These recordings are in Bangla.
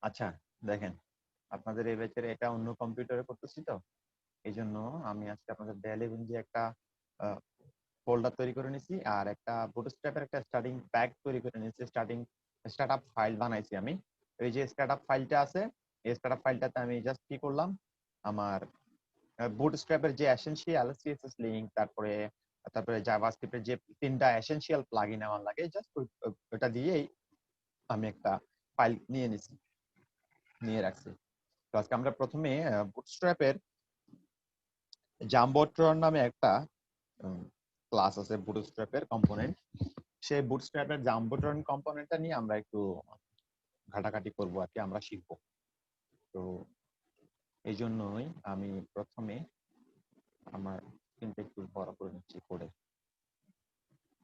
আচ্ছা দেখেন, আপনাদের এই ব্যাচের এটা অন্য কম্পিউটারে করতেছি তো, এই জন্য আমি আজকে আপনাদের ডেল 11 যে একটা ফোল্ডার তৈরি করে নিয়েছি আর একটা বুটস্ট্র্যাপের একটা স্টার্টিং প্যাক তৈরি করে নিয়েছি, স্টার্টআপ ফাইল বানাইছি আমি। এই যে স্টার্টআপ ফাইলটা আছে, এই স্টার্টআপ ফাইলটাতে আমি জাস্ট কি করলাম, আমার বুটস্ট্র্যাপের যে এসেনশিয়াল সিএসএস লিংক, তারপরে তারপরে জাভাস্ক্রিপ্টের যে তিনটা এসেনশিয়াল প্লাগইন আমার লাগে, জাস্ট ওটা দিয়েই আমি একটা ফাইল নিয়ে রাখছি। তো আজকে আমরা প্রথমে বুটস্ট্র্যাপের জাম্বোট্রন নামে একটা ক্লাস আছে বুটস্ট্র্যাপের কম্পোনেন্ট, সেই বুটস্ট্র্যাপের জাম্বোট্রন কম্পোনেন্টটা নিয়ে আমরা একটু ঘাটাঘাটি করবো আর কি, আমরা শিখবো। তো এই জন্যই আমি প্রথমে আমার স্ক্রিনটা একটু বড় করে নিচ্ছি কোডে।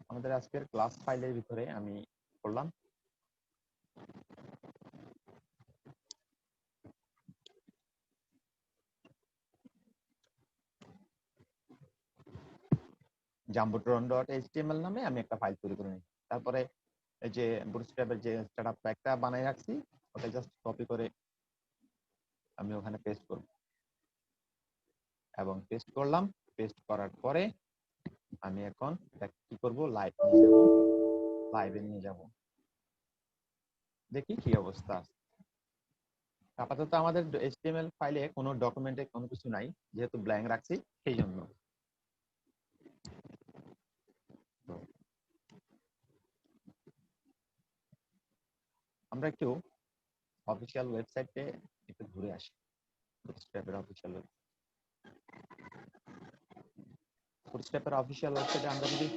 আমাদের আজকের ক্লাস ফাইলের ভিতরে আমি করলাম jambotron.html নামে আমি একটা ফাইল তৈরি করে নিই। তারপরে এই যে বুটস্ট্র্যাপের যে স্টার্টআপ প্যাকটা বানাই রাখছি, ওটা জাস্ট কপি করে আমি ওখানে পেস্ট করব, এবং পেস্ট করলাম। পেস্ট করার পরে আমি এখন কি করব, লাইভে নিয়ে যাব, দেখি কি অবস্থা আছে। আপাতত আমাদের HTML ফাইলে কোনো ডকুমেন্টে কোনো কিছু নাই, যেহেতু ব্ল্যাঙ্ক রাখছি সেই জন্য। আমরা একটু অফিসিয়াল ওয়েবসাইটে একটু ঘুরে আসি। বুটস্ট্র্যাপের অফিসিয়াল ওয়েবসাইটে আমরা যদি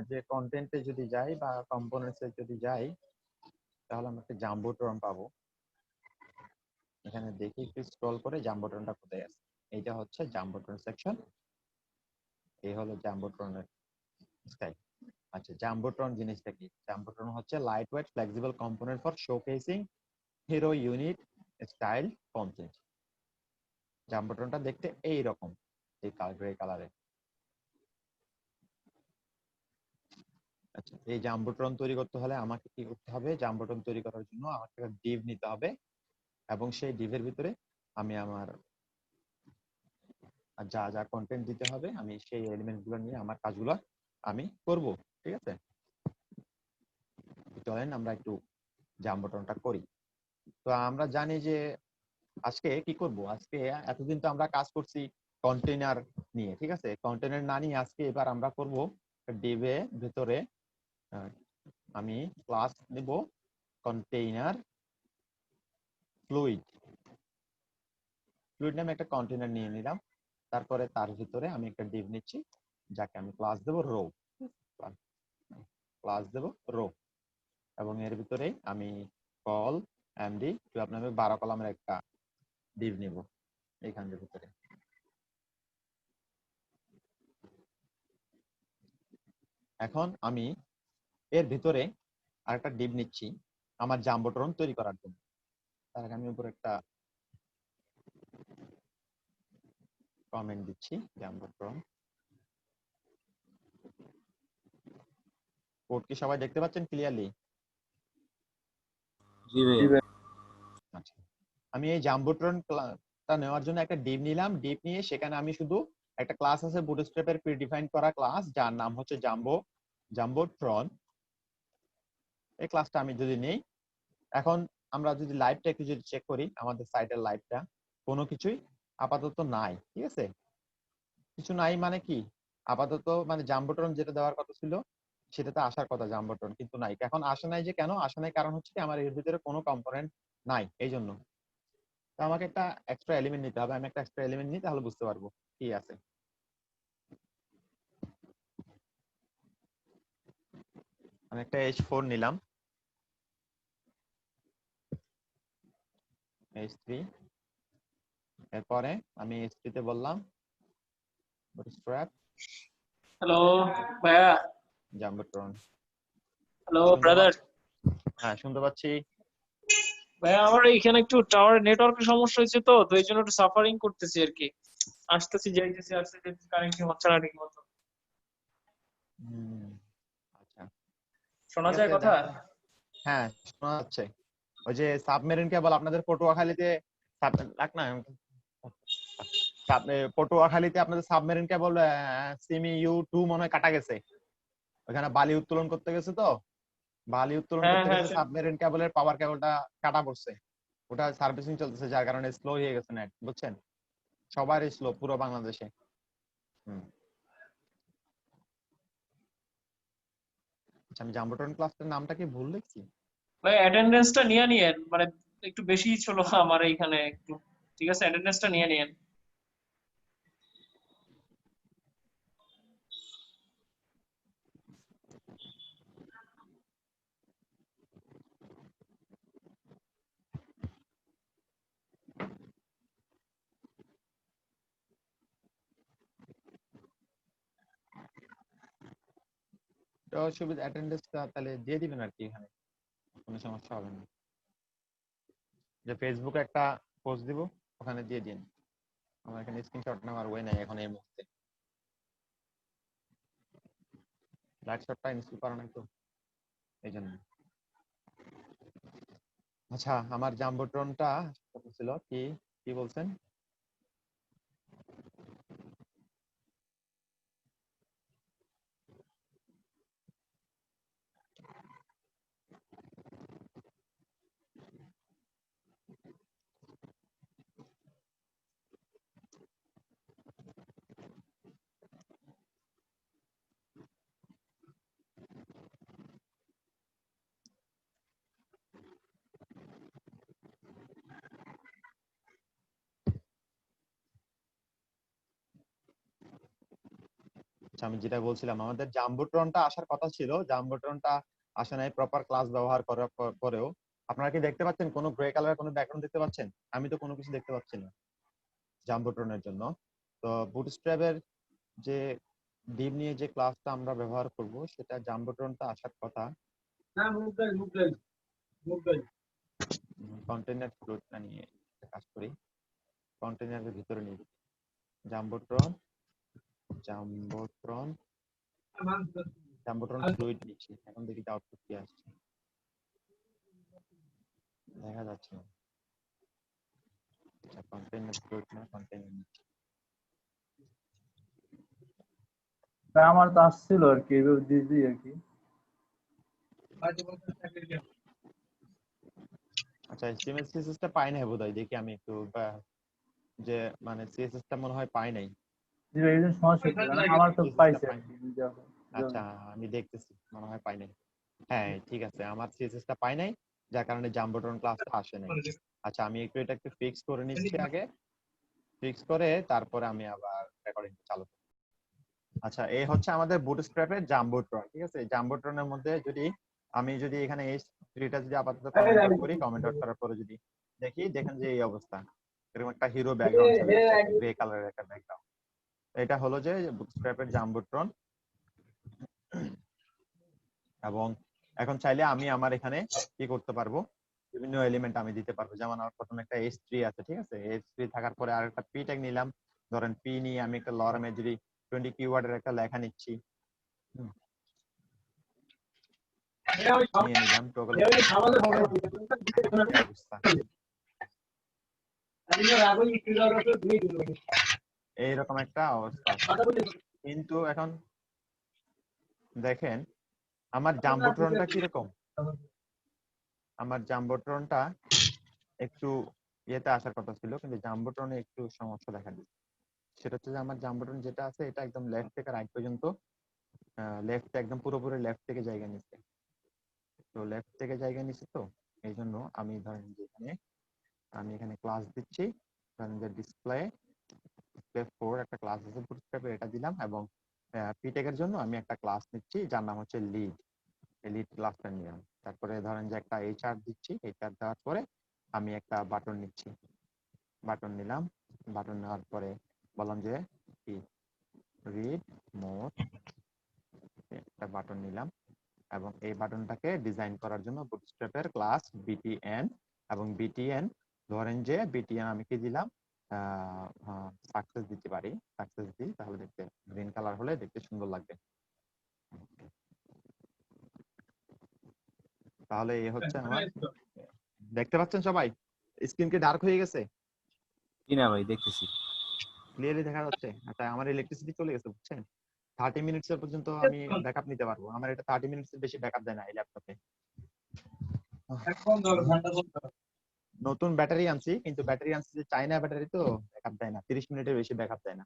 যে কন্টেন্টে যদি যাই বা কম্পোনেন্টসে যদি যাই, তাহলে আমরা একটা জাম্বোট্রন পাবো। এখানে দেখি একটু স্ক্রল করে জাম্বোট্রনটা কোথায় আছে। এইটা হচ্ছে জাম্বোট্রন সেকশন, এই হলো জাম্বোট্রনের স্টাইল। আচ্ছা, জাম্বোট্রন জিনিসটা কি? জাম্বোট্রন হচ্ছে lightweight flexible component for showcasing hero unit style content. জাম্বোট্রনটা দেখতে এইরকম, এই গ্রে কালারে। আচ্ছা, এই জাম্বোট্রন তৈরি করতে হলে আমাকে কি করতে হবে? জাম্বোট্রন তৈরি করার জন্য আমাকে একটা ডিভ নিতে হবে, এবং সেই ডিভের ভিতরে আমি আমার যা যা কন্টেন্ট দিতে হবে আমি সেই এলিমেন্ট গুলো নিয়ে আমার কাজগুলো আমি করব। ঠিক আছে, চলেন আমরা একটু জাম্বোট্রনটা করি। তো আমরা জানি যে আজকে কি করব, আজকে এতদিন তো আমরা কাজ করছি কন্টেইনার নিয়ে, ঠিক আছে। কন্টেইনার না নিয়ে আজকে এবার আমরা করব ডিভে ভিতরে আমি ক্লাস নেব কন্টেইনার ফ্লুইড নামে একটা কন্টেইনার নিয়ে নিলাম। তারপরে তার ভিতরে আমি একটা ডিভ নিচ্ছি, যাকে আমি ক্লাস দেব রো, এবং এর ভিতরে আমি কল এমডি 12 নামে 12 কলামের একটা ডিভ নিব এইখানের ভিতরে। এখন আমি এর ভিতরে আরেকটা ডিভ নিচ্ছি আমার জাম্বোট্রন তৈরি করার জন্য। তার আগে আমি উপরে একটা কমেন্ট দিচ্ছি, জাম্বোট্রন কোড কি সবাই দেখতে পাচ্ছেন ক্লিয়ারলি? জি ভাই। আচ্ছা, আমি এই জাম্বোট্রনটা নেওয়ার জন্য একটা ডিভ নিলাম। ডিভ নিয়ে সেখানে আমি শুধু একটা ক্লাস আছে বুটস্ট্র্যাপের প্রিডিফাইন করা ক্লাস, যার নাম হচ্ছে জাম্বোট্রন। এই ক্লাসটা আমি যদি নেই, এখন আমরা যদি লাইভটা একটু যদি চেক করি, আমাদের সাইটের লাইভটা কোনো কিছুই আপাতত নাই। ঠিক আছে, কিছু নাই মানে কি, আপাতত মানে জাম্বোট্রন যেটা দেওয়ার কথা ছিল সেটাতে আসার কথা জাম্বোট্রন, কিন্তু নাই। এখন আসে নাই যে কেন আসে নাই, কারণ হচ্ছে কি আমার এর ভিতরে কোনো কম্পোনেন্ট নাই, এই জন্য। তো আমাকে একটা এক্সট্রা এলিমেন্ট নিতে হবে, আমি একটা এক্সট্রা এলিমেন্ট নিই, তাহলে বুঝতে পারবো কি আছে। আমি একটা H4 নিলাম, H3, এরপরে আমি H3 তে বললাম বুটস্ট্র্যাপ হ্যালো ভাইয়া। জাম্বোট্রন। Hello brother. হ্যাঁ, শুনতে পাচ্ছি ভাইয়া আমার এখানে একটু টাওয়ার নেটওয়ার্কের সমস্যা হয়েছে, তো এই জন্য একটু সাফারিং করতেছি আর কি। আসতেছি যাইতেছি কানেক্টিং হচ্ছে না ঠিক মতো। আচ্ছা, শোনা ঠিক যায় আছে, কথা? হ্যাঁ শোনা যাচ্ছে। ওই যে সাবমেরিন কেবল আপনাদের পটুয়াখালীতে রাখ না পটুয়াখালীতে আপনাদের সাবমেরিন কেবল সিমিইউ 2 মনে হয় কাটা গেছে, ওখানে বালি উত্তোলন করতে গেছে তো, বালি উত্তোলন হ্যাঁ করতে হ্যাঁ গেছে সাবমেরিন কেবলের পাওয়ার কেবলটা কাটা পড়ছে, ওটা সার্ভিসিং চলতেছে যার কারণে স্লো হয়ে গেছে নেট, বুঝছেন? সবারই স্লো পুরো বাংলাদেশে। হুম। আচ্ছা, আমি জাম্বোট্রন ক্লাসটার নামটা কি ভুল লিখছি? ভাই অ্যাটেন্ডেন্সটা নিয়ে নিয়েন, মানে একটু বেশি ছিল আমার এইখানে একটু। ঠিক আছে, অ্যাটেন্ডেন্সটা নিয়ে নিয়েন। তো সুবিধা অ্যাটেন্ডেন্সটা তাহলে দিয়ে দিবেন আর কি, এখানে কোনো সমস্যা হবে না। যে ফেসবুকে একটা পোস্ট দিব, ওখানে দিয়ে দিন। আমার এখানে স্ক্রিনশট নেওয়ার ওয়ে নাই এখন এই মুহূর্তে, লাইট শটটা ইনস্টল করা নাই তো এই জন্য। আচ্ছা, আমার জাম্বোট্রনটা কত ছিল, কি কি বলছেন? আচ্ছা, আমি যেটা বলছিলাম, আমাদের জাম্বোট্রনটা আসার কথা ছিল, জাম্বোট্রনটা আসে নাই প্রপার ক্লাস ব্যবহার করার পরেও। আপনারা কি দেখতে পাচ্ছেন কোনো গ্রে কালারের কোনো ব্যাকগ্রাউন্ড দেখতে পাচ্ছেন? আমি তো কোনো কিছু দেখতে পাচ্ছি না জাম্বোট্রনের জন্য। তো বুটস্ট্র্যাপের যে ডিভ নিয়ে যে ক্লাসটা আমরা ব্যবহার করব, সেটা জাম্বোট্রনটা আসার কথা। কন্টেইনার ফ্লোটা নিয়ে কাজ করি, কন্টেইনারের ভিতরে নিয়ে জাম্বোট্রন জাম্বোট্রন জাম্বোট্রন ফ্লুইড নিচ্ছি, এখন দেখি আউটপুট কি আসছে, দেখা যাচ্ছে না। আচ্ছা, কন্টেইনার ফ্লুইড না, কন্টেইনার নিচ্ছি। আমার তো আসছিল আর কি, এভাবে দিয়ে দিই আর কি। আচ্ছা, HTML CSS টা পাই নাই বোধহয়, দেখি আমি একটু যে মানে CSS টা মনে হয় পাই নাই। এই জন্য সমস্যা হচ্ছে, কারণ আমার তো CSS টা পাইছে আর পাই কি। নাই। আচ্ছা, আমি দেখতেছি, মনে হয় পাই নাই। হ্যাঁ ঠিক আছে, আমার CSS টা পাই নাই, যার কারণে জাম্বোট্রন ক্লাসটা আসে নাই। আচ্ছা, আমি এটা একটু ফিক্স করে নিচ্ছি আগে, ফিক্স করে তারপরে আমি আবার রেকর্ডিং চালু করব। আচ্ছা, এই হচ্ছে আমাদের বুটস্ট্র্যাপের জাম্বোট্রন, ঠিক আছে? জাম্বোট্রনের মধ্যে যদি এখানে এই থ্রিটা যদি আপাতত কমেন্ট আউট করি, কমেন্ট আউট করার পরে যদি দেখেন যে এই অবস্থা, এরকম একটা হিরো ব্যাকগ্রাউন্ড চলে আসছে, একটা গ্রে কালারের একটা ব্যাকগ্রাউন্ড। এটা হলো যে বুটস্ট্র্যাপের জাম্বোট্রন। এবং এখন চাইলে আমি আমার এখানে কি করতে পারবো, বিভিন্ন এলিমেন্ট আমি দিতে পারবো। যেমন আমার প্রথমে একটা h3 আছে, ঠিক আছে? h3 থাকার পরে আর একটা p ট্যাগ নিলাম, ধরেন p নিয়ে আমি একটা লরমে যদি 20 কিওয়ার্ডের একটা লেখা নিচ্ছি, নিয়ে নিলাম টগল অবস্থা। এইরকম একটা অবস্থা। কিন্তু এখন দেখেন আমার জাম্বোট্রনটা কিরকম, আমার জাম্বোট্রনটা একটু ইয়েতে আসার কথা ছিল, কিন্তু জাম্বোট্রনে একটু সমস্যা দেখা দিচ্ছে। সেটা হচ্ছে যে আমার জাম্বোট্রন যেটা আছে, এটা একদম লেফট থেকে রাইট পর্যন্ত, লেফট একদম পুরোপুরি লেফট থেকে জায়গা নিচ্ছে। তো লেফট থেকে জায়গা নিচ্ছে, তো এই জন্য আমি ধরেন যে এখানে ক্লাস দিচ্ছি, ধরেন যে ডিসপ্লে 4 একটা ক্লাস আছে বুটস্ট্র্যাপে, এটা দিলাম। এবং p ট্যাগের জন্য আমি একটা ক্লাস নিচ্ছি যার নাম হচ্ছে লিড, এই লিড ক্লাসটা নিলাম। তারপরে ধরেন যে একটা HR দিচ্ছি, HR দেওয়ার পরে আমি একটা বাটন নিচ্ছি, বাটন নিলাম। বাটন নেওয়ার পরে বললাম যে কি রিড মোড, একটা বাটন নিলাম। এবং এই বাটনটাকে ডিজাইন করার জন্য বুটস্ট্র্যাপের ক্লাস btn, এবং btn ধরেন যে btn আমি কি দিলাম, সাকসেস দিতে পারি, সাকসেস দিই, তাহলে দেখতে গ্রিন কালার হলে দেখতে সুন্দর লাগবে। তাহলে এই হচ্ছে আমার দেখতে পাচ্ছেন সবাই? স্ক্রিন কি ডার্ক হয়ে গেছে? জি না ভাই, দেখতেছি। ক্লিয়ারলি দেখা যাচ্ছে? আচ্ছা, আমার ইলেকট্রিসিটি চলে গেছে বুঝছেন? 30 মিনিটস পর্যন্ত আমি ব্যাকআপ নিতে পারবো। আমার এটা 30 মিনিটস এর বেশি ব্যাকআপ দেয় না এই ল্যাপটপে। নতুন ব্যাটারি আনছি, কিন্তু ব্যাটারি আনছি যে চায়না ব্যাটারি, তো ব্যাকআপ দেয় না, 30 মিনিটের বেশি ব্যাকআপ দেয় না।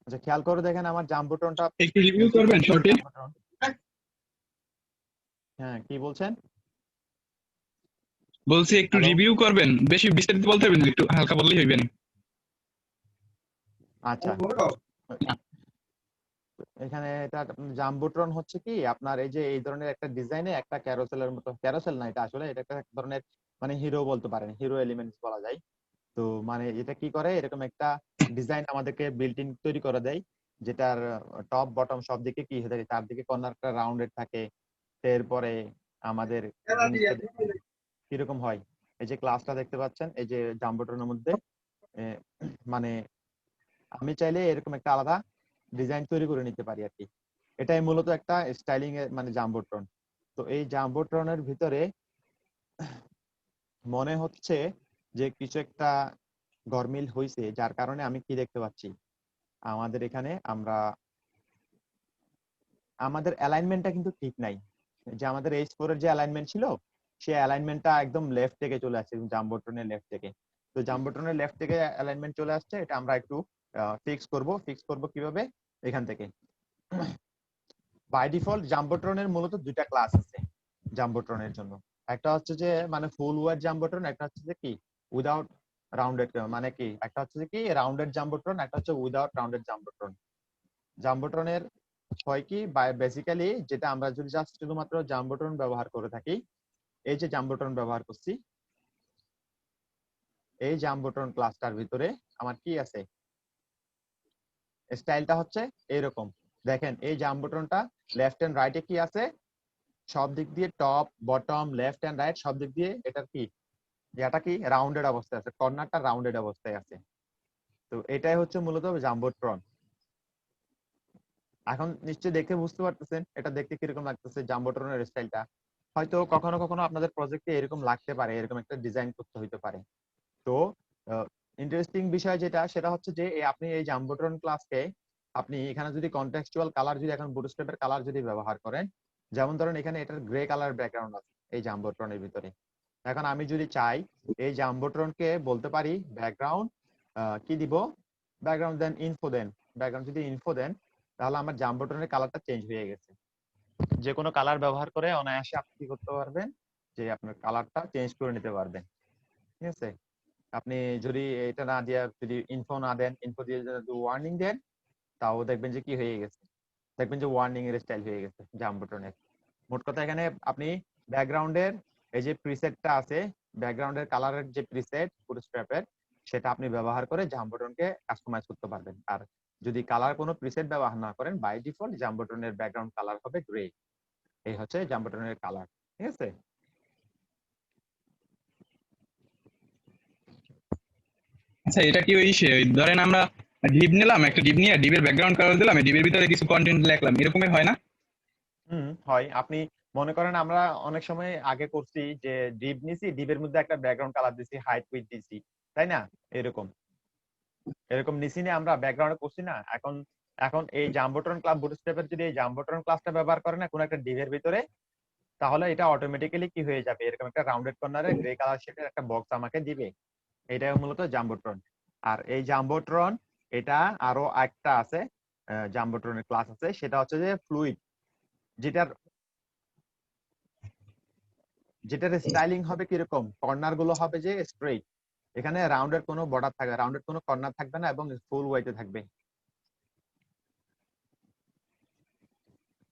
আচ্ছা, খেয়াল করে দেখেন আমার জাম্বোট্রনটা একটু রিভিউ করবেন শর্টে? হ্যাঁ, কি বলছেন? বলছি একটু হ্যালো? রিভিউ করবেন, বেশি বিস্তারিত বলতে হবে না, একটু হালকা বললেই হইবে না। আচ্ছা, এখানে এটা জাম্বোট্রন হচ্ছে কি আপনার এই যে এই ধরনের একটা ডিজাইনে একটা ক্যারোসেলের মতো, ক্যারোসেল না এটা আসলে, এটা একটা এক ধরনের মানে হিরো বলতে পারেন, হিরো এলিমেন্টস বলা যায়। তো মানে এটা কি করে, এরকম একটা ডিজাইন আমাদেরকে বিল্ট ইন তৈরি করে দেয়, যেটার টপ বটম সব দিকে কি হয়ে থাকে, চারদিকে কর্নারটা রাউন্ডেড থাকে। এরপরে আমাদের জিনিসটা কিরকম হয়, এই যে ক্লাসটা দেখতে পাচ্ছেন এই যে জাম্বোট্রনের মধ্যে, এ, মানে আমি চাইলে এরকম একটা আলাদা ডিজাইন তৈরি করে নিতে পারি আর কি। এটাই মূলত একটা স্টাইলিং এর মানে জাম্বোট্রন। তো এই জাম্বোট্রনের ভিতরে মনে হচ্ছে যে কিছু একটা গরমিল হয়েছে, যার কারণে আমি কি দেখতে পাচ্ছি, আমাদের এখানে আমাদের অ্যালাইনমেন্টটা কিন্তু ঠিক নাই। যে আমাদের H4 এর যে অ্যালাইনমেন্ট ছিল, সেই অ্যালাইনমেন্টটা একদম লেফট থেকে চলে আসছে, জাম্বোট্রনের লেফট থেকে। তো জাম্বোট্রনের লেফট থেকে অ্যালাইনমেন্ট চলে আসছে, এটা আমরা একটু ফিক্স করব কিভাবে, এখান থেকে। বাই ডিফল্ট জাম্বোট্রনের মূলত দুইটা ক্লাস আছে জাম্বোট্রনের জন্য। একটা হচ্ছে যে মানে ফুল ওয়ার জাম্বোট্রন, একটা হচ্ছে যে কি উইদাউট রাউন্ডেড, মানে কি একটা হচ্ছে যে কি রাউন্ডেড জাম্বোট্রন, একটা হচ্ছে উইদাউট রাউন্ডেড জাম্বোট্রন। জাম্বোট্রনের হয় কি বেসিক্যালি, যেটা আমরা যদি জাস্ট শুধুমাত্র জাম্বোট্রন ব্যবহার করে থাকি, এই যে জাম্বোট্রন ব্যবহার করছি, এই জাম্বোট্রন ক্লাসটার ভিতরে আমার কি আছে, স্টাইলটা হচ্ছে এইরকম। দেখেন এই জাম্বোট্রনটা লেফট এন্ড রাইটে কি আছে, সব দিক দিয়ে top bottom left and right সব দিক দিয়ে এটার কি, এটা কি রাউন্ডেড অবস্থায় আছে, কর্নারটা রাউন্ডেড অবস্থায় আছে। তো এটাই হচ্ছে মূলত জাম্বোট্রন। এখন নিশ্চয়ই দেখে বুঝতে পারতেছেন এটা দেখতে কিরকম লাগতেছে জাম্বোট্রনের স্টাইলটা। হয়তো কখনো কখনো আপনাদের প্রজেক্টে এরকম লাগতে পারে, এরকম একটা ডিজাইন করতে হইতে পারে। তো ইন্টারেস্টিং বিষয় যেটা, সেটা হচ্ছে যে আপনি এই জাম্বোট্রন ক্লাসকে আপনি এখানে যদি কনটেক্সচুয়াল কালার, যদি এখন বুটস্ট্র্যাপের কালার যদি ব্যবহার করেন, যেমন ধরেন এখানে এটার গ্রে কালার ব্যাকগ্রাউন্ড আছে এই জাম্বোট্রনের ভিতরে। এখন আমি যদি চাই এই জাম্বোট্রনকে বলতে পারি ব্যাকগ্রাউন্ড কি দিব, ব্যাকগ্রাউন্ড দেন ইনফো দেন, ব্যাকগ্রাউন্ড যদি ইনফো দেন, তাহলে আমার জাম্বোট্রনের কালারটা চেঞ্জ হয়ে গেছে। যে কোনো কালার ব্যবহার করে অনায়াসে আপনি কি করতে পারবেন, যে আপনার কালারটা চেঞ্জ করে নিতে পারবেন। ঠিক আছে, আপনি যদি এটা না দিয়ে, যদি ইনফো না দেন, ইনফো দিয়ে যদি ওয়ার্নিং দেন, তাও দেখবেন যে কি হয়ে গেছে, দেখবেন যে ওয়ার্নিং এর স্টাইল হয়ে গেছে জাম্বোট্রনের। মোট কথা এখানে আপনি ব্যাকগ্রাউন্ডের এই যে প্রিসেটটা আছে, ব্যাকগ্রাউন্ডের কালারের যে প্রিসেট বুটস্ট্র্যাপের, সেটা আপনি ব্যবহার করে জাম্বোট্রনকে কাস্টমাইজ করতে পারবেন। আর যদি কালার কোনো প্রিসেট ব্যবহার না করেন, বাই ডিফল্ট জাম্বোট্রনের ব্যাকগ্রাউন্ড কালার হবে গ্রে। এই হচ্ছে জাম্বোট্রনের কালার। ঠিক আছে, আচ্ছা, এটা কি ওই ধরেন আমরা ডিপ নিলাম, একটা ডিপ নিয়ে ডিপের ব্যাকগ্রাউন্ড কালার দিলাম, এই ডিপের ভিতরে কিছু কন্টেন্ট লিখলাম, এরকমই হয় না? হয়। আপনি মনে করেন আমরা অনেক সময় আগে করছি যে ডিপ নিছি, ডিপের মধ্যে একটা ব্যাকগ্রাউন্ড কালার দিছি, হাইট উইডথ দিছি, তাই না? এরকম এরকম নিছি না, আমরা ব্যাকগ্রাউন্ডে করছি না। এখন এখন এই জাম্বোট্রন ক্লাস বুটস্ট্র্যাপের যদি এই জাম্বোট্রন ক্লাসটা ব্যবহার করেন না কোনো একটা ডিপের ভিতরে, তাহলে এটা অটোমেটিক্যালি কি হয়ে যাবে, এরকম একটা রাউন্ডেড কর্নারে গ্রে কালার শেডের একটা বক্স আমাকে দিবে। এটাই মূলত জাম্বোট্রন। আর এই জাম্বোট্রন, এটা আরো একটা আছে, জাম্বোট্রনের ক্লাস আছে, সেটা হচ্ছে যে ফ্লুইড, যেটার যেটার স্টাইলিং হবে কিরকম, কর্নার গুলো হবে যে স্ট্রেইট, এখানে রাউন্ডের কোনো বর্ডার থাকবে, রাউন্ডের কোনো কর্নার থাকবে না, এবং ফুল ওয়েটে থাকবে।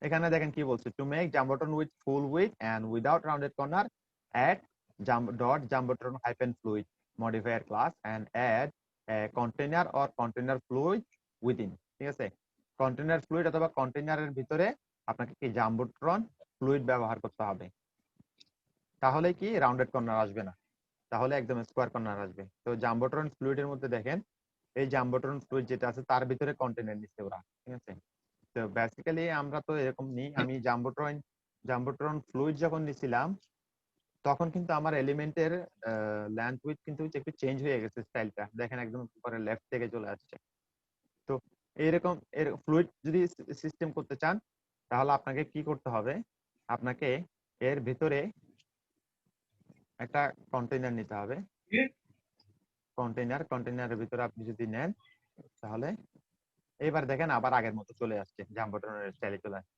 এখানে দেখেন কি বলছে, to make Jumbotron with full with and without rounded corner, add Jumbotron hyphen fluid modifier class and add container or container fluid within. ঠিক আছে, কন্টেইনার ফ্লুইড অথবা কন্টেইনারের ভিতরে আপনাকে কি জাম্বোট্রন ফ্লুইড ব্যবহার করতে হবে, তাহলে কি রাউন্ডেড কর্নার আসবে না, তাহলে একদম স্কোয়ার কর্নার আসবে। তো জাম্বোট্রন ফ্লুইডের মধ্যে দেখেন এই জাম্বোট্রন ফ্লুইড যেটা আছে তার ভিতরে কন্টেইনার নিচ্ছে ওরা। ঠিক আছে, তো বেসিক্যালি আমরা তো এরকম নিই, আমি জাম্বোট্রন ফ্লুইড যখন নিছিলাম, তখন কিন্তু আমার এলিমেন্টের লেন্থ উইডথ কিন্তু একটু চেঞ্জ হয়ে গেছে, স্টাইলটা দেখেন একদম উপরে লেফট থেকে চলে আসছে। তো এরকম ফ্লুইড যদি সিস্টেম করতে চান তাহলে আপনাকে কি করতে হবে, আপনাকে এর ভিতরে একটা কন্টেইনার নিতে হবে। কন্টেইনারের ভিতরে আপনি যদি নেন তাহলে এবার দেখেন আবার আগের মতো চলে আসছে, জাম্বোট্রনের স্টাইলে চলে আসছে।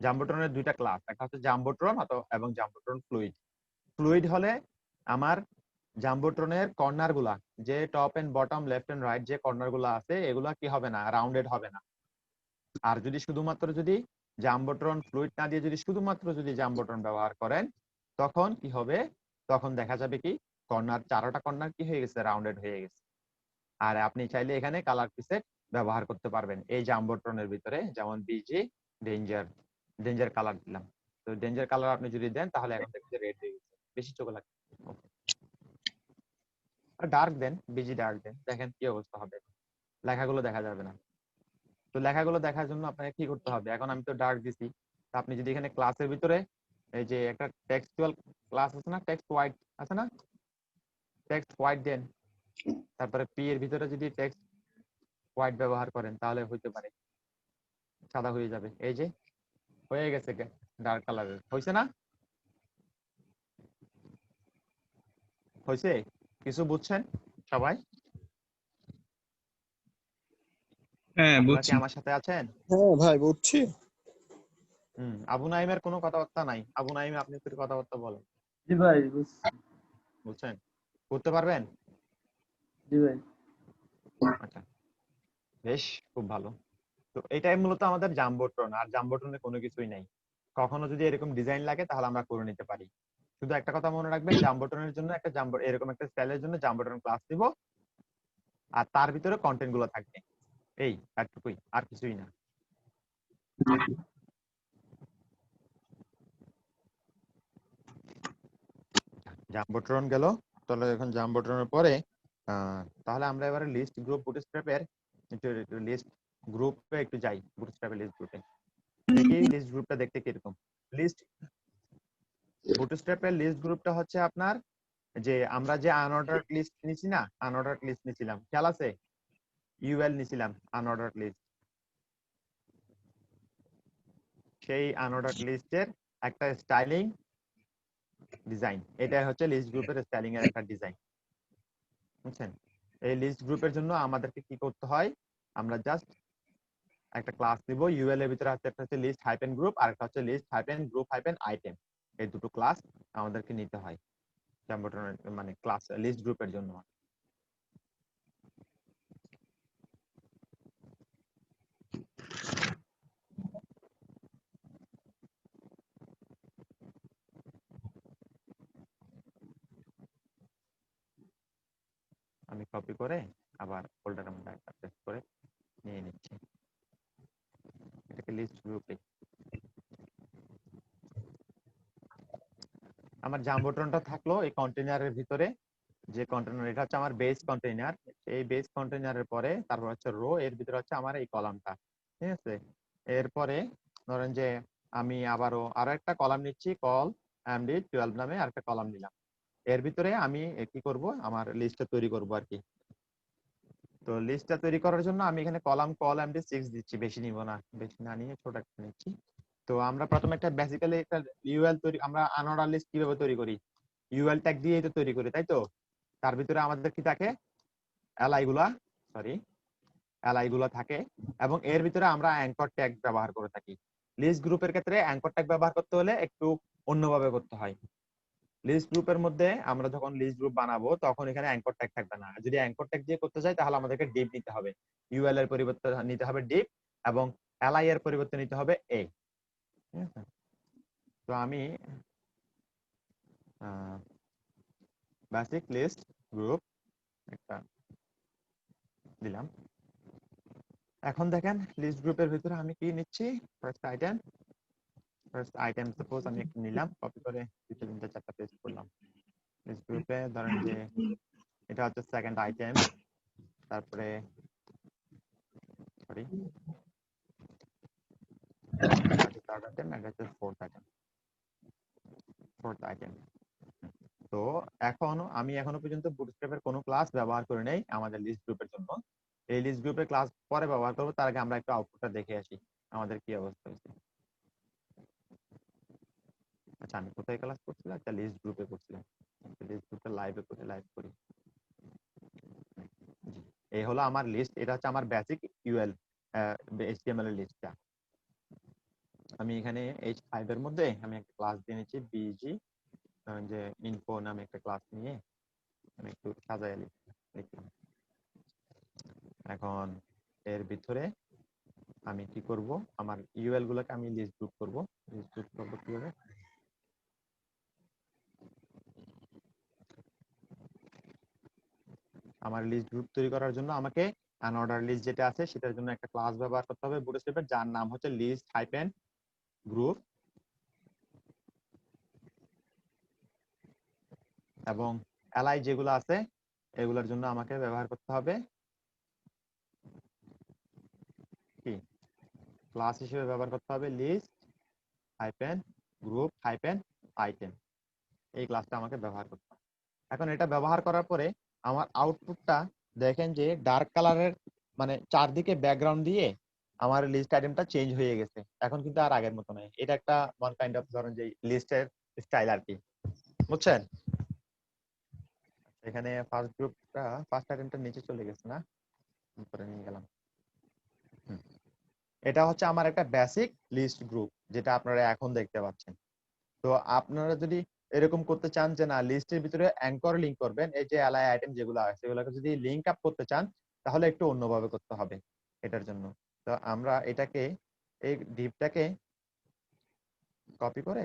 জাম্বোট্রনের দুইটা ক্লাস, একটা হচ্ছে জাম্বোট্রন এবং জাম্বোট্রন ফ্লুইড। ফ্লুইড হলে আমার জাম্বোট্রনের কর্নার গুলা, যে top and bottom left and right যে কর্নার গুলা আছে, এগুলা কি হবে না, রাউন্ডেড হবে না। আর যদি শুধুমাত্র যদি জাম্বোট্রন ফ্লুইড না দিয়ে যদি শুধুমাত্র যদি জাম্বোট্রন ব্যবহার করেন, তখন কি হবে, তখন দেখা যাবে কি কর্নার, চারোটা কর্নার কি হয়ে গেছে, রাউন্ডেড হয়ে গেছে। আর আপনি চাইলে এখানে কালার প্রিসেট ব্যবহার করতে পারবেন এই জাম্বোট্রনের ভিতরে, যেমন বিজি ডেঞ্জার কালার দিলাম। তো ডেঞ্জার কালার আপনি যদি দেন তাহলে এখন দেখতে রেড হয়ে গেছে, বেশি চোখে লাগে। ডার্ক দেন, বিজি ডার্ক দেন, দেখেন কি অবস্থা হবে, লেখাগুলো দেখা যাবে না। তো লেখাগুলো দেখার জন্য আপনাকে কি করতে হবে, এখন আমি তো ডার্ক দিছি, তো আপনি যদি এখানে ক্লাসের ভিতরে এই যে একটা টেক্সচুয়াল ক্লাস আছে না, টেক্সট হোয়াইট আছে না, টেক্সট হোয়াইট দেন, তারপরে পি এর ভিতরে যদি টেক্সট হোয়াইট ব্যবহার করেন তাহলে হইতে পারে সাদা হয়ে যাবে। এই যে হয়ে গেছে ডার্ক কালারের, হয়েছে না, হয়েছে? কিছু বুঝছেন সবাই? হ্যাঁ, আপনারা কি বুঝছি। আমার সাথে আছেন? হ্যাঁ ভাই বুঝছি। আবু নাইমের কোনো কথাবার্তা নাই? আবু নাইম আপনি একটু কথাবার্তা বলেন। জি ভাই বুঝছি। বুঝছেন, করতে পারবেন? জি ভাই। আচ্ছা, বেশ, খুব ভালো। তো এটাই মূলত আমাদের জাম্বোট্রন, আর জাম্বোট্রনে কোনো কিছুই নাই। কখনো যদি এরকম ডিজাইন লাগে তাহলে আমরা করে নিতে পারি। শুধু একটা কথা মনে রাখবেন, জাম্বোট্রনের জন্য একটা এরকম একটা স্টাইলের জন্য জাম্বোট্রন ক্লাস দিব, আর তার ভিতরে কন্টেন্ট গুলো থাকবে, এই এতটুকুই, আর কিছুই না। জাম্বোট্রন গেল, তাহলে এখন জাম্বোট্রনের পরে তাহলে আমরা এবারে লিস্ট গ্রুপ বুটস্ট্র্যাপের লিস্ট গ্রুপে একটু যাই। বুটস্ট্র্যাপের লিস্ট গ্রুপে দেখি লিস্ট গ্রুপটা দেখতে কিরকম। লিস্ট বুটস্ট্র্যাপের লিস্ট গ্রুপটা হচ্ছে আপনার, যে আমরা যে আনঅর্ডার্ড লিস্ট নিছি না, আনঅর্ডার্ড লিস্ট নিছিলাম, খেয়াল আছে? ইউএল নিছিলাম আনঅর্ডার্ড লিস্ট, সেই আনঅর্ডার্ড লিস্টের একটা স্টাইলিং ডিজাইন, এটা হচ্ছে লিস্ট গ্রুপের স্টাইলিং এর একটা ডিজাইন, বুঝছেন? এই লিস্ট গ্রুপের জন্য আমাদেরকে কি করতে হয়, আমরা জাস্ট একটা ক্লাস দিব, ইউএল এর ভিতরে একটা হচ্ছে লিস্ট হাইপেন গ্রুপ, আর একটা হচ্ছে list hyphen group hyphen item. এই দুটো ক্লাস আমাদেরকে নিতে হয় জাম্বোট্রনের মানে ক্লাস লিস্ট গ্রুপের জন্য। আমি কপি করে আবার ফোল্ডারের মধ্যে একটা পেস্ট করে নিয়ে নিচ্ছি, এটাকে লিস্ট গ্রুপে। আমার জাম্বোট্রনটা থাকলো এই কন্টেইনারের ভিতরে, যে কন্টেইনার, এটা হচ্ছে আমার বেস কন্টেইনার। এই বেস কন্টেইনারের পরে তারপর হচ্ছে রো, এর ভিতরে হচ্ছে আমার এই কলামটা, ঠিক আছে? এরপরে ধরেন যে আমি আরো একটা কলাম নিচ্ছি, কল md12 নামে আরেকটা কলাম নিলাম। এর ভিতরে আমি কি করব, আমার লিস্টটা তৈরি করব আর কি। তো লিস্টটা তৈরি করার জন্য আমি এখানে কলাম কল md6 দিচ্ছি, বেশি নিব না, বেশি না নিয়ে ছোট একটা নিচ্ছি। তো আমরা প্রথমে একটা বেসিক্যালি একটা ইউএল তৈরি, আমরা আনঅর্ডার লিস্ট কিভাবে তৈরি করি, ইউএল ট্যাগ দিয়েই তো তৈরি করি, তাই তো? তার ভিতরে আমাদের কি থাকে, এলআই গুলা থাকে, এবং এর ভিতরে আমরা অ্যাঙ্কর ট্যাগ ব্যবহার করে থাকি। লিস্ট গ্রুপের ক্ষেত্রে অ্যাঙ্কর ট্যাগ ব্যবহার করতে হলে একটু অন্যভাবে করতে হয়। লিস্ট গ্রুপের মধ্যে আমরা যখন লিস্ট গ্রুপ বানাবো তখন এখানে অ্যাঙ্কর ট্যাগ থাকবে না। যদি অ্যাঙ্কর ট্যাগ দিয়ে করতে চাই তাহলে আমাদেরকে ডিপ নিতে হবে, ইউএল এর পরিবর্তে নিতে হবে ডিপ, এবং এলআই এর পরিবর্তে নিতে হবে এ। ঠিক আছে? তো আমি বেসিক লিস্ট গ্রুপ একটা দিলাম। এখন দেখেন লিস্ট গ্রুপের ভিতরে আমি কি নিচ্ছি, ফার্স্ট আইটেম সাপোজ আমি একটা নিলাম, কপি করে দুটো তিনটা চারটা পেস্ট করলাম। লিস্ট গ্রুপে ধরেন যে এটা হচ্ছে সেকেন্ড আইটেম, তারপরে সরি থার্ড আইটেম, এটা হচ্ছে ফোর্থ আইটেম। তো আমি এখনো পর্যন্ত বুটস্ট্র্যাপের কোনো ক্লাস ব্যবহার করে নেই আমাদের লিস্ট গ্রুপের জন্য। এই লিস্ট গ্রুপের ক্লাস পরে ব্যবহার করবো, তার আগে আমরা একটু আউটপুটটা দেখে আসি আমাদের কি অবস্থা হয়েছে। আচ্ছা, আমি কোথায় ক্লাস করছিলাম? একটা লিস্ট গ্রুপে করছিলাম। লিস্ট গ্রুপে লাইভে করি। জি, এই হলো আমার লিস্ট। এটা হচ্ছে আমার বেসিক ইউএল এইচটিএমএল এর লিস্টটা। আমি এখানে H5 এর মধ্যে আমি একটা ক্লাস দিয়ে নিচ্ছি, বিজি যে ইনফো নামে একটা ক্লাস নিয়ে আমি একটু সাজায় লিখলাম। এখন এর ভিতরে আমি কি করব, আমার ইউএল গুলোকে আমি লিস্ট গ্রুপ করব। কিভাবে? আমার লিস্ট গ্রুপ তৈরি করার জন্য আমাকে আনঅর্ডার লিস্ট যেটা আছে সেটার জন্য একটা ক্লাস ব্যবহার করতে হবে বুটস্ট্র্যাপের, যার নাম হচ্ছে লিস্ট হাইপেন গ্রুপ। এবং এলআই যেগুলো আছে এগুলোর জন্য আমাকে ব্যবহার করতে হবে কি, ক্লাস হিসেবে ব্যবহার করতে হবে list hyphen group hyphen item. এই ক্লাসটা আমাকে ব্যবহার করতে হবে। এখন এটা ব্যবহার করার পরে আমার আউটপুটটা দেখেন যে ডার্ক কালারের, মানে চারদিকে ব্যাকগ্রাউন্ড দিয়ে আমার লিস্ট আইটেমটা চেঞ্জ হয়ে গেছে। এখন কিন্তু আর আগের মতো নয়। এটা একটা ওয়ান কাইন্ড অফ ধরেন যে লিস্টের স্টাইল আর কি, বুঝছেন? এখানে ফার্স্ট আইটেমটা নিচে চলে গেছে না, উপরে নিয়ে গেলাম। এটা হচ্ছে আমার একটা বেসিক লিস্ট গ্রুপ, যেটা আপনারা এখন দেখতে পাচ্ছেন। তো আপনারা যদি এরকম করতে চান যে না লিস্টের ভিতরে অ্যাঙ্কর লিংক করবেন, এই যে এলআই আইটেম যেগুলো আছে সেগুলোকে যদি লিংক আপ করতে চান তাহলে একটু অন্যভাবে করতে হবে এটার জন্য। তো আমরা এটাকে, এই ডিপটাকে কপি করে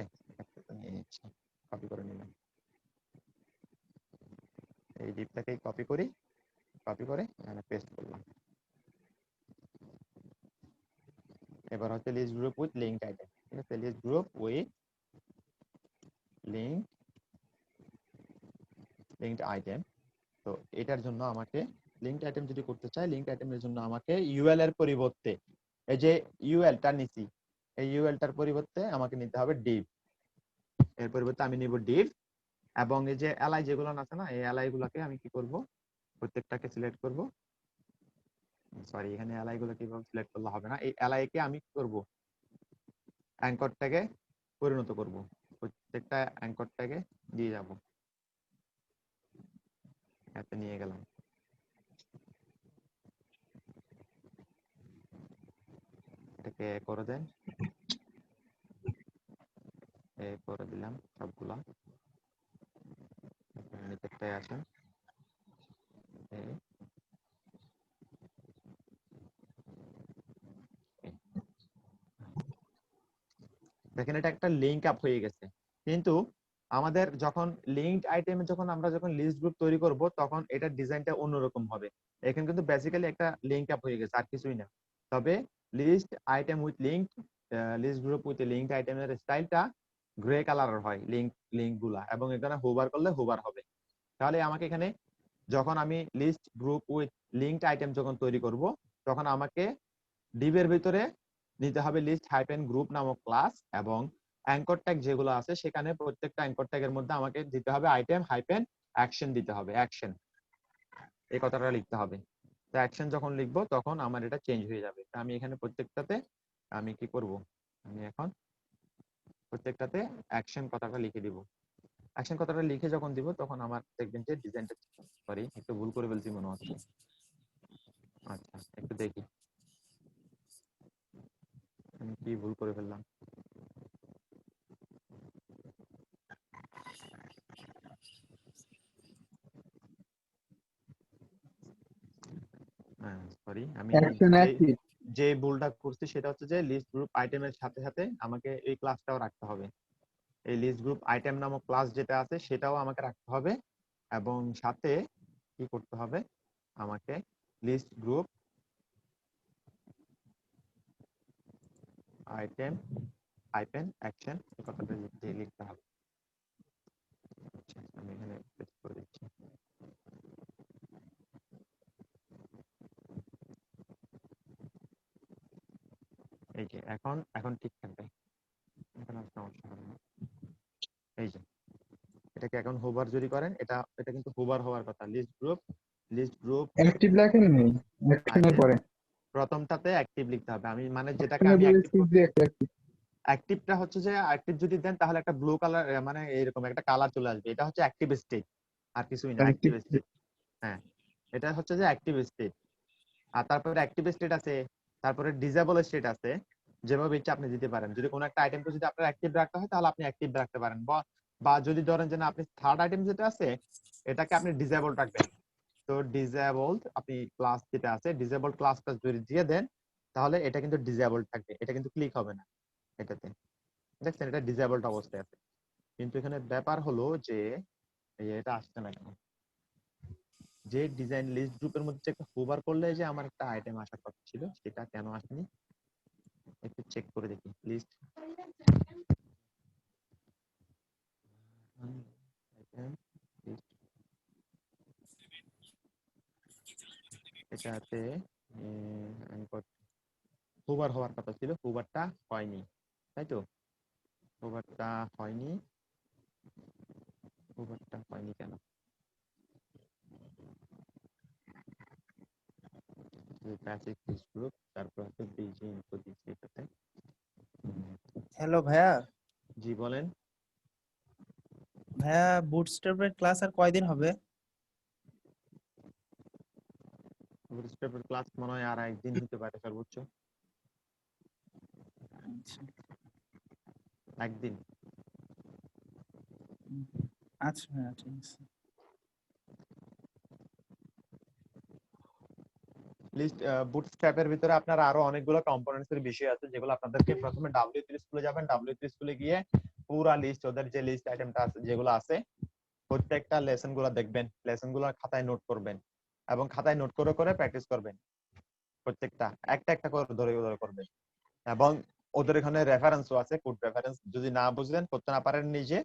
নিয়ে নিচ্ছি, কপি করে নিলাম। এই ডিপটাকে কপি করে এখানে পেস্ট করলাম। এবার হচ্ছে list group with link item. ঠিক আছে, list group with linked item. তো এটার জন্য আমাকে লিংকড আইটেম যদি করতে চাই, লিংকড আইটেমের জন্য আমাকে ইউএল এর পরিবর্তে, এই যে ইউএলটা নিছি, এই ইউএলটার পরিবর্তে আমাকে নিতে হবে ডিভ। এর পরিবর্তে আমি নিব ডিভ। এবং এই যে এলআই যেগুলো আছে না, এই এলআই গুলোকে আমি কি করব, প্রত্যেকটাকে সিলেক্ট করব। সরি, এখানে এলআই গুলো কিভাবে সিলেক্ট করলে হবে না, এই এলআই কে আমি কি করব, অ্যাঙ্কর ট্যাগে পরিণত করব। প্রত্যেকটা অ্যাঙ্কর ট্যাগে দিয়ে যাব, এতে নিয়ে গেলাম। এটাকে করে দেন, করে দিলাম সবগুলা। নিচেরটায় আসেন, দেখেন এটা একটা লিংক আপ হয়ে গেছে। কিন্তু আমাদের যখন লিংকড আইটেমে আমরা যখন লিস্ট গ্রুপ তৈরি করব তখন এটার ডিজাইনটা অন্যরকম হবে। এখানে কিন্তু বেসিক্যালি একটা লিংক আপ হয়ে গেছে, আর কিছুই না। তবে list item with link, list group with linked আইটেমের স্টাইলটা গ্রে কালারের হয় লিংক গুলা, এবং এখানে হোভার করলে হোভার হবে। তাহলে আমাকে এখানে যখন আমি list group with linked item যখন তৈরি করব তখন আমাকে ডিভের ভিতরে নিতে হবে লিস্ট হাইপেন গ্রুপ নামক ক্লাস, এবং অ্যাঙ্কর ট্যাগ যেগুলো আছে সেখানে প্রত্যেকটা অ্যাঙ্কর ট্যাগের মধ্যে আমাকে দিতে হবে আইটেম হাইপেন অ্যাকশন দিতে হবে, অ্যাকশন এই কথাটা লিখতে হবে। তো অ্যাকশন যখন লিখবো তখন আমার এটা চেঞ্জ হয়ে যাবে। আমি এখানে প্রত্যেকটাতে আমি কি করব, আমি এখন প্রত্যেকটাতে অ্যাকশন কথাটা লিখে দিব। অ্যাকশন কথাটা লিখে যখন দিব তখন আমার দেখবেন যে ডিজাইনটা, সরি একটু ভুল করে ফেলছি মনে হচ্ছে। আচ্ছা, একটু দেখি আমি কি ভুল করে ফেললাম। সরি, আমি যে ভুলটা করছি সেটা হচ্ছে যে লিস্ট গ্রুপ আইটেমের সাথে সাথে আমাকে এই ক্লাসটাও রাখতে হবে। এই লিস্ট গ্রুপ আইটেম নামক ক্লাস যেটা আছে সেটাও আমাকে রাখতে হবে, এবং সাথে কি করতে হবে, আমাকে list group item hyphen action এই কথাটা লিখতে হবে। আচ্ছা, আমি এখানে পেস্ট করে দিচ্ছি। এই যে এখন ঠিক থাকবে, এখন আর সমস্যা হবে না। এই যে এটাকে এখন হোভার যদি করেন, এটা এটা কিন্তু হোভার হওয়ার কথা। লিস্ট গ্রুপ অ্যাক্টিভ লেখেন নেই অ্যাকশনের পরে প্রথমটাতে অ্যাক্টিভ লিখতে হবে। আমি মানে যেটাকে এখানে আমি বলে অ্যাক্টিভ স্কিপ দিয়ে একটা active। অ্যাক্টিভটা হচ্ছে যে অ্যাক্টিভ যদি দেন তাহলে একটা ব্লু কালার মানে এরকম একটা কালার চলে আসবে, এটা হচ্ছে অ্যাক্টিভ স্টেট, আর কিছুই না। অ্যাক্টিভ Active স্টেট, হ্যাঁ এটা হচ্ছে যে অ্যাক্টিভ স্টেট। আর তারপরে অ্যাক্টিভ স্টেট আছে, তারপরে ডিসেবল স্টেট আছে। যেভাবে ইচ্ছা আপনি দিতে পারেন। যদি কোনো একটা আইটেমকে যদি আপনার অ্যাক্টিভ রাখতে হয় তাহলে আপনি অ্যাক্টিভ রাখতে পারেন, বা বা যদি ধরেন যে না আপনি থার্ড আইটেম যেটা আছে এটাকে আপনি ডিসেবল রাখবেন, তো ডিসেবলড আপনি ক্লাস যেটা আছে ডিসেবলড ক্লাসটা যদি দিয়ে দেন তাহলে এটা কিন্তু ডিসেবলড থাকবে, এটা কিন্তু ক্লিক হবে না এটাতে। দেখছেন এটা ডিসেবলড অবস্থায় আছে। কিন্তু এখানে ব্যাপার হলো যে এটা আসছে না কেন, যে ডিজাইন লিস্ট গ্রুপের মধ্যে একটা হোভার করলে যে আমার একটা আইটেম আসার কথা ছিল সেটা কেন আসেনি, একটু চেক করে দেখি। লিস্ট এটাতে হোভার হওয়ার কথা ছিল, হোভারটা হয়নি, তাই তো? হোভারটা হয়নি, হোভারটা হয়নি কেন? বেসিক লিস্ট গ্রুপ, তারপর হচ্ছে বিজি ইনফো দিচ্ছি এটাতে। হ্যালো ভাইয়া। জি বলেন। ভাইয়া বুটস্ট্র্যাপের ক্লাস আর কয়দিন হবে? বুটস্ট্র্যাপের ক্লাস মনে হয় আর একদিন হতে পারে সর্বোচ্চ আচ্ছা। একদিন। উম, আচ্ছা ভাইয়া, ঠিক আছে। লিস্ট বুটস্ট্র্যাপের ভিতরে আপনার আরো অনেকগুলো কম্পোনেন্টস এর বিষয় আছে যেগুলো আপনাদেরকে প্রথমে W3 স্কুলে যাবেন, W3 স্কুলে গিয়ে পুরা লিস্ট ওদের যে লিস্ট আইটেমটা আছে যেগুলো আছে প্রত্যেকটা লেসন গুলো দেখবেন, লেসন গুলো খাতায় নোট করবেন এবং খাতায় নোট করে করে প্র্যাকটিস করবেন। প্রত্যেকটা একটা একটা করে ধরে ধরে করবেন এবং ওদের এখানে রেফারেন্সও আছে, কোড রেফারেন্স। যদি না বুঝলেন, করতে না পারেন নিজে,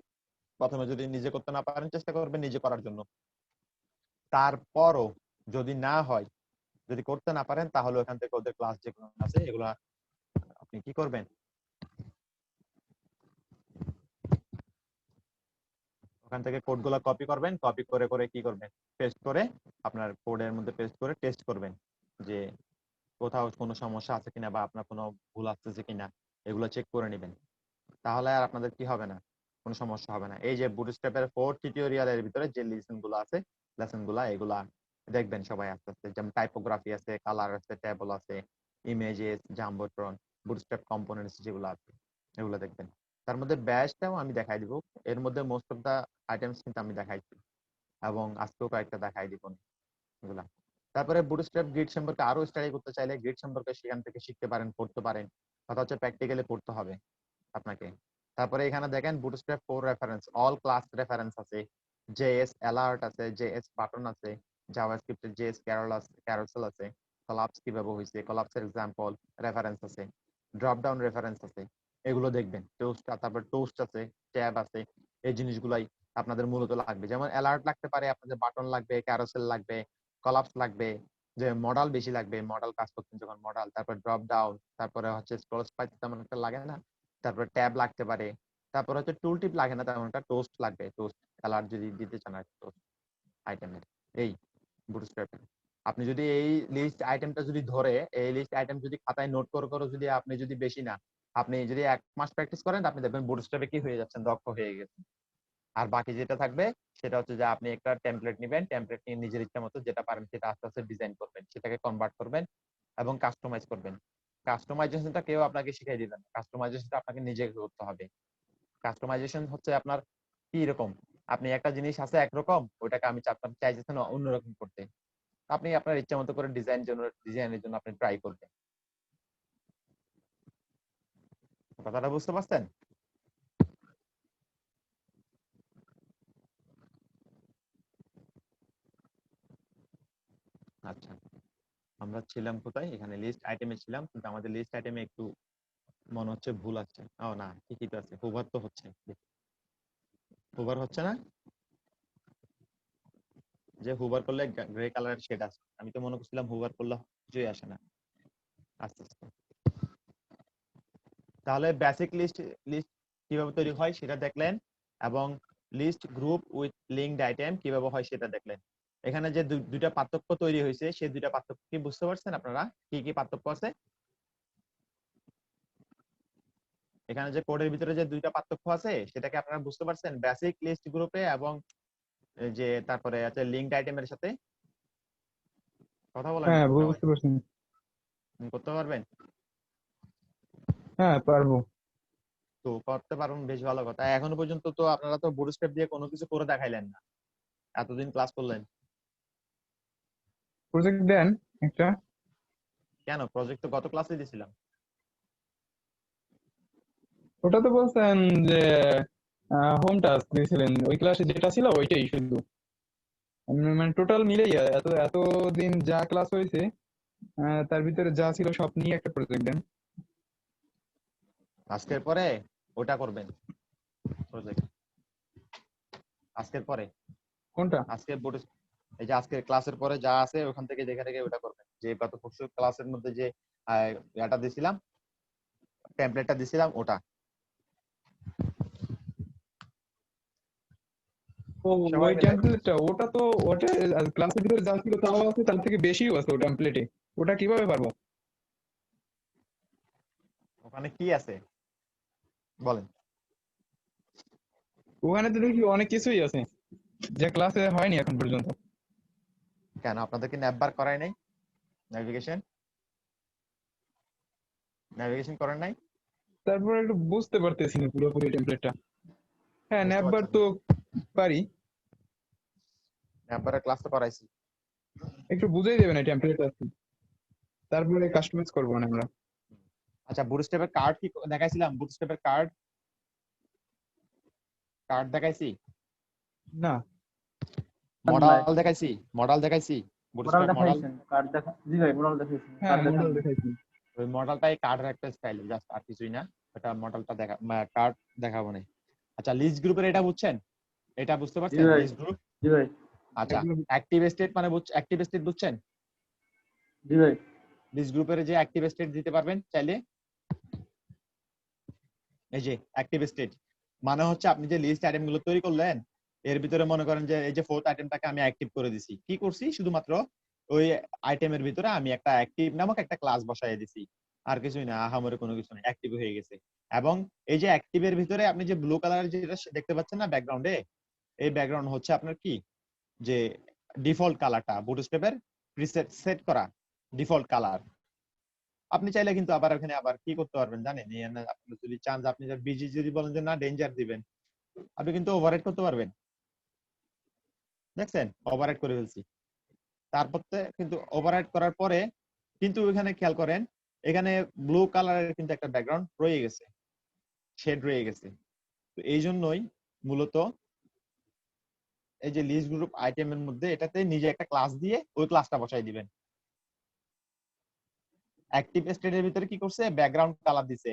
প্রথমে যদি নিজে করতে না পারেন চেষ্টা করবেন নিজে করার জন্য। তারপরও যদি না হয়, যদি করতে না পারেন তাহলে ওখান থেকে ওদের ক্লাস যেগুলো আছে এগুলা আপনি কি করবেন, ওখান থেকে কোডগুলো কপি করবেন, কপি করে করে কি করবেন, পেস্ট করে আপনার কোডের মধ্যে পেস্ট করে টেস্ট করবেন যে কোথাও কোনো সমস্যা আছে কিনা বা আপনার কোনো ভুল আসছে কিনা, এগুলো চেক করে নেবেন। তাহলে আর আপনাদের কি হবে না, কোনো সমস্যা হবে না। এই যে বুটস্ট্র্যাপের 4 টিউটোরিয়ালের ভিতরে যে লেসন গুলো আছে, লেসন গুলা এগুলা দেখবেন সবাই আস্তে আস্তে। যেমন টাইপোগ্রাফি আছে, কালার আছে, টেবল আছে, ইমেজেস, জাম্বোট্রন, বুটস্ট্র্যাপ কম্পোনেন্টস যেগুলো আছে এগুলো দেখবেন। তার মধ্যে ব্যাশটাও আমি দেখাই দিব, এর মধ্যে মোস্ট অফ দা আইটেমস কিন্তু আমি দেখাইছি এবং আজকেও কয়েকটা দেখাই দিব এগুলা। তারপরে বুটস্ট্র্যাপ গ্রিড সম্পর্কে আরো স্টাডি করতে চাইলে গ্রিড সম্পর্কে সেখান থেকে শিখতে পারেন, পড়তে পারেন। কথা হচ্ছে প্র্যাকটিক্যালি পড়তে হবে আপনাকে। তারপরে এখানে দেখেন bootstrap 4 reference, all class reference আছে, জেএস অ্যালার্ট আছে, জেএস বাটন আছে, জাভাস্ক্রিপ্টের জেএস ক্যারোসেল আছে, কলাপস কিভাবে হয়েছে, কলাপসের এক্সাম্পল রেফারেন্স আছে, ড্রপ ডাউন রেফারেন্স আছে, এগুলো দেখবেন। টোস্ট, তারপর টোস্ট আছে, ট্যাব আছে, এই জিনিসগুলাই আপনাদের মূলত লাগবে। যেমন অ্যালার্ট লাগতে পারে, আপনাদের বাটন লাগবে, ক্যারোসেল লাগবে, কলাপস লাগবে, যে মডেল বেশি লাগবে, মডেল কাজ করছেন যখন মডেল, তারপর ড্রপ ডাউন, তারপরে হচ্ছে স্ক্রল স্পাইস তেমন একটা লাগে না, তারপর ট্যাব লাগতে পারে, তারপর হচ্ছে টুল টিপ লাগে না তেমন একটা, টোস্ট লাগবে, টোস্ট অ্যালার্ট যদি দিতে চান টোস্ট আইটেমের। এই বুটস্ট্র্যাপে আপনি যদি এই লিস্ট আইটেমটা যদি ধরে, এই লিস্ট আইটেম যদি খাতায় নোট করে করে যদি আপনি যদি বেশি না, আপনি যদি 1 মাস প্র্যাকটিস করেন আপনি দেখবেন বুটস্ট্র্যাপে কি হয়ে যাচ্ছেন, দক্ষ হয়ে গেছেন। আর বাকি যেটা থাকবে সেটা হচ্ছে যে আপনি একটা টেমপ্লেট নেবেন, টেমপ্লেট নিয়ে নিজের ইচ্ছা মতো যেটা পারেন সেটা আস্তে আস্তে ডিজাইন করবেন, সেটাকে কনভার্ট করবেন এবং কাস্টমাইজ করবেন। কাস্টমাইজেশনটা কেউ আপনাকে শিখিয়ে দিবেন না, কাস্টমাইজেশনটা আপনাকে নিজেকে করতে হবে। কাস্টমাইজেশন হচ্ছে আপনার কি রকম, আপনি একটা জিনিস আছে একরকম, ওইটাকে আমি চাইতেছেন অন্যরকম করতে, আপনি আপনার ইচ্ছা মতো করে ডিজাইনের জন্য আপনি ট্রাই করবেন। কথাটা বুঝতে পারছেন? আচ্ছা, আমরা ছিলাম কোথায়, এখানে লিস্ট আইটেমে ছিলাম, কিন্তু আমাদের লিস্ট আইটেমে একটু মনে হচ্ছে ভুল আছে। ও না, ঠিকই তো আছে, হোভার তো হচ্ছে, হোভার হচ্ছে না, যে হোভার করলে গ্রে কালারের শেড আসে, আমি তো মনে করছিলাম হোভার করলে কিছুই আসে না। আস্তে আস্তে তাহলে বেসিক লিস্ট লিস্ট কিভাবে তৈরি হয় সেটা দেখলেন এবং list group with linked item কিভাবে হয় সেটা দেখলেন। এখানে যে দুইটা পার্থক্য তৈরি হয়েছে সেই দুইটা পার্থক্য কি বুঝতে পারছেন আপনারা? কি কি পার্থক্য আছে এখানে, যে কোডের ভিতরে যে দুইটা পার্থক্য আছে সেটাকে আপনারা বুঝতে পারছেন? বেসিক লিস্ট গ্রুপে এবং যে তারপরে আছে লিঙ্কড আইটেমের সাথে কথা বলেন না হ্যাঁ তো সবাই। বুঝতে পারছি। করতে পারবেন? হ্যাঁ পারবো। তো করতে পারবেন, বেশ ভালো কথা। এখনো পর্যন্ত তো আপনারা তো বুটস্ট্র্যাপ দিয়ে কোনো কিছু করে দেখাইলেন না, এতদিন ক্লাস করলেন। প্রজেক্ট দেন একটা। কেন? প্রজেক্ট তো গত ক্লাসে দিয়েছিলাম। ওটা তো বলছেন যে হোম টাস্ক দিয়েছিলেন, ওই ক্লাসে যেটা ছিল ওইটাই শুধু। মানে টোটাল মিলেই এত এত দিন যা ক্লাস হয়েছে তার ভিতরে যা ছিল সব নিয়ে একটা প্রজেক্ট দেন। আজকের পরে ওটা করবেন প্রজেক্ট, আজকের পরে। কোনটা? আজকে এই যে আজকের ক্লাসের পরে যা আছে ওখান থেকে দেখে দেখে ওটা করবেন। যে গত পরশু ক্লাসের মধ্যে যে এটা দিছিলাম, টেমপ্লেটটা দিছিলাম ওটা। ও সবাই ওই মিলে টেমপ্লেটটা, ওটা তো ওটা ক্লাসের ভিতরে যা ছিল তাও আছে, তার থেকে বেশিও আছে ওই টেমপ্লেটে। ওটা কিভাবে পারবো? ওখানে কি আছে বলেন? ওখানে তো দেখি অনেক কিছুই আছে যে ক্লাসে হয়নি এখন পর্যন্ত। কেন আপনাদেরকে ন্যাভবার করায় নাই? নেভিগেশন নেভিগেশন করেন নাই? তারপরে একটু বুঝতে পারতেছি না পুরোপুরি টেমপ্লেটটা। হ্যাঁ বুঝতে ন্যাপবার পারছেন তো না? পারি। ন্যাভবারের ক্লাস তো করাইছি। একটু বুঝিয়ে দেবেন এই টেমপ্লেটটা, তারপরে কাস্টমাইজ করবো না আমরা। আচ্ছা, বুটস্ট্র্যাপের কার্ড কি দেখাইছিলাম? বুটস্ট্র্যাপের কার্ড কার্ড দেখাইছি, নাই। না মডেল দেখাইছি, মডেল দেখাইছি, মোরাল বুটস্ট্র্যাপ মডেল। দেখাইছেন, কার্ড দেখা, জি ভাই মোরাল দেখাইছেন, হ্যাঁ কার্ড মডেল দেখান। দেখাইছি। ওই মডেলটাই কার্ডের একটা স্টাইল, জাস্ট আর কিছুই না। ওটা মডেলটা কার্ড দেখাবো না। আচ্ছা, লিস্ট গ্রুপের এটা বুঝছেন? এটা বুঝতে জি পারছেন ভাই, লিস্ট গ্রুপ? জি ভাই, আচ্ছা, এগুলো অ্যাক্টিভ স্টেট মানে অ্যাক্টিভ স্টেট বুঝছেন? জি ভাই, লিস্ট গ্রুপের যে অ্যাক্টিভ স্টেট দিতে পারবেন চাইলে। এই যে অ্যাক্টিভ স্টেট মানে হচ্ছে আপনি যে লিস্ট আইটেম গুলো তৈরি করলেন, এর ভিতরে মনে করেন যে এই যে ফোর্থ আইটেমটাকে আমি অ্যাক্টিভ করে দিছি। কি করছি? শুধুমাত্র ওই আইটেমের ভিতরে আমি একটা অ্যাক্টিভ নামক একটা ক্লাস বসাই দিছি, আর কিছুই না, আহামরি কোনো কিছু না, অ্যাক্টিভ হয়ে গেছে। এবং এই যে অ্যাক্টিভের ভিতরে আপনি যে ব্লু কালারের যেটা দেখতে পাচ্ছেন না ব্যাকগ্রাউন্ডে, এই ব্যাকগ্রাউন্ড হচ্ছে আপনার কি, যে ডিফল্ট কালারটা, বুটস্ট্র্যাপের প্রিসেট সেট করা ডিফল্ট কালার। আপনি চাইলে কিন্তু আবার ওখানে আবার কি করতে পারবেন জানেন? আপনি যদি চান যে আপনি বিজি যদি বলেন যে না ডেঞ্জার দিবেন, আপনি কিন্তু ওভাররাইড করতে পারবেন। দেখছেন, ওভাররাইড করে ফেলছি। তারপর কিন্তু ওভাররাইড করার পরে কিন্তু এখানে খেয়াল করেন, এখানে ব্লু কালারের কিন্তু একটা ব্যাকগ্রাউন্ড রয়ে গেছে, শেড রয়ে গেছে। তো এই জন্যই মূলত এই যে লিস্ট গ্রুপ আইটেমের মধ্যে এটাতে নিজে একটা ক্লাস দিয়ে ওই ক্লাসটা বসাই দিবেন। অ্যাক্টিভ স্টেটের ভিতরে কি করছে? ব্যাকগ্রাউন্ড কালার দিছে,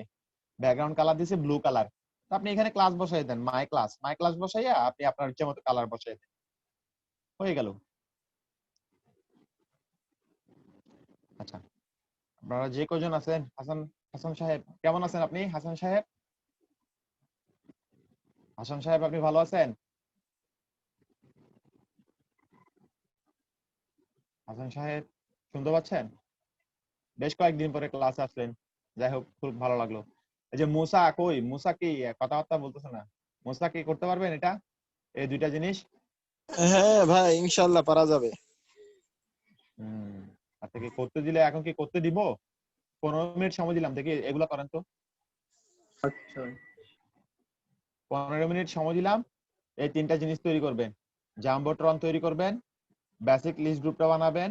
ব্যাকগ্রাউন্ড কালার দিছে ব্লু কালার। আপনি এখানে ক্লাস বসাই দেন, মাই ক্লাস বসাইয়া আপনি আপনার ইচ্ছা মতো কালার বসাই দেন, হয়ে গেল। আচ্ছা, আপনারা যে কজন আছেন, হাসান হাসান সাহেব কেমন আছেন আপনি? হাসান সাহেব, হাসান সাহেব আপনি ভালো আছেন? হাসান সাহেব শুনতে পাচ্ছেন? বেশ কয়েকদিন পরে ক্লাসে আসলেন, যাই হোক খুব ভালো লাগলো। এই যে মুসা কই? মুসা কি কথাবার্তা বলতেছে না? মুসা কি করতে পারবেন এটা, এই দুইটা জিনিস? হ্যাঁ ভাই, ইনশাল্লাহ পারা যাবে। আচ্ছা, কি করতে দিলে এখন কি করতে দিব? 15 মিনিট সময় দিলাম, দেখি এগুলা করেন তো। আচ্ছা 15 মিনিট সময় দিলাম, এই তিনটা জিনিস তৈরি করবেন। জাম্বোট্রন তৈরি করবেন, বেসিক লিস্ট গ্রুপটা বানাবেন,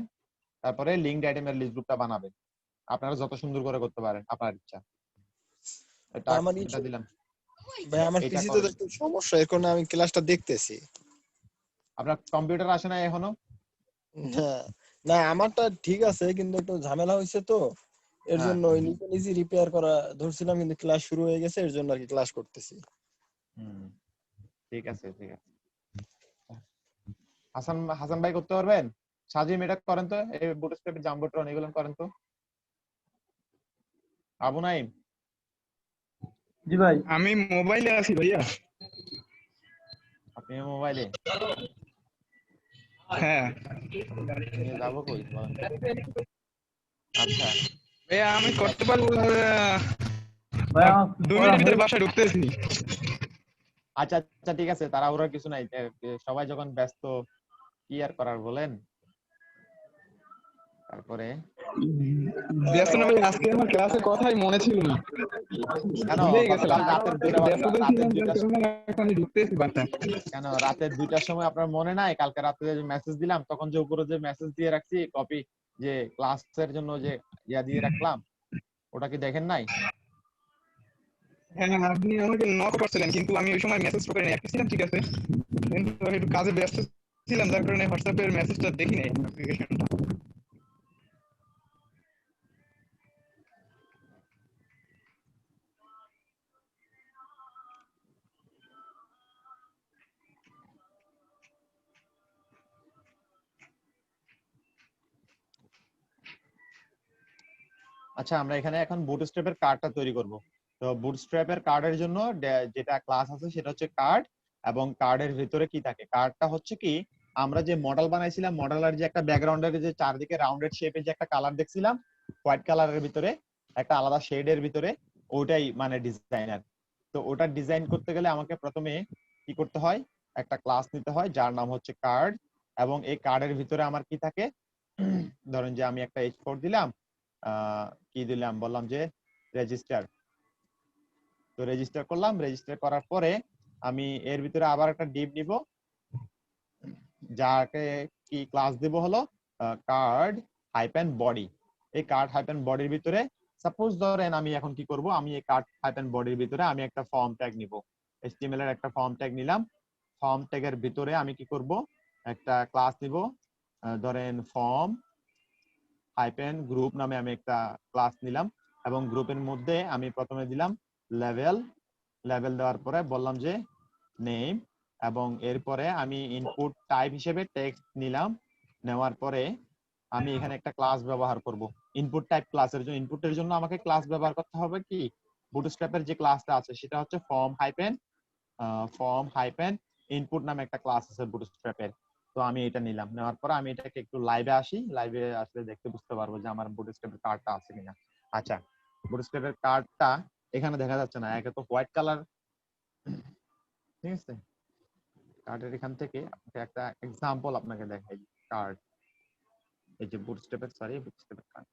তারপরে লিঙ্কড আইটেমের লিস্ট গ্রুপটা বানাবেন। আপনারা যত সুন্দর করে করতে পারেন আপনার ইচ্ছা। আমার এটা দিলাম, ভাই, আমার এটা পিসি তো করেন। একটু সমস্যা, এখন আমি ক্লাসটা দেখতেছি। আপনার কম্পিউটার আসে না এখনো? হ্যাঁ, না আমারটা ঠিক আছে, কিন্তু একটু ঝামেলা হয়েছে তো, এর হ্যাঁ, জন্য ওই নিজে নিজে রিপেয়ার করা ধরছিলাম, কিন্তু ক্লাস শুরু হয়ে গেছে, এর জন্য আর কি ক্লাস করতেছি। ঠিক আছে, ঠিক আছে। হাসান হাসান ভাই করতে পারবেন? সাজিম এটা করেন তো, এই বুটস্ট্র্যাপ জাম্বোট্রন এগুলো করেন তো। আবু নাইম, জি ভাই, আমি মোবাইলে আছি ভাইয়া। নিয়ে মোবাইলে হ্যাঁ নিয়ে যাবো কই বলেন? আচ্ছা ভাইয়া আমি করতে পারবো ভাই আমার 2 মিনিটের ভিতরে বাসায় ঢুকতেছি। আচ্ছা আচ্ছা ঠিক আছে, তাড়াহুড়োর কিছু নাই। সবাই যখন ব্যস্ত কি আর করার বলেন। তারপরে ব্যস্ত না ভাই, আজকে আমার ক্লাসের কথাই মনে ছিল না, কেন ভুলেই গেছিলাম। গতকাল রাতের ব্যস্ততা রাতের ছিলাম, যার দুইটা কারণে এখন আমি ঢুকতেছি বাসায়। কেন রাতের 2টার সময় আপনার মনে নাই? কালকে রাতে যে মেসেজ দিলাম তখন যে উপরে যে মেসেজ দিয়ে রাখছি কপি, যে ক্লাসের জন্য যে ইয়া দিয়ে রাখলাম, ওটা কি দেখেন নাই? হ্যাঁ আপনি আমাকে নক করছিলেন, কিন্তু আমি ওই সময় মেসেজ করিনি, অ্যাক্টিভ ছিলাম ঠিক আছে, কিন্তু আমি একটু কাজে ব্যস্ত ছিলাম, যার কারণে হোয়াটসঅ্যাপের মেসেজটা দেখি নাই, নোটিফিকেশনটা। আচ্ছা আমরা এখানে এখন বুটস্ট্র্যাপের কার্ডটা তৈরি করব। তো বুটস্ট্র্যাপের কার্ডের জন্য যেটা ক্লাস আছে সেটা হচ্ছে কার্ড, এবং কার্ডের ভিতরে কি থাকে? কার্ডটা হচ্ছে কি, আমরা যে মডেল বানাইছিলাম, মডেলের যে একটা ব্যাকগ্রাউন্ডের যে চারদিকে রাউন্ডেড শেপের যে একটা কালার দেখছিলাম, হোয়াইট কালারের ভিতরে একটা আলাদা শেডের ভিতরে, ওটাই মানে ডিজাইনার। তো ওটা ডিজাইন করতে গেলে আমাকে প্রথমে কি করতে হয়? একটা ক্লাস নিতে হয় যার নাম হচ্ছে কার্ড, এবং এই কার্ডের ভিতরে আমার কি থাকে? ধরেন যে আমি একটা H4 দিলাম, কি দিলাম বললাম যে রেজিস্টার। তো রেজিস্টার করলাম, রেজিস্টার করার পরে আমি এর ভিতরে আবার একটা ডিভ নিব, যাকে কি ক্লাস দেব হলো কার্ড হাইপেন বডি। এই কার্ড হাইপেন বডির ভিতরে সাপোজ ধরেন আমি এখন কি করব, আমি এই কার্ড হাইপেন বডির ভিতরে আমি একটা ফর্ম ট্যাগ নিব, HTML এর একটা ফর্ম ট্যাগ নিলাম। ফর্ম ট্যাগের ভিতরে আমি কি করব, একটা ক্লাস নিব, ধরেন ফর্ম হাইপেন গ্রুপ নামে আমি একটা ক্লাস নিলাম, এবং গ্রুপের মধ্যে আমি প্রথমে দিলাম লেভেল। লেভেল দেওয়ার পরে বললাম যে নেম, এবং এরপরে আমি ইনপুট টাইপ হিসেবে টেক্সট নিলাম। নেওয়ার পরে আমি এখানে একটা ক্লাস ব্যবহার করব ইনপুট টাইপ ক্লাসের জন্য। ইনপুটের জন্য আমাকে ক্লাস ব্যবহার করতে হবে কি, বুটস্ট্র্যাপের যে ক্লাসটা আছে সেটা হচ্ছে ফর্ম হাইপেন ইনপুট নামে একটা ক্লাস আছে বুটস্ট্র্যাপের। তো আমি এটা নিলাম, নেওয়ার পরে আমি এটাকে একটু লাইভে আসি, লাইভে আসলে দেখতে বুঝতে পারবো যে আমার বুটস্ট্র্যাপের কার্ডটা আছে কিনা। আচ্ছা বুটস্ট্র্যাপের কার্ডটা এখানে দেখা যাচ্ছে না, একে তো হোয়াইট কালার, ঠিক আছে। কার্ডের এখান থেকে একটা এক্সাম্পল আপনাকে দেখাই। কার্ড, এই যে বুটস্ট্র্যাপের কার্ড,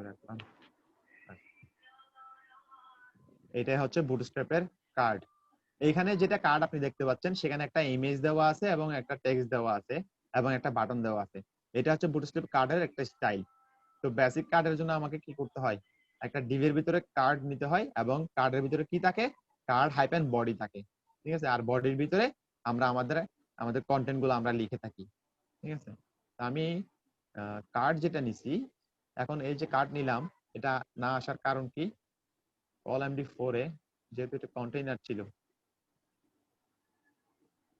রাখলাম। এটাই হচ্ছে বুটস্ট্র্যাপের কার্ড। এইখানে যেটা কার্ড আপনি দেখতে পাচ্ছেন সেখানে একটা ইমেজ দেওয়া আছে এবং একটা টেক্সট দেওয়া আছে এবং একটা বাটন দেওয়া আছে। এটা হচ্ছে বুটস্ট্র্যাপ কার্ডের একটা স্টাইল। তো বেসিক কার্ডের জন্য আমাকে কি করতে হয়, একটা ডিভের ভিতরে কার্ড নিতে হয়, এবং কার্ডের ভিতরে কি থাকে, কার্ড হাইপেন বডি থাকে, ঠিক আছে। আর বডির ভিতরে আমরা আমাদের কন্টেন্ট গুলো আমরা লিখে থাকি, ঠিক আছে। তো আমি কার্ড যেটা নিছি, এখন এই যে কার্ড নিলাম, এটা না আসার কারণ কি, কল MD4 এ যেহেতু এটা কন্টেইনার ছিল,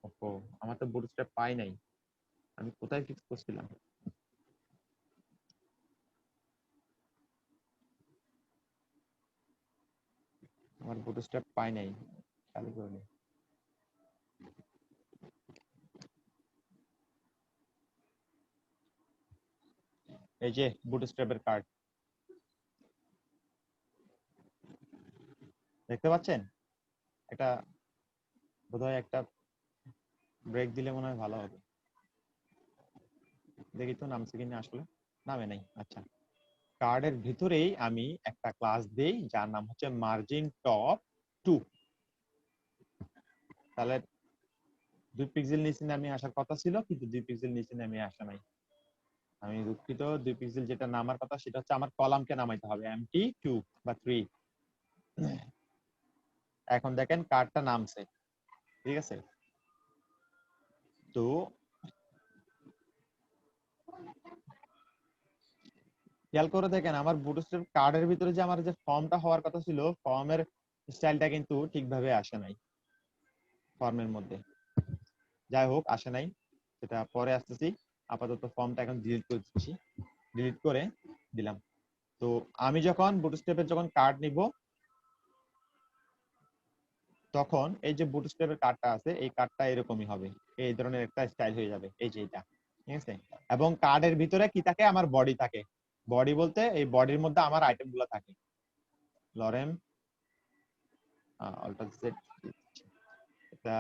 ওহো আমার তো বুটস্ট্র্যাপ পাই নাই, আমি কোথায় ফিক্স করছিলাম? আমার বুটস্ট্র্যাপ পাই নাই, চালু করে নি। এই যে বুটস্ট্র্যাপের কার্ড দেখতে পাচ্ছেন? এটা বোধহয় একটা ব্রেক দিলে মনে হয় ভালো হবে। দেখি তো নামছে কিনা, আসলে নামে নাই। আচ্ছা, কার্ডের ভিতরেই আমি একটা ক্লাস দেই যার নাম হচ্ছে মার্জিন টপ 2। তাহলে 2 পিক্সেল নিচে নামে আসার কথা ছিল, কিন্তু 2 পিক্সেল নিচে নামে আসা নাই। আমি দুঃখিত, 2 পিক্সেল যেটা নামার কথা সেটা হচ্ছে আমার কলামকে নামাইতে হবে MT2 বা 3। এখন দেখেন কার্ডটা নামছে, ঠিক আছে। তো খেয়াল করে দেখেন আমার বুটস্ট্র্যাপ কার্ডের ভিতরে যে আমার যে ফর্মটা হওয়ার কথা ছিল, ফর্মের স্টাইলটা কিন্তু ঠিকভাবে আসে নাই ফর্মের মধ্যে। যাই হোক, আসে নাই, সেটা পরে আসতেছি। আপাতত ফর্মটা এখন ডিলিট করে দিচ্ছি, ডিলিট করে দিলাম। তো আমি যখন বুটস্ট্র্যাপের যখন কার্ড নিব, তখন এই যে বুটস্ট্র্যাপের কার্ডটা আছে, এই কার্ডটা এরকমই হবে, এই ধরনের একটা স্টাইল হয়ে যাবে, এই যে এটা, ঠিক আছে। এবং কার্ডের ভিতরে কি থাকে, আমার বডি থাকে। বডি বলতে এই বডির মধ্যে আমার আইটেম গুলো থাকে। লরেম অল্টার জেড, এটা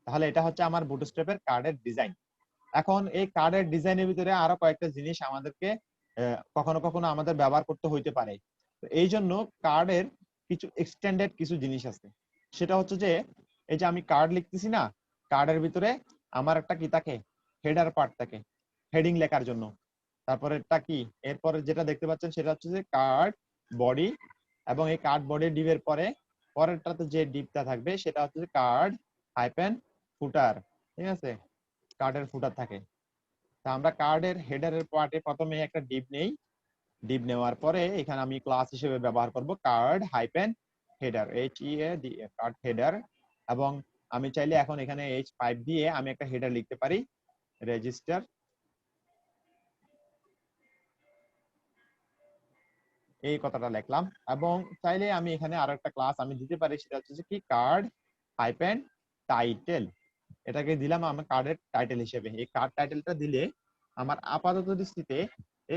তাহলে এটা হচ্ছে আমার বুটস্ট্র্যাপের কার্ডের ডিজাইন। এখন এই কার্ডের ডিজাইনের ভিতরে আরো কয়েকটা জিনিস আমাদেরকে কখনো কখনো আমাদের ব্যবহার করতে হইতে পারে। তো এই জন্য কার্ডের কিছু এক্সটেন্ডেড কিছু জিনিস আছে। সেটা হচ্ছে যে এই যে আমি কার্ড লিখতেছি না, কার্ডের ভিতরে আমার একটা কি থাকে, হেডার পার্ট থাকে হেডিং লেখার জন্য। তারপরে এটা কি, এরপরে যেটা দেখতে পাচ্ছেন সেটা হচ্ছে যে কার্ড বডি, এবং এই কার্ড বডি ডিপের পরে পরেরটাতে যে ডিপটা থাকবে সেটা হচ্ছে যে কার্ড হাইপেন ফুটার, ঠিক আছে, কার্ডের ফুটার থাকে। তা আমরা কার্ডের হেডারের পার্টে প্রথমে একটা ডিপ নেই, ডিপ নেওয়ার পরে এখানে আমি ক্লাস হিসেবে ব্যবহার করব card hyphen header, HEAD, card header. এবং আমি চাইলে এখন এখানে H5 দিয়ে আমি একটা হেডার লিখতে পারি, রেজিস্টার, এই কথাটা লিখলাম। এবং চাইলে আমি এখানে আরো একটা ক্লাস আমি দিতে পারি, সেটা হচ্ছে কি কার্ড হাইপেন টাইটেল, এটাকে দিলাম আমার কার্ডের টাইটেল হিসেবে। এই কার্ড টাইটেলটা দিলে আমার আপাতত দৃষ্টিতে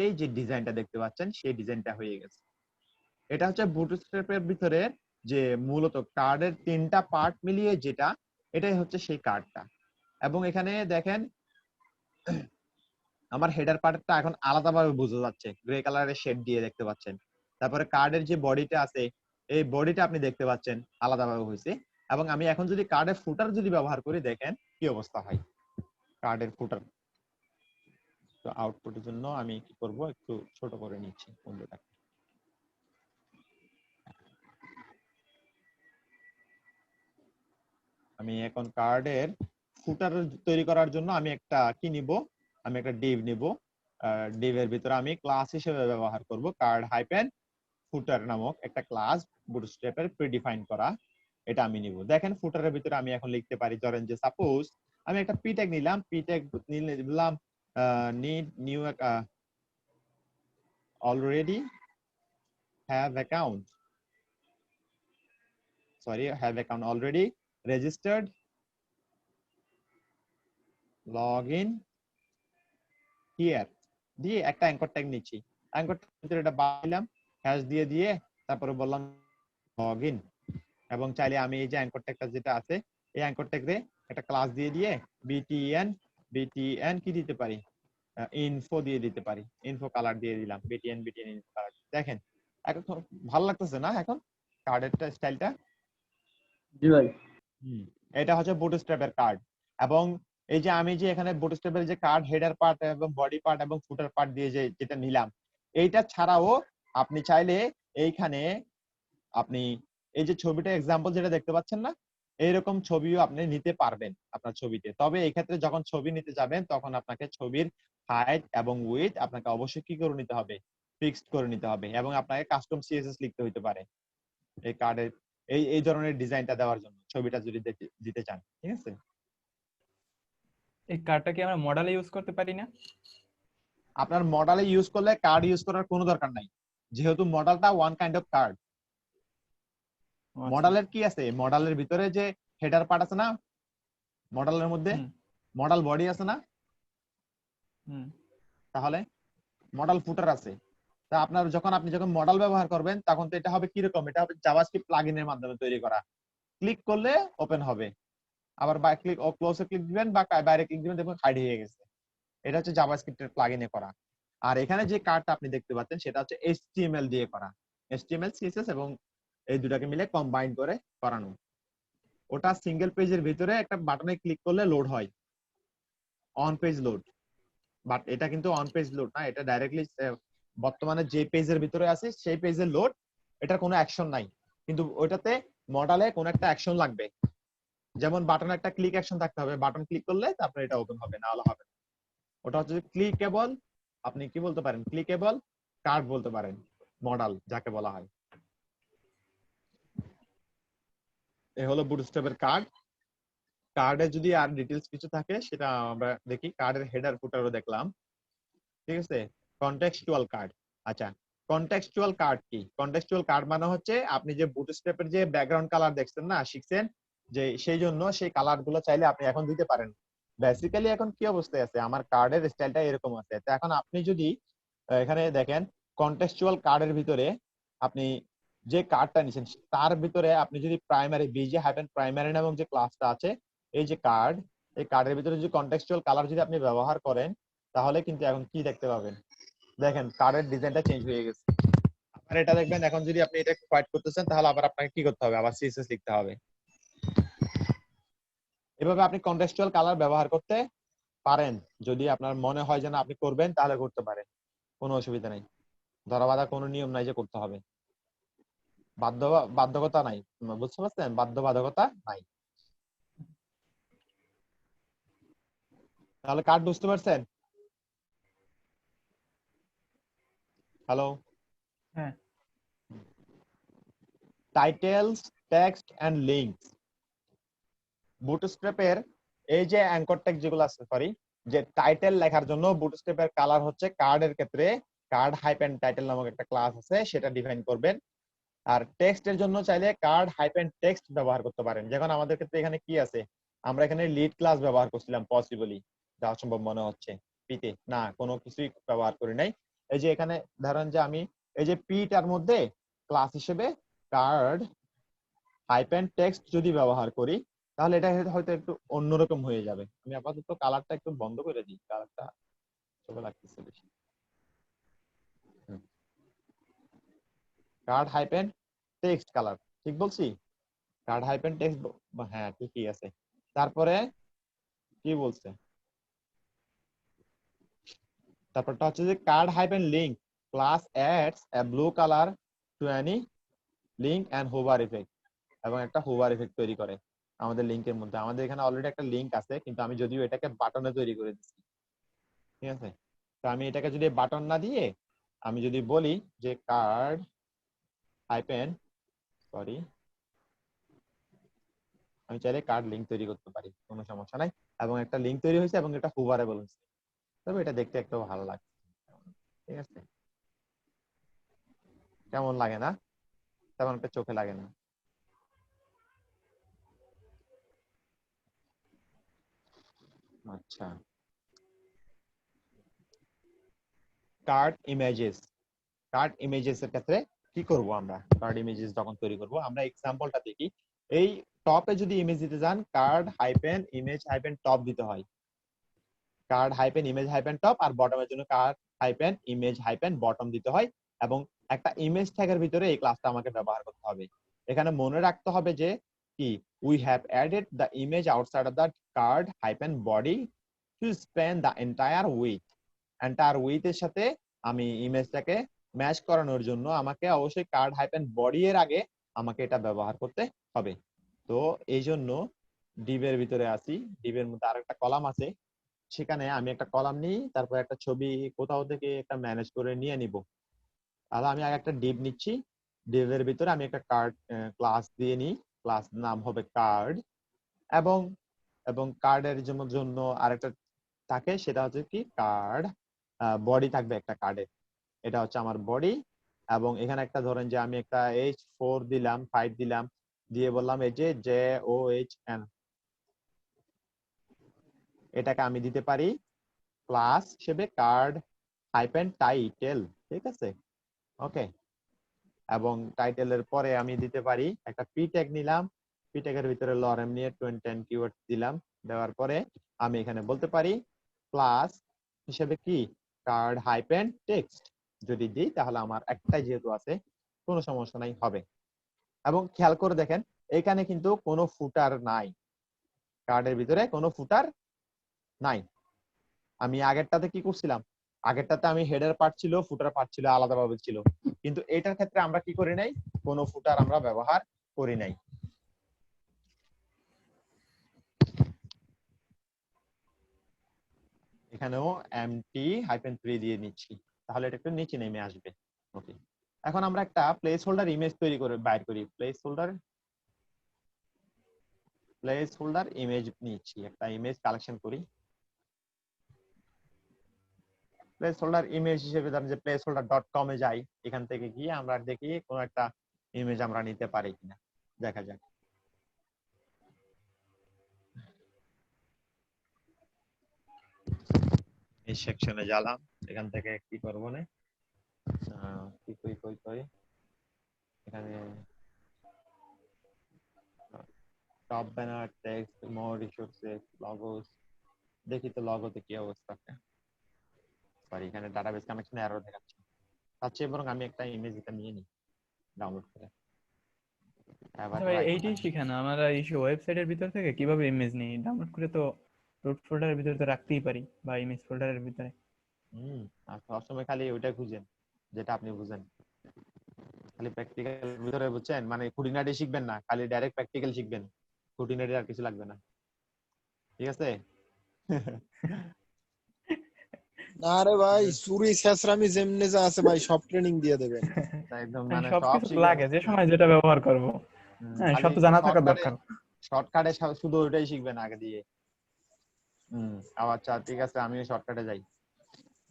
এই যে ডিজাইনটা দেখতে পাচ্ছেন সেই ডিজাইনটা হয়ে গেছে। এটা হচ্ছে বুটস্ট্র্যাপের ভিতরে যে মূলত কার্ডের তিনটা পার্ট মিলিয়ে যেটা, এটাই হচ্ছে সেই কার্ডটা। এবং এখানে দেখেন আমার হেডার পার্টটা এখন আলাদাভাবে বোঝা যাচ্ছে, গ্রে কালারের শেড দিয়ে দেখতে পাচ্ছেন। তারপরে কার্ডের যে বডিটা আছে, এই বডিটা আপনি দেখতে পাচ্ছেন আলাদাভাবে হয়েছে। এবং আমি এখন যদি কার্ডের ফুটার যদি ব্যবহার করি, দেখেন কি অবস্থা হয় কার্ডের ফুটার। তো আউটপুটের জন্য আমি কি করব, একটু ছোট করে নিচ্ছি উইন্ডোটাকে। আমি এখন কার্ডের ফুটার তৈরি করার জন্য আমি একটা কি নিব, আমি একটা ডিভ নিব। ডিভের ভিতরে আমি ক্লাস হিসেবে ব্যবহার করব কার্ড হাইপেন ফুটার নামক একটা ক্লাস, বুটস্ট্র্যাপের প্রিডিফাইন করা, এটা আমি নিব। দেখেন ফুটারের ভিতরে আমি এখন লিখতে পারি, ধরেন যে সাপোজ আমি একটা পি ট্যাগ নিলাম, পি ট্যাগ নিলাম need new already have account, sorry have account already registered, log in here দিয়ে একটা অ্যাঙ্কর ট্যাগ নিচ্ছি। অ্যাঙ্কর ট্যাগ ভিতরে এটা বানাইলাম হ্যাশ দিয়ে দিয়ে, তারপরে বললাম লগ ইন। এবং চাইলে আমি এই যে অ্যাঙ্কর ট্যাগটা যেটা আছে, এই অ্যাঙ্কর ট্যাগে একটা ক্লাস দিয়ে দিয়ে বিটিএন কি দিতে পারি, ইনফো দিয়ে দিতে পারি, ইনফো কালার দিয়ে দিলাম, বিটিএন ইনফো কালার। দেখেন এখন ভালো লাগতেছে না এখন কার্ডের স্টাইলটা? জি ভাই। এটা হচ্ছে বুটস্ট্র্যাপের কার্ড। এবং এই যে আমি যে এখানে বুটস্ট্র্যাপের যে কার্ড হেডার পার্ট এবং বডি পার্ট এবং ফুটার পার্ট দিয়ে যে যেটা নিলাম, এইটা ছাড়াও আপনি চাইলে এইখানে আপনি এই যে ছবিটা এক্সাম্পল যেটা দেখতে পাচ্ছেন না, এইরকম ছবিও আপনি নিতে পারবেন আপনার ছবিতে। তবে এই ক্ষেত্রে যখন ছবি নিতে যাবেন তখন আপনাকে ছবির হাইট এবং উইডথ আপনাকে অবশ্যই কি করে নিতে হবে, ফিক্সড করে নিতে হবে। এবং আপনাকে কাস্টম সিএসএস লিখতে হইতে পারে এই কার্ডের এই ধরনের ডিজাইনটা দেওয়ার জন্য, ছবিটা যদি দিতে চান, ঠিক আছে। এই কার্ডটা কি আমরা মডেলে ইউজ করতে পারি না? আপনার মডেলে ইউজ করলে কার্ড ইউজ করার কোনো দরকার নাই, যেহেতু মডেলটা ওয়ান কাইন্ড অফ কার্ড। মডেলের কি আছে, মডেলের ভিতরে যে হেডার পার্ট আছে না, মডেলের মধ্যে মডেল বডি আছে না, তাহলে মডেল ফুটার আছে। তা আপনার আপনি যখন মডেল ব্যবহার করবেন তখন তো এটা হবে কি রকম, এটা হবে জাভাস্ক্রিপ্ট প্লাগইনের মাধ্যমে তৈরি করা। ক্লিক করলে ওপেন হবে, আবার বাই ক্লিক ও ক্লোজে ক্লিক দিবেন বা বাইরে ক্লিক দিবেন, দেখবেন হাইড হয়ে গেছে। এটা হচ্ছে জাভাস্ক্রিপ্টের প্লাগইনে করা। আর এখানে যে কার্ডটা আপনি দেখতে পাচ্ছেন সেটা হচ্ছে HTML দিয়ে করা, HTML CSS এবং এই দুটাকে মিলে কম্বাইন করে করানো। ওটা সিঙ্গেল পেজের ভিতরে একটা বাটনে ক্লিক করলে লোড হয়, অন পেজ লোড। বাট এটা কিন্তু অন পেজ লোড না, এটা ডাইরেক্টলি বর্তমানে যে পেজের ভিতরে আছে সেই পেজের লোড, এটার কোনো অ্যাকশন নাই। কিন্তু ওইটাতে মডেলে কোনো একটা অ্যাকশন লাগবে, যেমন বাটনে একটা ক্লিক অ্যাকশন থাকতে হবে, বাটন ক্লিক করলে তারপরে এটা ওপেন হবে, না হলে হবে না। ওটা হচ্ছে ক্লিকেবল, আপনি কি বলতে পারেন, ক্লিকেবল কার্ড বলতে পারেন, মডেল যাকে বলা হয়। এই হলো বুটস্ট্র্যাপের কার্ড। কার্ডে যদি আর ডিটেইলস কিছু থাকে সেটা আমরা দেখি। কার্ডের হেডার ফুটারও দেখলাম, ঠিক আছে। কনটেক্সচুয়াল কার্ড, আচ্ছা কনটেক্সচুয়াল কার্ড কি? কনটেক্সচুয়াল কার্ড মানে হচ্ছে আপনি যে বুটস্ট্র্যাপের যে ব্যাকগ্রাউন্ড কালার দেখছেন না, শিখছেন যে সেই জন্য সেই কালার গুলো চাইলে আপনি এখন দিতে পারেন। বেসিক্যালি এখন কি অবস্থায় আছে, আমার কার্ডের স্টাইলটা এরকম আছে। তো এখন আপনি যদি এখানে দেখেন কনটেক্সচুয়াল কার্ডের ভিতরে আপনি যে কার্ডটা নিছেন তার ভিতরে আপনি যদি প্রাইমারি বিজে হাইফেন প্রাইমারি নামক যে ক্লাসটা আছে, এই যে কার্ড, এই কার্ডের ভিতরে যদি কনটেক্সচুয়াল কালার যদি আপনি ব্যবহার করেন, তাহলে কিন্তু এখন কি দেখতে পাবেন, দেখেন কার্ডের ডিজাইনটা চেঞ্জ হয়ে গেছে। আর এটা দেখবেন এখন যদি আপনি এটা হোয়াইট করতেছেন, তাহলে আবার আপনাকে কি করতে হবে, আবার সিএসএস লিখতে হবে। এভাবে আপনি কনটেক্সচুয়াল কালার ব্যবহার করতে পারেন। যদি আপনার মনে হয় যে না আপনি করবেন, তাহলে করতে পারেন, কোনো অসুবিধা নেই। ধরাবাঁধা কোনো নিয়ম নাই যে করতে হবে, বাধ্যকতা নাই, বুঝতে পারছেন, বাধ্যবাধকতা নাই। তাহলে কার্ড বুঝতে পারছেন? হ্যালো। হ্যাঁ। Titles, text and links. বুটস্ট্র্যাপের এই যে অ্যাঙ্কর ট্যাগ যেগুলো আছে, সরি, যে টাইটেল লেখার জন্য বুটস্ট্র্যাপের কালার হচ্ছে কার্ডের ক্ষেত্রে কার্ড হাইপেন টাইটেল নামক একটা ক্লাস আছে, সেটা ডিফাইন করবেন। আর টেক্সটের জন্য চাইলে কার্ড হাইপেন টেক্সট ব্যবহার করতে পারেন। যেমন আমাদের ক্ষেত্রে এখানে কি আছে, আমরা এখানে লিড ক্লাস ব্যবহার করছিলাম পসিবলি, যা সম্ভব মনে হচ্ছে। পিতে না, কোনো কিছুই ব্যবহার করি নাই। এই যে এখানে ধরেন যে আমি এই যে পিটার মধ্যে ক্লাস হিসেবে কার্ড হাইপেন টেক্সট যদি ব্যবহার করি, তাহলে এটা হয়তো একটু অন্যরকম হয়ে যাবে। আমি আপাতত কালারটা একটু বন্ধ করে দিই, কালারটা চোখে লাগতেছে বেশি। কার্ড হাইপেন টেক্সট কালার, ঠিক বলছি? কার্ড হাইপেন টেক্সট, হ্যাঁ ঠিকই আছে। তারপরে কি বলছে, তারপরটা হচ্ছে যে card hyphen link class adds a blue colour to any link and hover effect, এবং একটা হোভার ইফেক্ট তৈরি করে আমাদের লিংকের মধ্যে। আমাদের এখানে অলরেডি একটা লিংক আছে, কিন্তু আমি যদিও এটাকে বাটনে তৈরি করে দিচ্ছি, ঠিক আছে? তো আমি এটাকে যদি বাটন না দিয়ে আমি যদি বলি যে কার্ড হাইপেন, সরি, আমি চাইলে কার্ড লিংক তৈরি করতে পারি, কোনো সমস্যা নাই। এবং একটা লিংক তৈরি হয়েছে এবং এটা হুভারেবল হয়েছে, তবে এটা দেখতে একটু ভালো লাগছে, ঠিক আছে? কেমন লাগে না? তেমন একটা চোখে লাগে না। আচ্ছা, কার্ড ইমেজেস। কার্ড ইমেজেস এর ক্ষেত্রে কি করব, আমরা কার্ড ইমেজেস যখন তৈরি করব, আমরা এক্সাম্পলটা দেখি। এই টপে যদি ইমেজ দিতে যান, card hyphen image hyphen top দিতে হয়, card hyphen image hyphen top. আর বটমের জন্য card hyphen image hyphen bottom দিতে হয়। এবং একটা ইমেজ ট্যাগের ভিতরে এই ক্লাসটা আমাকে ব্যবহার করতে হবে। এখানে মনে রাখতে হবে যে কি, we have added the image outside of the card hyphen body to span the entire width. Entire width এর সাথে আমি ইমেজটাকে ম্যাচ করানোর জন্য আমাকে অবশ্যই কার্ড হাইপেন বডি এর আগে আমাকে এটা ব্যবহার করতে হবে। তো এই জন্য ডিভের ভিতরে আসি, ডিভের মধ্যে আরেকটা কলাম আছে, সেখানে আমি একটা কলাম নিই, তারপর একটা ছবি কোথাও থেকে একটা ম্যানেজ করে নিয়ে নিব। তাহলে আমি আগে একটা ডিভ নিচ্ছি, ডিভের ভিতরে আমি একটা কার্ড ক্লাস দিয়ে নিই, ক্লাস নাম হবে কার্ড। এবং এবং কার্ডের জন্য আরেকটা থাকে, সেটা হচ্ছে কি কার্ড বডি থাকবে একটা কার্ডে, এটা হচ্ছে আমার বডি। এবং এখানে একটা ধরেন যে আমি একটা H4 দিলাম, 5 দিলাম, দিয়ে বললাম এই যে JOHN, এটাকে আমি দিতে পারি ক্লাস হিসেবে কার্ড হাইপেন টাইটেল, ঠিক আছে? ওকে। এবং টাইটেলের পরে আমি দিতে পারি একটা পি ট্যাগ নিলাম, পি ট্যাগের ভিতরে লরেম নিয়ে 10 কিওয়ার্ড দিলাম। দেওয়ার পরে আমি এখানে বলতে পারি ক্লাস হিসেবে কি কার্ড হাইপেন টেক্সট যদি দিই, তাহলে আমার একটাই যেহেতু আছে, কোনো সমস্যা নাই, হবে। এবং খেয়াল করে দেখেন এখানে কিন্তু কোনো ফুটার নাই, কার্ডের ভিতরে কোনো ফুটার নাই। আমি আগেরটাতে কি করছিলাম, আগেরটাতে আমি হেডার পার্ট ছিল, ফুটার পার্ট ছিল, আলাদাভাবে ছিল। কিন্তু এটার ক্ষেত্রে আমরা কি করি নাই, কোনো ফুটার আমরা ব্যবহার করি নাই। এখানেও এমটি হাইফেন 3 দিয়ে নিচ্ছি, তাহলে এটা একটু নিচে নেমে আসবে। ওকে, এখন আমরা একটা প্লেস হোল্ডার ইমেজ তৈরি করে বাইর করি। প্লেস হোল্ডার ইমেজ নিচ্ছি, একটা ইমেজ কালেকশন করি। প্লেস হোল্ডার ইমেজ হিসেবে ধরেন যে placeholder.com এ যাই, এখান থেকে গিয়ে আমরা দেখি কোন একটা ইমেজ আমরা নিতে পারি কিনা, দেখা যাক। এই সেকশনে গেলাম, এখান থেকে কি করব না, কি কই এখানে টপ ব্যানার, টেক্সট, মোর রিসোর্সেস, লগোস, দেখি তো লগোতে কি অবস্থা। সরি, এখানে ডাটাবেস কানেকশন এরর দেখাচ্ছে। তার চেয়ে বরং আমি একটা ইমেজ এটা নিয়ে নিই ডাউনলোড করে। এবার ভাই right এইটাই button। শিখান আমরা এই ওয়েবসাইটের ভিতর থেকে কিভাবে ইমেজ নিই ডাউনলোড করে, তো রুট ফোল্ডারের ভিতরে তো রাখতেই পারি বা ইমেজ ফোল্ডারের ভিতরে। আর সবসময় খালি ওইটা খুঁজেন যেটা আপনি বুঝেন, খালি প্র্যাকটিক্যাল ভিতরে বুঝছেন, মানে খুঁটিনাটি শিখবেন না, খালি ডাইরেক্ট প্র্যাকটিক্যাল শিখবেন, খুঁটিনাটি আর কিছু লাগবে না, ঠিক আছে? না রে ভাই, চুরি ছেঁচড়ামি যেমনে যা আছে ভাই সব ট্রেনিং দিয়ে দেবেন। একদম হ্যাঁ, মানে সব সবকিছু শিখবেন, লাগে যে সময় যেটা ব্যবহার করব। হ্যাঁ, সব খালি তো জানা থাকা শর্টকাটে দরকার। শর্টকাটে শুধু ওইটাই শিখবেন আগে দিয়ে। আচ্ছা ঠিক আছে, আমি শর্টকাটে যাই।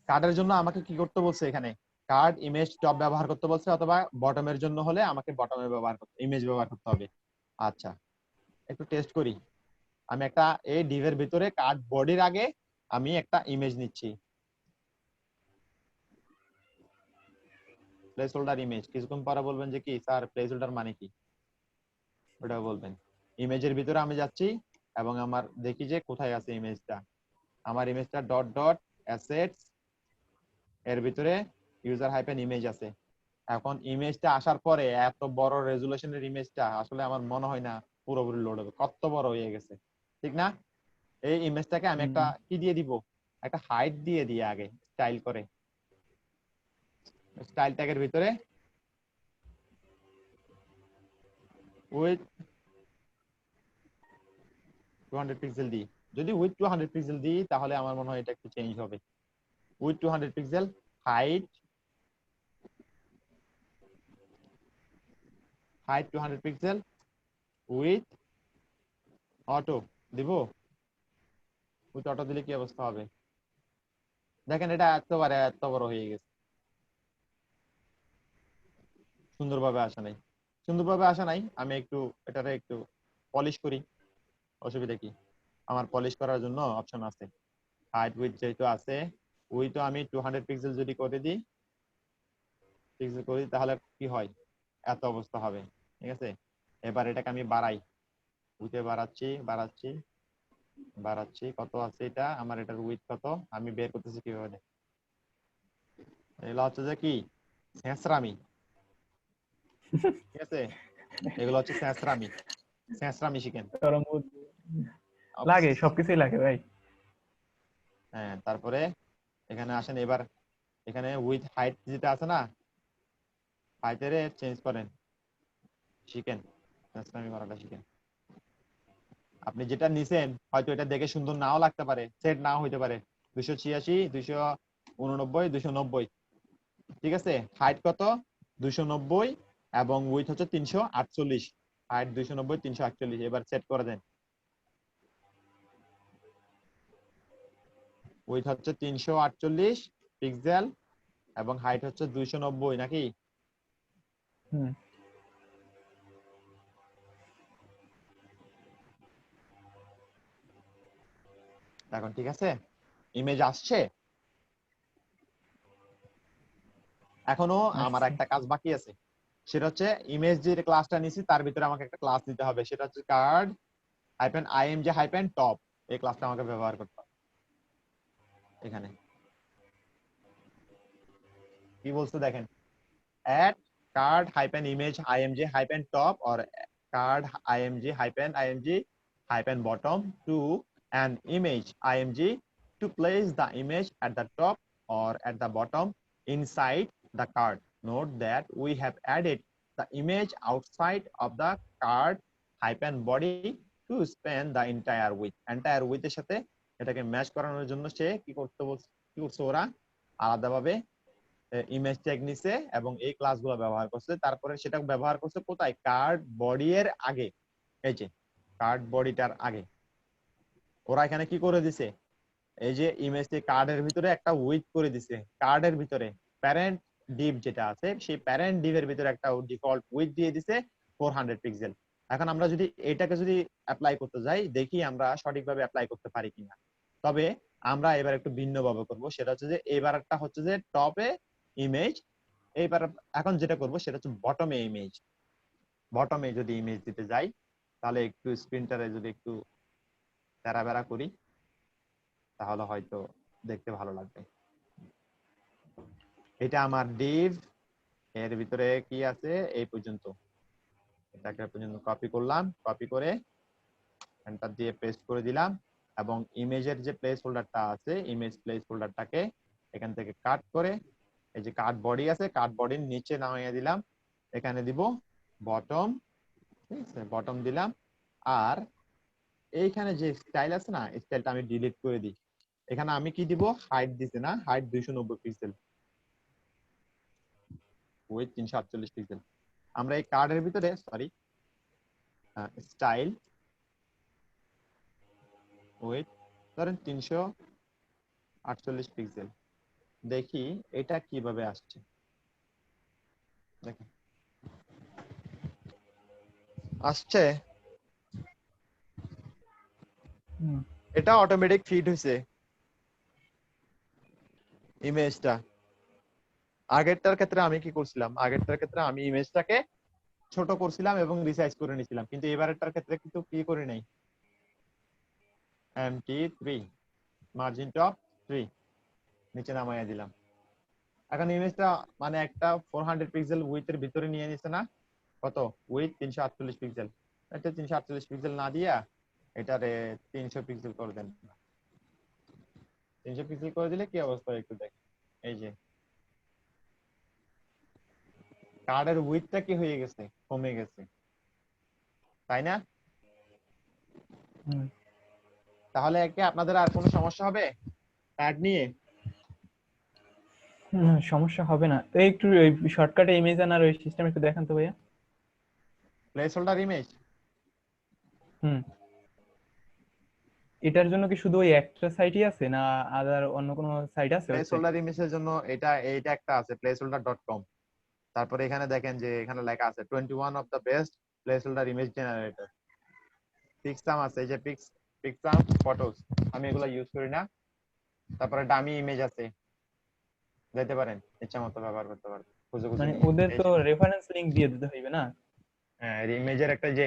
কার্ডের জন্য আমাকে কি করতে বলছে এখানে, কার্ড ইমেজ টপ ব্যবহার করতে বলছে, অথবা বটমের জন্য হলে আমাকে বটমে ব্যবহার করতে, ইমেজ ব্যবহার করতে হবে। আচ্ছা একটু টেস্ট করি। আমি একটা এই ডিভের ভিতরে কার্ড বডির আগে আমি একটা ইমেজ নিচ্ছি, প্লেস হোল্ডার ইমেজ। কিছুক্ষণ পরে বলবেন যে কি স্যার প্লেস হোল্ডার মানে কি, ওটা বলবেন। ইমেজের ভিতরে আমি যাচ্ছি এবং আমার দেখি যে কোথায় আছে ইমেজটা, আমার ইমেজটা ডট ডট অ্যাসেটস এর ভিতরে ইউজার হাইপেন ইমেজ আছে। এখন ইমেজটা আসার পরে এত বড় রেজুলেশনের ইমেজটা আসলে আমার মনে হয় না পুরোপুরি লোড হবে, কত বড় হয়ে গেছে, ঠিক না? এই ইমেজটাকে আমি একটা কি দিয়ে দিব, একটা হাইট দিয়ে দিই আগে, স্টাইল করে। স্টাইল ট্যাগের ভিতরে উইথ 200 পিক্সেল দিই। যদি উইথ 200 পিক্সেল দিই তাহলে আমার মনে হয় এটা একটু চেঞ্জ হবে। With 200 pixel, height 200 pixel, with auto দিব। উইথ অটো দিলে কি অবস্থা হবে দেখেন, এটা একেবারে এত বড় হয়ে গেছে, সুন্দরভাবে আসা নাই। সুন্দরভাবে আসা নাই, আমি একটু এটারে একটু পলিশ করি, অসুবিধা কি? আমার পলিশ করার জন্য অপশন আছে, হাইট উইথ যেহেতু আছে, উইথ আমি 200 পিক্সেল যদি করে দিই, পিক্সেল করি, তাহলে কি হয়, এত অবস্থা হবে, ঠিক আছে? এবার এটাকে আমি বাড়াই, উইথে বাড়াচ্ছি বাড়াচ্ছি বাড়াচ্ছি, কত আছে এটা আমার, এটার উইথ কত আমি বের করতেছি কিভাবে। এগুলো হচ্ছে যে কি ছেঁচড়ামি, ঠিক আছে? এগুলো হচ্ছে ছেঁচড়ামি, ছেঁচড়ামি শিখেন। লাগে, সবকিছুই লাগে ভাই। হ্যাঁ, তারপরে এখানে আসেন, এবার এখানে উইথ হাইট যেটা আছে না, হাইটের চেঞ্জ করেন, শিখেন, ছেঁচড়ামি করাটা শিখেন। আপনি যেটা নিছেন হয়তো এটা দেখে সুন্দর নাও লাগতে পারে, সেট নাও হইতে পারে, 286, 289, 290, ঠিক আছে? হাইট কত 290 এবং উইথ হচ্ছে 348, হাইট 290, 348, এবার সেট করে দেন। উইথ হচ্ছে 348 পিক্সেল এবং হাইট হচ্ছে 290 নাকি? এখন ঠিক আছে, ইমেজ আসছে। এখনো আমার একটা কাজ বাকি আছে, সেটা হচ্ছে ইমেজ যে ক্লাসটা নিছি তার ভিতরে আমাকে একটা ক্লাস দিতে হবে, সেটা হচ্ছে card hyphen img hyphen top, এই ক্লাসটা আমাকে ব্যবহার করতে হবে। এখানে কি বলছে দেখেন, add card hyphen image img hyphen top or card img hyphen bottom to an image img to place the image at the top or at the bottom inside the card. Note that we have added the image outside of the card hyphen body to span the entire width এর সাথে এটাকে ম্যাচ করানোর জন্য সে কি করছে ওরা আলাদাভাবে ইমেজ ট্যাগ নিছে এবং এই ক্লাসগুলো ব্যবহার করছে, তারপরে সেটা ব্যবহার করছে কোথায়, কার্ড বডি এর আগে। এই যে কার্ড বডিটার আগে ওরা এখানে কি করে দিছে, এই যে ইমেজটি কার্ডের ভিতরে একটা উইথ করে দিছে, কার্ডের ভিতরে প্যারেন্ট ডিভ যেটা আছে সেই প্যারেন্ট ডিভের ভিতরে একটা ডিফল্ট উইথ দিয়ে দিছে 400 পিক্সেল। এখন আমরা যদি এটাকে যদি অ্যাপ্লাই করতে যাই, দেখি আমরা সঠিকভাবে অ্যাপ্লাই করতে পারি কিনা। তবে আমরা এবার একটু ভিন্নভাবে করব, সেটা হচ্ছে যে এবারটা হচ্ছে যে টপে ইমেজ, এইবার এখন যেটা করব সেটা হচ্ছে বটমে ইমেজ। বটমে যদি ইমেজ দিতে যাই তাহলে একটু স্ক্রিনটারে যদি একটু তেরাবেরা করি তাহলে হয়তো দেখতে ভালো লাগবে। এটা আমার ডিভ, এর ভিতরে কি আছে এই পর্যন্ত, এটাকে পর্যন্ত কপি করলাম, কপি করে এন্টার দিয়ে পেস্ট করে দিলাম এবং ইমেজের যে প্লেস হোল্ডারটা আছে ইমেজ প্লেস হোল্ডারটাকে এখান থেকে কাট করে এই যে কাট বডি আছে কাট বডির নিচে নামিয়ে দিলাম, এখানে দিব বটম, ঠিক আছে বটম দিলাম। আর এইখানে যে স্টাইল আছে না, স্টাইলটা আমি ডিলিট করে দিই। এখানে আমি কি দিব, হাইট দিতে না, হাইট 290 পিক্সেল, উইথ 348 পিক্সেল। আমরা এই কার্ডের ভিতরে সরি স্টাইল উইথ ধরেন 348 পিক্সেল, দেখি এটা কিভাবে আসছে। দেখেন আসছে, এটা অটোমেটিক ফিট হয়েছে ইমেজটা। আগেরটার ক্ষেত্রে আমি কি করছিলাম, আগেরটার ক্ষেত্রে আমি ইমেজটাকে ছোট করছিলাম এবং রিসাইজ করে নিছিলাম, কিন্তু এবারেরটার ক্ষেত্রে কিন্তু কি করে নাই, MT3 মার্জিন টপ 3 নিচে নামাইয়া দিলাম। এখন ইমেজটা মানে একটা 400 পিক্সেল উইথ এর ভিতরে নিয়ে নিছে না, কত উইথ 348 পিক্সেল, এটা 348 পিক্সেল না দিয়া এটারে 300 পিক্সেল করে দেন। 300 পিক্সেল করে দিলে কি অবস্থা একটু দেখেন, এই যে কার্ডের উইথটা কি হয়ে গেছে, কমে গেছে, তাই না? তাহলে কি আপনাদের আর কোনো সমস্যা হবে কার্ড নিয়ে? সমস্যা হবে না। তো একটু ওই শর্টকাটে ইমেজ আনার ওই সিস্টেম একটু দেখান তো ভাইয়া। প্লেস হোল্ডার ইমেজ এটার জন্য কি শুধু ওই একটা সাইটই আছে না আদার অন্য কোনো সাইট আছে? প্লেস হোল্ডার ইমেজের জন্য এইটা একটা আছে placeholder.com। তারপরে এখানে দেখেন যে এখানে লেখা আছে 21 of the best placeholder image generator. Picsum আছে, এই যে পিক্সাম ফটোস, আমি এগুলো ইউজ করি না। তারপরে ডামি ইমেজ আছে, যেতে পারেন ইচ্ছা মতো ব্যবহার করতে পারবেন খুঁজে খুঁজে মানে নিয়ে। ওদের এই তো যে রেফারেন্স লিংক দিয়ে দিতে হইবে না? হ্যাঁ ইমেজের একটা যে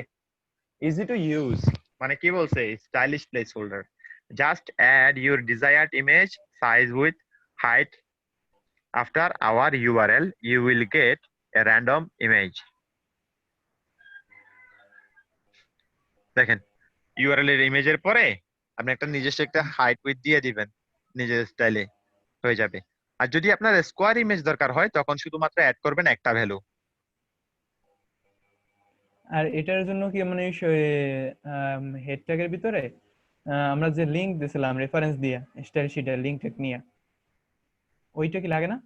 ইজি টু ইউজ, মানে কি বলছে stylish placeholder, just add your desired image size width height after our URL you will get a random image। দেখেন ইউআরএল এর ইমেজের পরে আপনি একটা নিজস্ব একটা হাইট উইথ দিয়ে দিবেন, নিজের স্টাইলে হয়ে যাবে। আর যদি আপনার স্কোয়ার ইমেজ দরকার হয় তখন শুধুমাত্র অ্যাড করবেন একটা ভ্যালু। আর এটার জন্য কি মানে হেড ট্যাগের ভিতরে আমরা যে লিংক দিয়েছিলাম রেফারেন্স দিয়ে স্টাইল শিটের লিংক ট্যাগ নিয়ে, ওইটা কি লাগে না?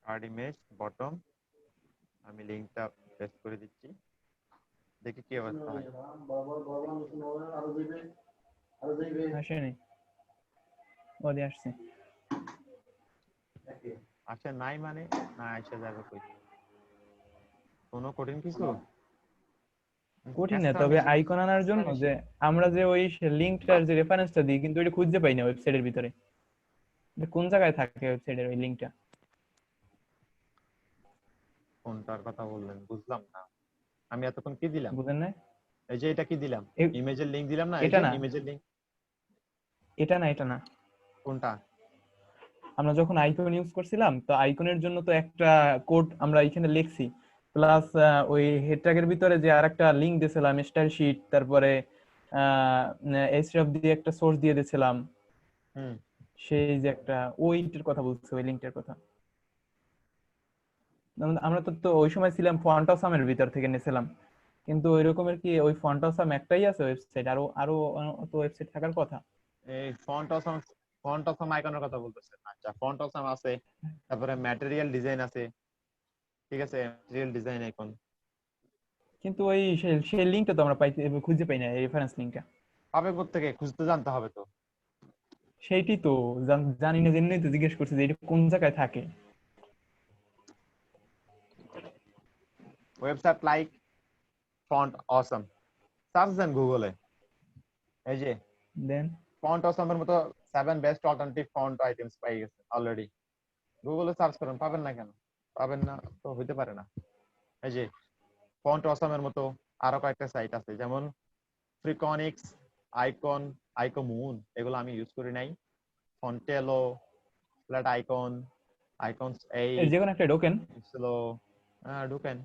কার্ড ইমেজ বটম, আমি লিংকটা পেস্ট করে দিচ্ছি, দেখি কি অবস্থা হয়। আসেনি, ও দিয়ে আসছে। আচ্ছা নাই মানে না আসা যাবে কই, কোনো কঠিন কিছু কঠিন না, তবে আইকন আনার জন্য যে আমরা যে ওই লিংকটার যে রেফারেন্সটা দিই কিন্তু এটা খুঁজে পাই না ওয়েবসাইটের ভিতরে, এটা কোন জায়গায় থাকে ওয়েবসাইটের ওই লিংকটা? কোনটার কথা বললেন বুঝলাম না, আমি এতক্ষণ কি দিলাম? বুঝেন না? এই যে এটা কি দিলাম, ইমেজের লিংক দিলাম না, এই এটা যে না, ইমেজের লিংক। এটা না, এটা না। কোনটা? আমরা যখন আইকন ইউজ করছিলাম তো আইকনের জন্য তো একটা কোড আমরা এখানে লিখছি, প্লাস ওই হেড ট্যাগের ভিতরে যে আরেকটা লিংক দিয়েছিলাম স্টাইল শিট, তারপরে এইচটিএফ দিয়ে একটা সোর্স দিয়ে দিয়েছিলাম, সেই যে একটা ওইটার কথা বলছি, ওই লিংকটার কথা। আমরা তো ওই সময় ছিলাম ফন্ট অসামের ভিতর থেকে নিয়েছিলাম, কিন্তু ওই রকমের কি ওই ফন্ট অসাম একটাই আছে ওয়েবসাইট? আরো আরো তো ওয়েবসাইট থাকার কথা। এই ফন্ট অসাম আইকনের কথা বলতেছেন? আচ্ছা ফন্ট অসাম আছে, তারপরে ম্যাটেরিয়াল ডিজাইন আছে, ঠিক আছে ম্যাটেরিয়াল ডিজাইন আইকন। কিন্তু ওই সেই লিংকটা তো আমরা খুঁজে পাই না, রেফারেন্স লিংকটা। পাবে কোত্থেকে, খুঁজতে জানতে হবে তো। সেইটি তো জানি না, জন্যই তো জিজ্ঞেস করছি যে এটা কোন জায়গায় থাকে। Website like font awesome, search দেন গুগলে, এই যে দেন ফন্ট অসমের মতো 7 বেস্ট অল্টারনেটিভ ফন্ট আইটেমস পাই গেছে অলরেডি। গুগলে সার্চ করেন, পাবেন না কেন? পাবেন না তো হইতে পারে না। এই যে ফন্ট অসমের মতো আরো কয়েকটা সাইট আছে, যেমন ফ্রিকনিক্স, আইকন, আইকোমুন, এগুলো আমি ইউজ করি নাই। ফন্টেলো, ফ্ল্যাট আইকন, আইকনস এর 8, যে কোনো একটা ঢোকেন, স্লো, ঢুকেন।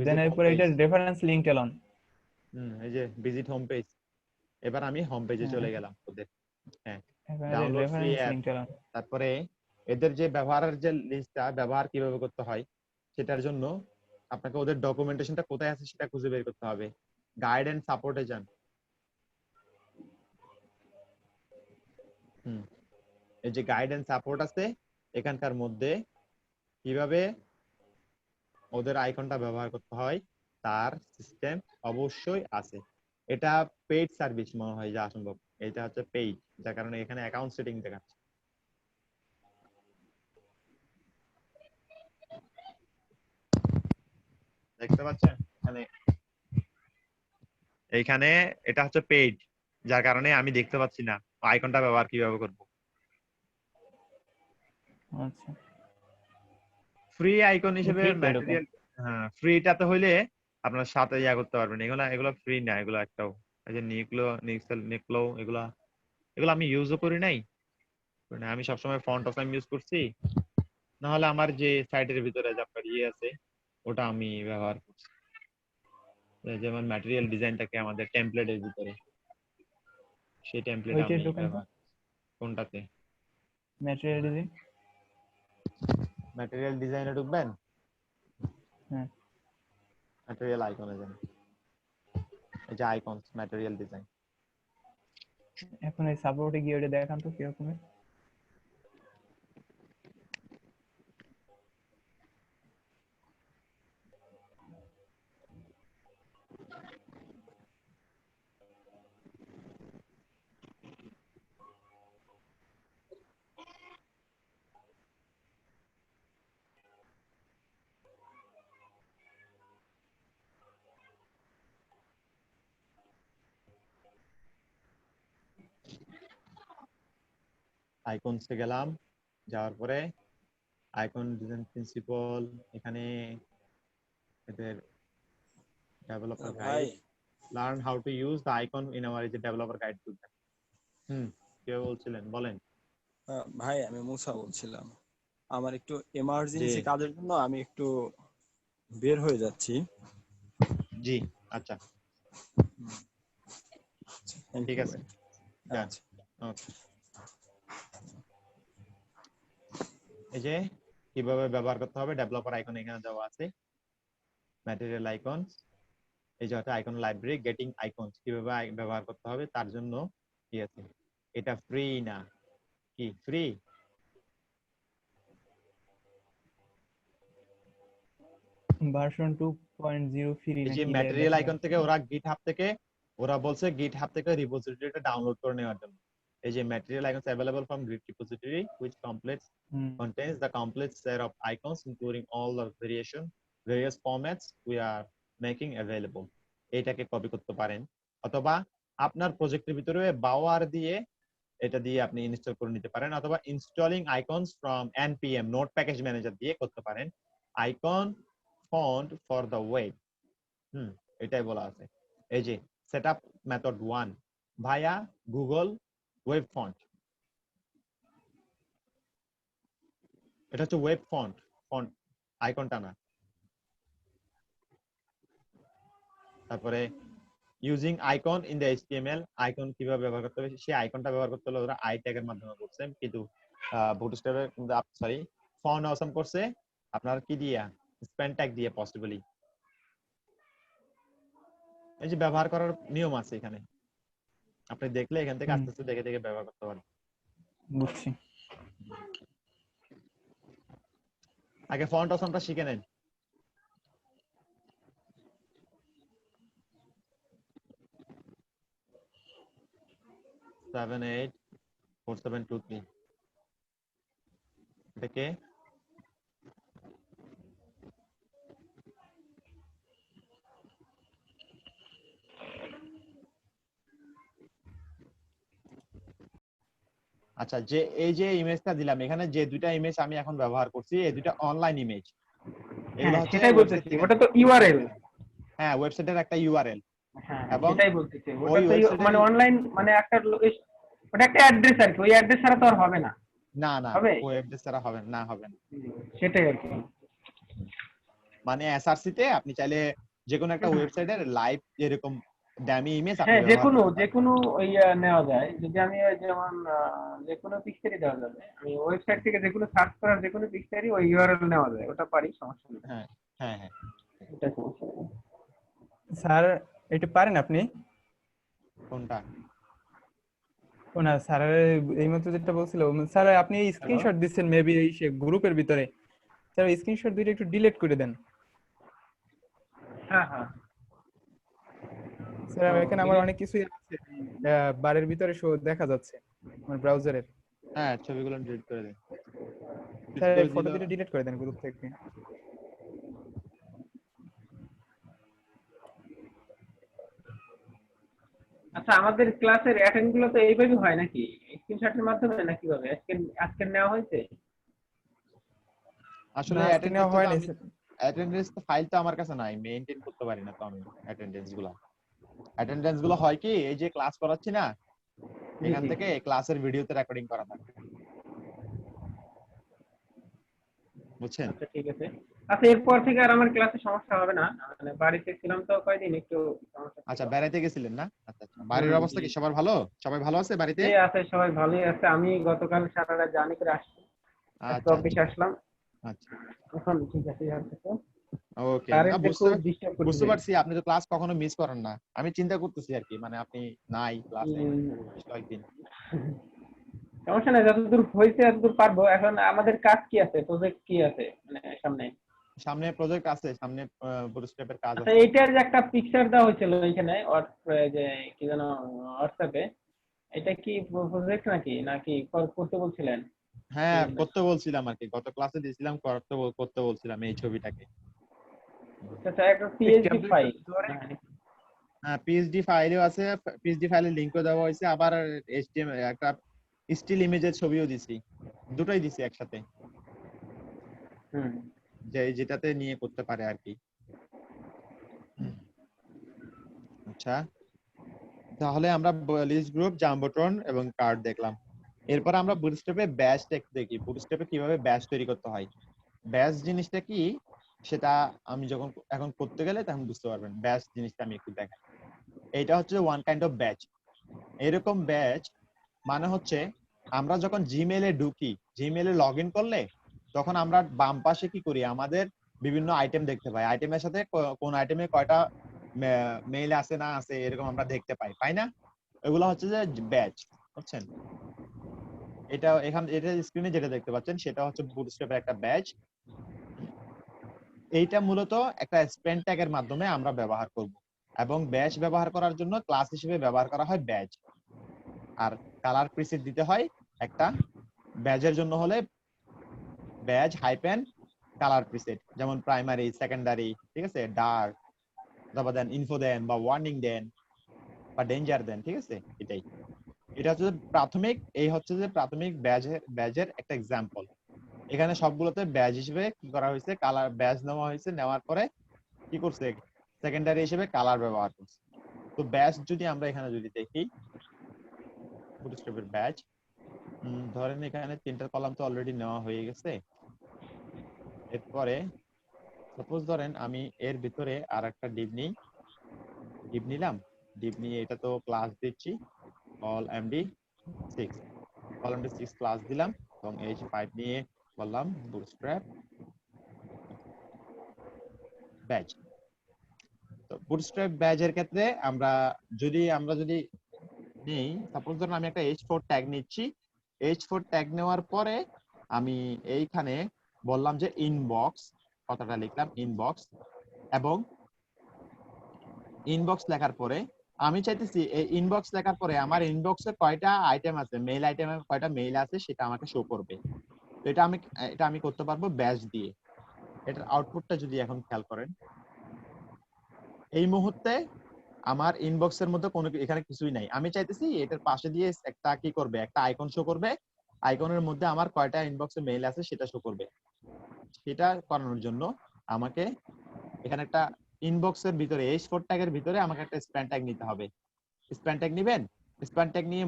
দেন Visit এরপর এটা homepage। Reference link টেলন। এই যে ভিজিট হোম পেজ। এবার আমি হোম পেজে চলে হ্যাঁ, গেলাম ওদের। হ্যাঁ, এখানে download free reference app. Link টেলন। তারপরে এদের যে ব্যবহারের যে লিস্টটা, ব্যবহার কিভাবে করতে হয় সেটার জন্য আপনাকে ওদের ডকুমেন্টেশনটা কোথায় আছে সেটা খুঁজে বের করতে হবে। গাইড এন্ড সাপোর্টে যান। এই যে গাইড এন্ড সাপোর্ট আছে, এখানকার মধ্যে কিভাবে ওদের আইকনটা ব্যবহার করতে হয় তার সিস্টেম অবশ্যই আছে। এটা পেইড সার্ভিস মনে হয় যা সম্ভব, এটা হচ্ছে পেইড, যার কারণে এখানে অ্যাকাউন্ট সেটিং দেখাচ্ছে। দেখতে পাচ্ছেন এখানে, এইখানে এটা হচ্ছে পেইড, যার কারণে আমি দেখতে পাচ্ছি না আইকনটা ব্যবহার কিভাবে করব। আচ্ছা, ফ্রি আইকন হিসেবে ফ্রি তো এরকম। ম্যাটেরিয়াল, হ্যাঁ ফ্রিটাতে হইলে আপনার সাথে করতে পারবেন। এগুলা এগুলো ফ্রি না, এগুলো একটাও। এই যে নিক্লো, নিক্সেল, নিক্লো, এগুলা এগুলো আমি ইউজও করি নাই। মানে আমি সবসময় ফন্ট অফ ইউজ করছি, না হলে আমার যে সাইটের ভিতরে যে আপনার আছে ওটা আমি ব্যবহার করছি। যেমন ম্যাটেরিয়াল ডিজাইনটাকে আমাদের টেমপ্লেটের ভিতরে, সেই টেমপ্লেট ওইটাই আমি ঢোকেন তো, ব্যবহার। কোনটাতে? Material design. ম্যাটেরিয়াল ডিজাইনে ঢুকবেন, হ্যাঁ, ম্যাটেরিয়াল আইকনে যান, এই যে আইকনস, ম্যাটেরিয়াল ডিজাইন। এখন এই সাপোর্টে গিয়ে ওটা দেখান তো কিরকম। আইকনসে গেলাম, যাওয়ার পরে আইকন ডিজাইন প্রিন্সিপল, এখানে এদের ডেভেলপার ভাই guide, learn how to use the icon in our developer guide to. কে বলছিলেন বলেন? ভাই আমি মুসা বলছিলাম। আমার একটু জি এমার্জেন্সি কাজের জন্য আমি একটু বের হয়ে যাচ্ছি। জি, আচ্ছা Thank ঠিক you, আছে, ভাই। যান। আচ্ছা। Okay. এই যে কিভাবে ব্যবহার করতে হবে, ডেভেলপার আইকন এখানে দেওয়া আছে, ম্যাটেরিয়াল আইকনস, এই যে আইকন লাইব্রেরি, গেটিং আইকনস কিভাবে ব্যবহার করতে হবে তার জন্য কি আছে। এটা ফ্রি না, কি ফ্রি? ভার্সন 2.0 ফ্রি এই যে নাকি ম্যাটেরিয়াল দেখা আইকন থেকে ওরা গিটহাব থেকে, ওরা বলছে গিটহাব থেকে রিপোজিটরিটা ডাউনলোড করে নেওয়ার জন্য। এই যে material icons available from Git repository which contains the complete set of icons including all the various formats we are making available. এটাকে কপি করতে পারেন, অথবা আপনার প্রজেক্টের ভিতরে বাওয়ার দিয়ে এটা দিয়ে আপনি ইনস্টল করে নিতে পারেন, অথবা installing icons from npm note package manager দিয়ে করতে পারেন। Icon font for the web, এটাই বলা আছে। এই যে সেটআপ মেথড 1 ভায়া গুগল ওয়েব ফন্ট, এটা হচ্ছে ওয়েব ফন্ট, ফন্ট আইকনটা না। তারপরে using icon in the HTML, icon কিভাবে ব্যবহার করতে হবে, সেই আইকনটা ব্যবহার করতে হলে ওরা আই ট্যাগের মাধ্যমে করছে, কিন্তু বুটস্ট্র্যাপে সরি ফন্ট অসম করছে আপনার কি দিয়া, স্প্যান ট্যাগ দিয়ে পসিবলি। এই যে ব্যবহার করার নিয়ম আছে এখানে, আপনি দেখলে এখান থেকে আস্তে আস্তে দেখে দেখে ব্যবহার করতে পারেন। বুঝছি। আগে ফন্ট অসমটা শিখে নেন। 784723 এটা কে? আচ্ছা, যে এই যে ইমেজটা দিলাম, এখানে যে দুইটা ইমেজ আমি এখন ব্যবহার করছি, এই দুইটা অনলাইন ইমেজ। এগুলো হ্যাঁ হচ্ছে সেটাই ওয়েবসাইট বলতেছি, থেকে, ওটা তো ইউআরএল। হ্যাঁ ওয়েবসাইটের একটা ইউআরএল। হ্যাঁ এবং সেটাই বলতেছি, ওটা ওই তো ওয়েবসাইটের মানে অনলাইন, মানে একটা ওটা একটা অ্যাড্রেস আর কি, ওই অ্যাড্রেস ছাড়া তো আর হবে না। না না হবে? ওয়েব অ্যাড্রেস ছাড়া হবে না, হবে না। সেটাই আর কি। মানে এসআরসি তে আপনি চাইলে যে কোনো একটা ওয়েবসাইটের লাইভ এরকম ড্যামি ইমেজ আপনি হ্যাঁ ব্যবহার করতে যে পারেন। কোনো ওই নেওয়া যায়, যদি আমি ওই যেমন যে কোনো পিকচারই দেওয়া যাবে, আমি ওয়েবসাইট থেকে যে কোনো সার্চ করার যে কোনো পিকচারই ওই ইউআরএল নেওয়া যায়, ওটা পারি, সমস্যা নেই। হ্যাঁ হ্যাঁ হ্যাঁ। এটা সমস্যা নেই। স্যার এটা পারেন আপনি? কোনটা? ও না স্যার, এইমাত্র যেটা বলছিল স্যার, আপনি স্ক্রিনশট দিচ্ছেন মেবি এই গ্রুপের ভিতরে, স্যার স্ক্রিনশট দুইটা একটু ডিলিট করে দেন। হ্যাঁ হ্যাঁ স্যার এখানে আমার অনেক কিছুই আছে, বারের ভিতরে শো দেখা যাচ্ছে আমার ব্রাউজারের। হ্যাঁ ছবিগুলো ডিলিট করে দিন। স্যার ফটো দুটো ডিলিট করে দেন গ্রুপ থেকে। আচ্ছা, আমাদের ক্লাসের অ্যাটেন্ড গুলো তো এইভাবে হয় নাকি, স্ক্রিনশটের মাধ্যমে না কিভাবে? আজকে নেওয়া হয়েছে? আসলে না, আজকে নেওয়া হয়নি। অ্যাটেন্ডেন্স তো ফাইল তো আমার কাছে নাই, মেইনটেইন করতে পারি না তো আমি অ্যাটেন্ডেন্স গুলো হয় কি, এই যে ক্লাস করাচ্ছি না, এখান থেকে ক্লাসের ভিডিওতে রেকর্ডিং করা থাকে, বুঝছেন? আচ্ছা ঠিক আছে। আচ্ছা এরপর থেকে আর আমার ক্লাসে সমস্যা হবে না, মানে বাড়িতে ছিলাম তো কয়দিন, একটু সমস্যা ছিল। আচ্ছা বেড়াইতে গেছিলেন না? আচ্ছা আচ্ছা, বাড়ির অবস্থা কি সবার ভালো? সবাই ভালো আছে বাড়িতে? এই আছে, সবাই ভালোই আছে। আমি গতকাল সারা রাত জার্নি করে আসছি, আচ্ছা অফিসে আসলাম, আচ্ছা এখন ঠিক আছে। ওকে, কারেন্ট খুব ডিস্টার্ব বুঝতে করছে। পারছি আপনি তো ক্লাস কখনো মিস করেন না, আমি চিন্তা করতেছি আর কি, মানে আপনি নাই ক্লাসে বেশ কয়েকদিন। সমস্যা নাই, যতদূর হয়েছে ততদূর পারবো। এখন আমাদের কাজ কি আছে, প্রজেক্ট কি আছে মানে সামনে প্রজেক্ট আছে, সামনে বুটস্ট্র্যাপের কাজ আচ্ছা আছে। এইটার যে একটা পিকচার দেওয়া হয়েছিল এখানে যে কি যেন হোয়াটসঅ্যাপে, এটা কি প্রজেক্ট নাকি নাকি করতে বলছিলেন? হ্যাঁ করতে বলছিলাম আর কি, গত ক্লাসে দিয়েছিলাম, করতে বলছিলাম এই ছবিটাকে। আচ্ছা একটা পিএইচডি ফাইল। হ্যাঁ পিএইচডি ফাইলও আছে, পিএইচডি ফাইলের লিংকও দেওয়া হয়েছে, আবার এইচটিএমএল একটা স্টিল ইমেজের ছবিও দিছি, দুটোই দিছি একসাথে, যেটাতে নিয়ে করতে পারে আর কি। আচ্ছা তাহলে আমরা লিস্ট গ্রুপ, জাম্বোট্রন এবং কার্ড দেখলাম। এরপর আমরা বুটস্ট্র্যাপে ব্যাচ দেখি, বুটস্ট্র্যাপে কিভাবে ব্যাচ তৈরি করতে হয়। ব্যাচ জিনিসটা কি সেটা আমি যখন এখন করতে গেলে তখন বুঝতে পারবেন। ব্যাচ জিনিসটা আমি একটু দেখাই। এইটা হচ্ছে ওয়ান কাইন্ড অফ ব্যাচ। এরকম ব্যাচ মানে হচ্ছে আমরা যখন জিমেইলে ঢুকি, জিমেইলে লগ ইন করলে তখন আমরা বাম পাশে কি করি, আমাদের বিভিন্ন আইটেম দেখতে পাই, আইটেমের সাথে কোন আইটেমে কয়টা মেইল আছে না আছে এরকম আমরা দেখতে পাই না? এগুলো হচ্ছে যে ব্যাচ, বুঝছেন? এটা স্ক্রিনে যেটা দেখতে পাচ্ছেন সেটা হচ্ছে বুটস্ট্র্যাপের একটা ব্যাচ। এইটা মূলত একটা স্পেন ট্যাগের মাধ্যমে আমরা ব্যবহার করব, এবং ব্যাচ ব্যবহার করার জন্য ক্লাস হিসেবে ব্যবহার করা হয় ব্যাচ। আর কালার প্রিসেট দিতে হয় একটা, ব্যাচের জন্য হলে ব্যাচ হাইপেন কালার প্রিসেট, যেমন প্রাইমারি, সেকেন্ডারি, ঠিক আছে, ডার্ক, তারপর দেন ইনফো দেন বা ওয়ার্নিং দেন বা ডেঞ্জার দেন, ঠিক আছে। এটা হচ্ছে প্রাথমিক, এই হচ্ছে যে প্রাথমিক ব্যাচের একটা এক্সাম্পল। এখানে সবগুলোতে ব্যাচ হিসেবে কি করা হয়েছে, কালার ব্যাচ নেওয়া হয়েছে, নেওয়ার পরে কি করছে, সেকেন্ডারি হিসেবে কালার ব্যবহার করছে। তো ব্যাচ যদি আমরা এখানে যদি দেখি, বুটস্ট্র্যাপের ব্যাচ ধরেন এখানে তিনটা কলাম তো অলরেডি নেওয়া হয়ে গেছে। এরপরে সাপোজ ধরেন আমি এর ভিতরে আর একটা ডিপ নিলাম, ডিপ নিয়ে এটা তো ক্লাস দিচ্ছি all md6, all md6 class দিলাম, এবং h5 নিয়ে বললাম বুটস্ট্র্যাপ ব্যাচ। তো বুটস্ট্র্যাপ ব্যাচের ক্ষেত্রে আমরা যদি নেই, সাপোজ ধরুন আমি একটা h4 ট্যাগ নিচ্ছি, h4 ট্যাগ নেওয়ার পরে আমি এইখানে বললাম যে ইনবক্স, কথাটা লিখলাম ইনবক্স, এবং ইনবক্স লেখার পরে আমি চাইতেছি এই ইনবক্স লেখার পরে আমার ইনবক্সে কয়টা আইটেম আছে, মেইল আইটেমে কয়টা মেইল আছে সেটা আমাকে শো করবে। তো এটা আমি করতে পারবো ব্যাচ দিয়ে। এটার আউটপুটটা যদি এখন খেয়াল করেন, এই মুহূর্তে আমার ইনবক্সের মধ্যে কোনো এখানে কিছুই নাই। আমি চাইতেছি এটার পাশে দিয়ে একটা কি করবে, একটা আইকন শো করবে। আইকনের মধ্যে আমার কয়টা ইনবক্সে মেইল আছে সেটা শো করবে। সেটা করানোর জন্য আমাকে এখানে একটা ইনবক্সের ভিতরে H4 ট্যাগের ভিতরে আমাকে একটা স্প্যান ট্যাগ নিতে হবে। স্প্যান ট্যাগ নেবেন, স্প্যান ট্যাগ নিয়ে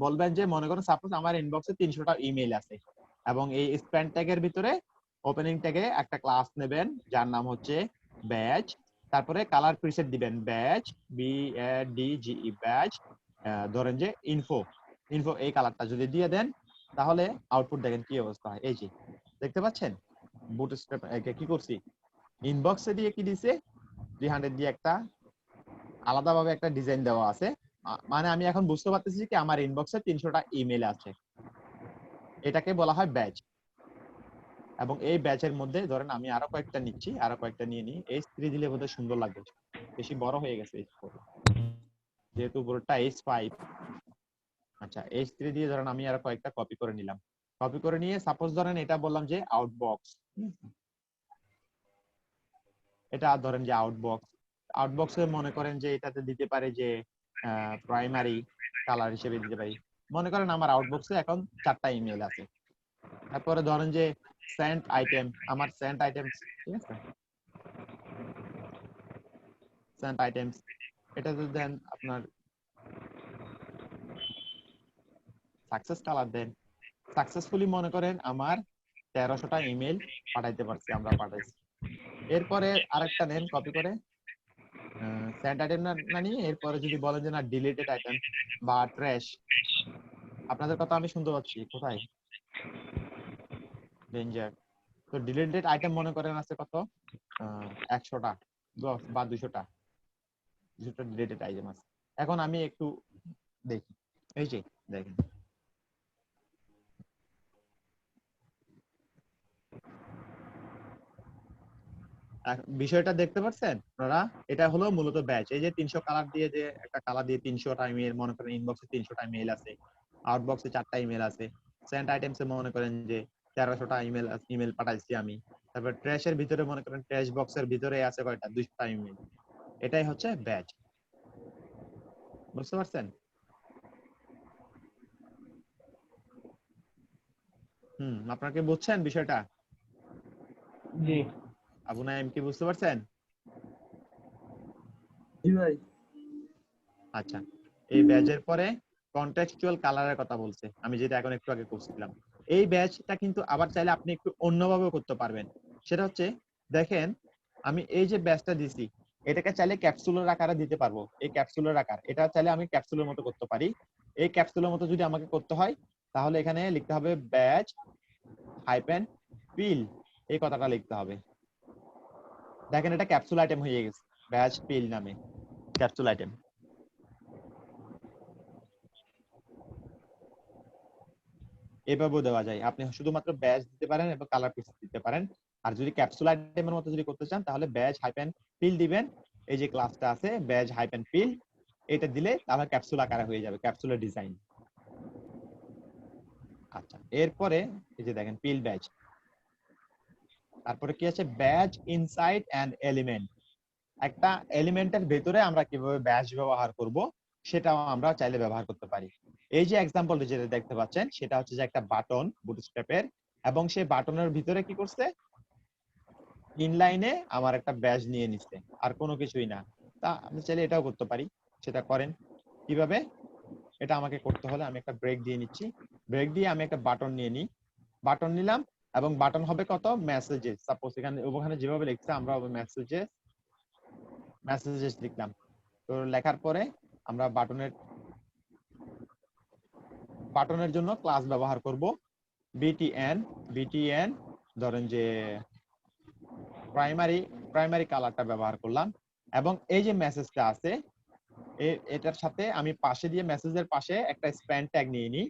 বলবেন যে মনে করুন সাপোজ আমার ইনবক্সে 300টা ইমেইল আছে এবং এই স্প্যান ট্যাগের ভিতরে ওপেনিং ট্যাগে একটা ক্লাস নেবেন যার নাম হচ্ছে ব্যাচ, তারপরে কালার প্রিসেট দিবেন ব্যাচ BADGE ব্যাচ, ধরেন যে ইনফো এই কালারটা যদি দিয়ে দেন তাহলে আউটপুট দেখেন কি অবস্থা হয়। এই যে দেখতে পাচ্ছেন বুটস্ট্র্যাপ কি করছি, ইনবক্সে দিয়ে কি দিছে 300 দিয়ে একটা আলাদাভাবে একটা ডিজাইন দেওয়া আছে। মানে আমি এখন বুঝতে পারতেছি কি আমার ইনবক্সে 300টা ইমেল আছে, এটাকে বলা হয় ব্যাচ। এবং এই ব্যাচের মধ্যে ধরেন আমি আরো কয়েকটা নিচ্ছি, আরো কয়েকটা নিয়ে নিই। H3 দিলে বোধহয় সুন্দর লাগবে, বেশি বড় হয়ে গেছে H4 যেহেতু পুরোটা H5। আচ্ছা H3 দিয়ে ধরেন আমি আরো কয়েকটা কপি করে নিলাম। কপি করে নিয়ে সাপোজ ধরেন এটা বললাম যে আউটবক্স, এটা ধরেন যে আউটবক্সে মনে করেন যে এটাতে দিতে পারে যে প্রাইমারি কালার হিসেবে দিতে পারি। মনে করেন আমার আউটবক্সে এখন 4টা ইমেল আছে। তারপরে ধরেন যে সেন্ট আইটেম, আমার সেন্ট আইটেমস, ঠিক আছে, সেন্ট আইটেমস এটা যদি দেন আপনার সাকসেস কালার দেন, সাকসেসফুলি মনে করেন আমার 1300টা ইমেল পাঠাইতে পারছি, আমরা পাঠাইছি। এরপরে আরেকটা নেন কপি করে সেন্ট আইটেম না নিয়ে এরপরে যদি বলেন যে না ডিলিটেড আইটেম বা ট্র্যাশ, আপনাদের কথা আমি শুনতে পাচ্ছি কোথায় ডেঞ্জার। তো ডিলিটেড আইটেম মনে করেন আছে কত 100টা বা 200টা ডিলিটেড আইটেম আছে। এখন আমি একটু দেখি, এই যে দেখেন বিষয়টা দেখতে পাচ্ছেন আপনারা, এটা হলো মূলত ব্যাচ। এই যে 300 কালার দিয়ে যে একটা কালার দিয়ে 300টা ইমেল, মনে করেন ইনবক্সে 300টা ইমেল আছে, আউটবক্সে 4টা ইমেল আছে, সেন্ট আইটেমসে মনে করেন যে 1300টা ইমেল পাঠাইছি আমি। তারপর ট্র্যাশের ভিতরে মনে করেন ট্র্যাশ বক্সের ভিতরে আছে কয়টা 200টা ইমেল। এটাই হচ্ছে ব্যাচ, বুঝতে পারছেন? আপনারা কি বুঝছেন বিষয়টা? জি আবু নাইম কি বুঝতে পারছেন? জি ভাই। আচ্ছা, এই ব্যাচের পরে কনটেক্সচুয়াল কালারের কথা বলছে, আমি যেটা এখন একটু আগে করছিলাম। এই ব্যাচটা কিন্তু আবার চাইলে আপনি একটু অন্যভাবে করতে পারবেন। সেটা হচ্ছে দেখেন আমি এই যে ব্যাচটা দিছি এটাকে চাইলে ক্যাপসুলের আকারে দিতে পারবো। এই ক্যাপসুলের আকার এটা চাইলে আমি ক্যাপসুলের মতো করতে পারি। এই ক্যাপসুলের মতো যদি আমাকে করতে হয় তাহলে এখানে লিখতে হবে ব্যাচ হাইপেন পিল, এই কথাটা লিখতে হবে। দেখেন এটা ক্যাপসুল আইটেম হয়ে গেছে ব্যাচ পিল নামে, ক্যাপসুল আইটেম। এভাবেও দেওয়া যায়, আপনি শুধুমাত্র ব্যাচ দিতে পারেন এবং কালার পিস দিতে পারেন। আর যদি ক্যাপসুল আইটেমের মতো যদি করতে চান তাহলে ব্যাচ হাইপেন পিল দিবেন। এই যে ক্লাসটা আছে ব্যাচ হাইপেন পিল, এটা দিলে তাহলে ক্যাপসুল আকারে হয়ে যাবে, ক্যাপসুলের ডিজাইন। আচ্ছা এরপরে এই যে দেখেন পিল ব্যাচ, তারপরে কি আছে ব্যাচ ইনসাইড এন্ড এলিমেন্ট। একটা এলিমেন্টের ভেতরে আমরা কিভাবে ব্যাচ ব্যবহার করব সেটাও আমরা চাইলে ব্যবহার করতে পারি। এই যে এক্সাম্পলটা যেটা দেখতে পাচ্ছেন সেটা হচ্ছে যে একটা বাটন বুটস্ট্র্যাপের, এবং সেই বাটনের ভিতরে কি করছে ইনলাইনে আমার একটা ব্যাচ নিয়ে নিচ্ছে, আর কোনো কিছুই না। তা আমি চাইলে এটাও করতে পারি, সেটা করেন কিভাবে। এটা আমাকে করতে হলে আমি একটা ব্রেক দিয়ে নিচ্ছি, ব্রেক দিয়ে আমি একটা বাটন নিয়ে নিই, বাটন নিলাম এবং বাটন হবে কত মেসেজেস। সাপোজ এখানে ওখানে যেভাবে লিখছে আমরা মেসেজেস লিখলাম। তো লেখার পরে আমরা বাটনের জন্য ক্লাস ব্যবহার করব বিটিএন ধরেন যে প্রাইমারি কালারটা ব্যবহার করলাম। এবং এই যে মেসেজটা আছে এটার সাথে আমি পাশে দিয়ে মেসেজের পাশে একটা স্প্যান ট্যাগ নিয়ে নিই।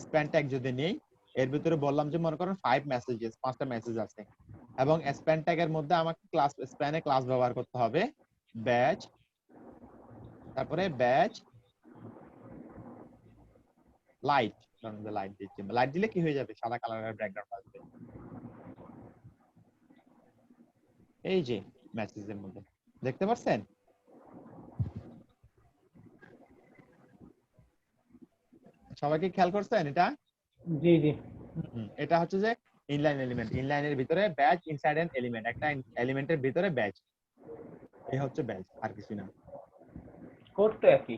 স্প্যান ট্যাগ যদি নেই এর ভিতরে বললাম যে মনে করেন 5টা মেসেজ আছে, এবং স্প্যান ট্যাগের মধ্যে আমাকে স্প্যানে ক্লাস ব্যবহার করতে হবে ব্যাচ তারপরে ব্যাচ লাইট, লাইট দিচ্ছি, লাইট দিলে কি হয়ে যাবে, সাদা কালারের ব্যাকগ্রাউন্ড আসবে। এই যে মেসেজের মধ্যে দেখতে পাচ্ছেন, সবাই কি খেয়াল করছেন এটা? জি জি। এটা হচ্ছে যে ইনলাইন এলিমেন্ট, ইনলাইনের ভিতরে ব্যাচ, ইনসাইড এন এলিমেন্ট, একটা এলিমেন্টের ভিতরে ব্যাচ, এই হচ্ছে ব্যাচ, আর কিছু না। কোড তো একই।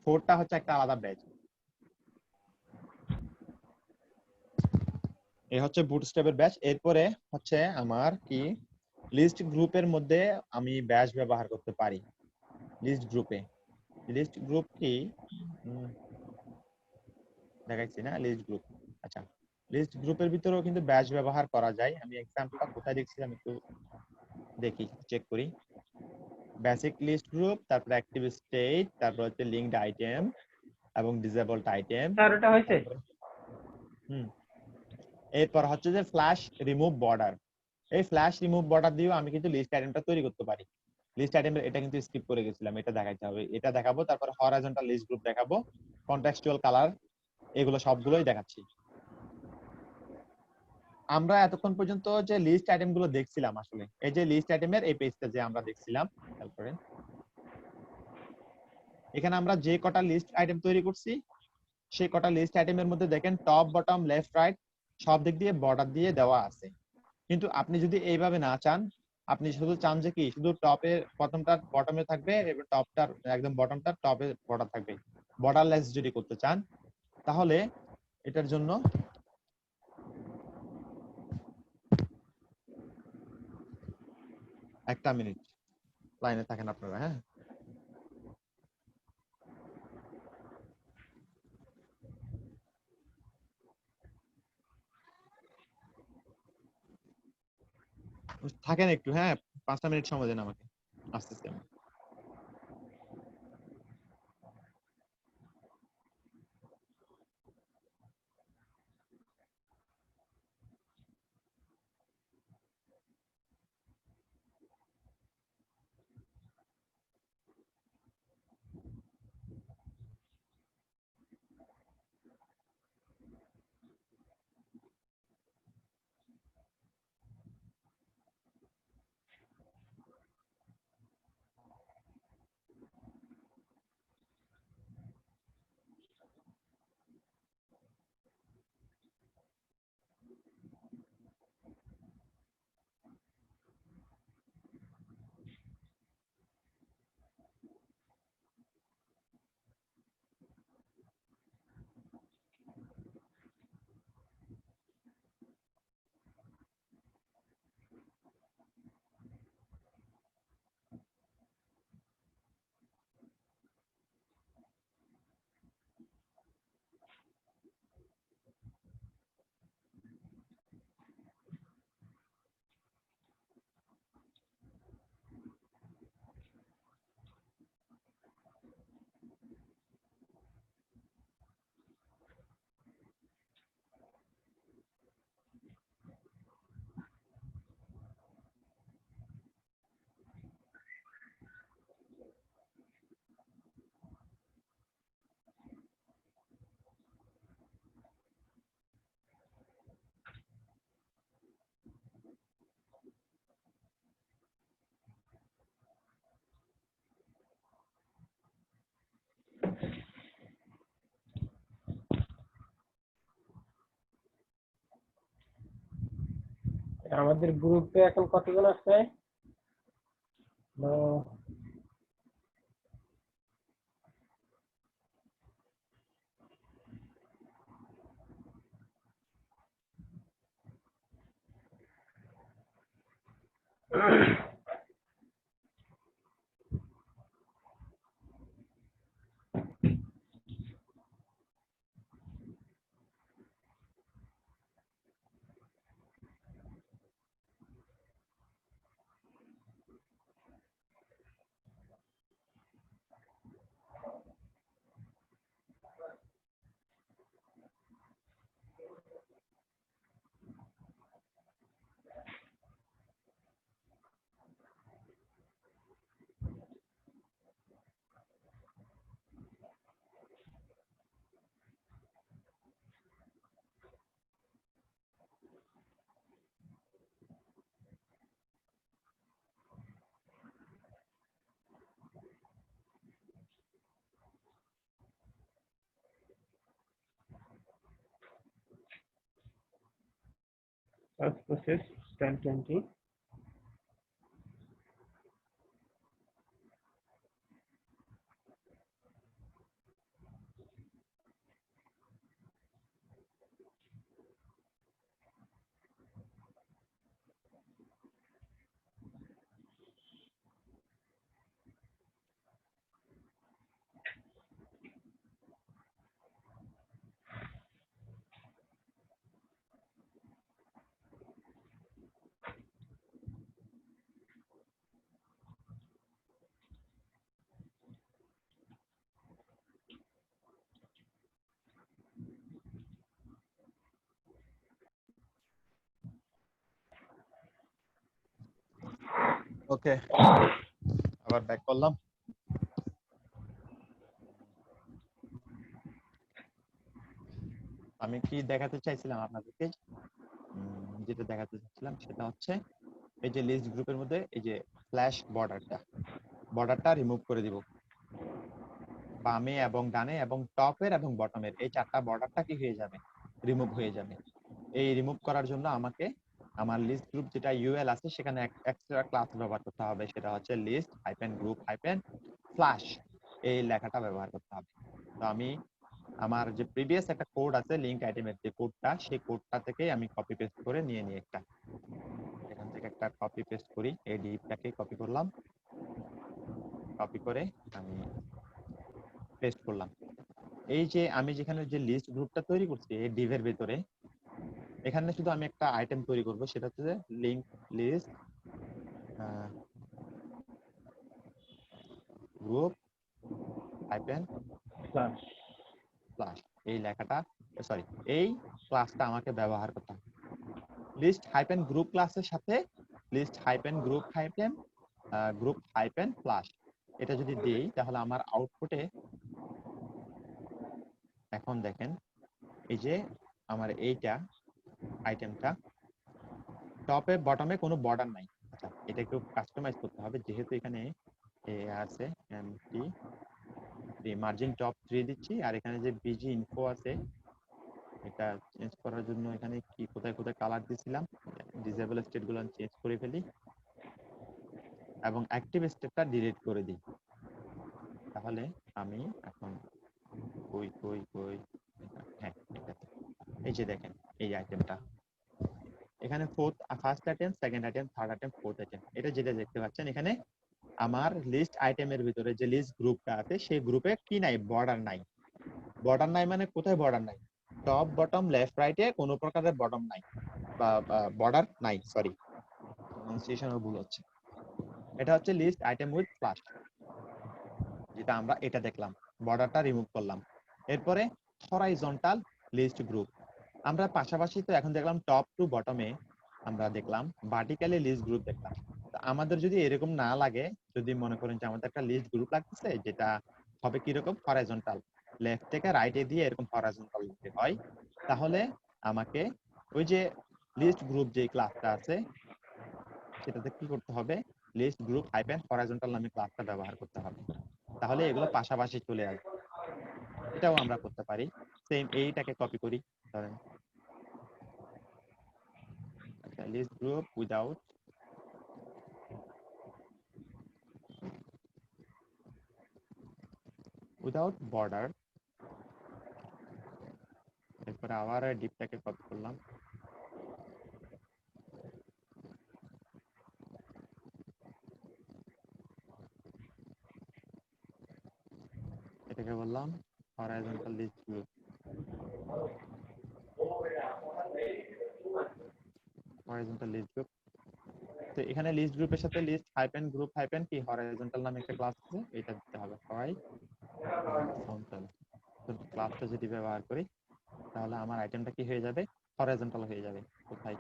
ফোরটা হচ্ছে একটা আলাদা ব্যাচ। এই হচ্ছে বুটস্ট্র্যাপের ব্যাচ। এরপরে হচ্ছে আমার কি, লিস্ট গ্রুপের মধ্যে আমি ব্যাচ ব্যবহার করতে পারি। লিস্ট গ্রুপে, লিস্ট গ্রুপ কি দেখাচ্ছি না, লিস্ট গ্রুপ। আচ্ছা, লিস্ট গ্রুপের ভিতরেও কিন্তু ব্যাচ ব্যবহার করা যায়। আমি এক্সাম্পলটা কোথায় দেখছিলাম একটু দেখি, চেক করি। বেসিক লিস্ট গ্রুপ, তারপর অ্যাক্টিভ স্টেট, তারপর হচ্ছে লিঙ্কড আইটেম এবং ডিসেবলড আইটেম। স্যার ওটা হয়েছে? এরপর হচ্ছে যে ফ্ল্যাশ রিমুভ বর্ডার। এই ফ্ল্যাশ রিমুভ বর্ডার দিয়েও আমি কিন্তু লিস্ট আইটেমটা তৈরি করতে পারি। লিস্ট আইটেমের এটা কিন্তু স্কিপ করে গেছিলাম, এটা দেখাইতে হবে, এটা দেখাবো। তারপর হরাইজন্টাল লিস্ট গ্রুপ দেখাবো, কনটেক্সচুয়াল কালার, এগুলো সবগুলোই দেখাচ্ছি। আমরা এতক্ষণ পর্যন্ত যে লিস্ট আইটেম গুলো দেখছিলাম, আসলে এই যে লিস্ট আইটেমের এই পেজটা যে আমরা দেখছিলাম, খেয়াল করেন এখানে আমরা যে কটা লিস্ট আইটেম তৈরি করছি, সেই কটা লিস্ট আইটেমের মধ্যে দেখেন টপ বটম লেফট রাইট সব দিক দিয়ে বর্ডার দিয়ে দেওয়া আছে। কিন্তু আপনি যদি এইভাবে না চান, আপনি শুধু চান যে কি, শুধু টপের বটমটা বটমে থাকবে এবং টপটার একদম বটমটা টপে বর্ডার থাকবে, বর্ডারলেস যদি করতে চান, তাহলে এটার জন্য একটা মিনিট লাইনে থাকেন আপনারা, হ্যাঁ। থাকেন একটু, হ্যাঁ, 5টা মিনিট সময় দেন আমাকে, আসতেছি আমি। আমাদের গ্রুপে এখন কতজন আছে? First process 1020. ওকে, আবার ব্যাক করলাম। আমি কি দেখাতে চাইছিলাম আপনাদেরকে, যেটা দেখাতে চাইছিলাম সেটা হচ্ছে এই যে লিস্ট গ্রুপের মধ্যে এই যে ফ্ল্যাশ বর্ডারটা রিমুভ করে দিব। বামে এবং ডানে এবং টপের এবং বটমের এই চারটা বর্ডারটা কি হয়ে যাবে, রিমুভ হয়ে যাবে। এই রিমুভ করার জন্য আমাকে আমার লিস্ট গ্রুপ যেটা ইউএল আছে সেখানে এক্সট্রা ক্লাস ব্যবহার করতে হবে, সেটা হচ্ছে list hyphen group hyphen flush, এই লেখাটা ব্যবহার করতে হবে। তো আমি আমার যে প্রিভিয়াস একটা কোড আছে লিংক আইটেমের যে কোডটা, সেই কোডটা থেকে আমি কপি পেস্ট করে নিয়ে নিই একটা, এখান থেকে একটা কপি পেস্ট করি, এই ডিপটাকে কপি করলাম, কপি করে আমি পেস্ট করলাম। এই যে আমি যেখানে যে লিস্ট গ্রুপটা তৈরি করছি এই ডিভের ভিতরে, এখানে শুধু আমি একটা আইটেম তৈরি করব, সেটা হচ্ছে যে link list group hyphen flush, এই লেখাটা সরি এই ক্লাসটা আমাকে ব্যবহার করতে হবে। লিস্ট হাইপেন গ্রুপ ক্লাসের সাথে list hyphen group hyphen flush, এটা যদি দেই তাহলে আমার আউটপুটে এখন দেখেন এই যে আমার এইটা আইটেমটা টপে বটমে কোনো বর্ডার নাই। আচ্ছা, এটা একটু কাস্টমাইজ করতে হবে, যেহেতু এখানে আছে এমটি মার্জিন টপ 3 দিচ্ছি, আর এখানে যে বিজি ইনফো আছে এটা চেঞ্জ করার জন্য এখানে কি কোথায় কোথায় কালার দিয়েছিলাম, ডিসেবল স্টেট গুলো চেঞ্জ করে ফেলি এবং অ্যাক্টিভ স্টেটটা ডিলিট করে দিই। তাহলে আমি এখন হ্যাঁ এই যে দেখেন এই আইটেমটা এখানে first item, second item, third item, fourth item, এটা যেটা দেখতে পাচ্ছেন এখানে আমার লিস্ট আইটেমের ভিতরে যে লিস্ট গ্রুপটা আছে সেই গ্রুপে কি নাই, বর্ডার নাই। বর্ডার নাই মানে কোথায় বর্ডার নাই, টপ বটম লেফট রাইটে কোনো প্রকারের বটম নাই বা বর্ডার নাই, সরি প্রনাউন্সিয়েশনও ভুল হচ্ছে। এটা হচ্ছে লিস্ট আইটেম উইথ ফ্ল্যাশ, যেটা আমরা এটা দেখলাম, বর্ডারটা রিমুভ করলাম। এরপরে হরাইজন্টাল লিস্ট গ্রুপ, আমরা পাশাপাশি তো এখন দেখলাম টপ টু বটমে আমরা দেখলাম ভার্টিক্যালি লিস্ট গ্রুপ দেখলাম। আমাদের যদি এরকম না লাগে, যদি মনে করেন যে আমাদের একটা লিস্ট গ্রুপ লাগতেছে যেটা হবে কিরকম হরাইজন্টাল, লেফট থেকে রাইটে দিয়ে এরকম হরাইজন্টাল হয়, তাহলে আমাকে ওই যে লিস্ট গ্রুপ যে ক্লাসটা আছে সেটাতে কি করতে হবে, লিস্ট গ্রুপ হাইপেন হরাইজন্টাল নামে ক্লাসটা ব্যবহার করতে হবে, তাহলে এগুলো পাশাপাশি চলে আসবে। এটাও আমরা করতে পারি। সেম এইটাকে কপি করি, ধরেন আচ্ছা লিস্ট গ্রুপ উইদাউট বর্ডার, এরপরে আবার ডিপটাকে কপি করলাম, এটাকে বললাম horizontal list group, horizontal list group. তো এখানে লিস্ট গ্রুপের সাথে লিস্ট হাইপেন গ্রুপ হাইপেন কি হরাইজন্টাল নামে একটা ক্লাস আছে, এটা দিতে হবে হরাইজন্টাল। তো ক্লাসটা যদি ব্যবহার করি তাহলে আমার আইটেমটা কি হয়ে যাবে, হরাইজন্টাল হয়ে যাবে। কোথায়,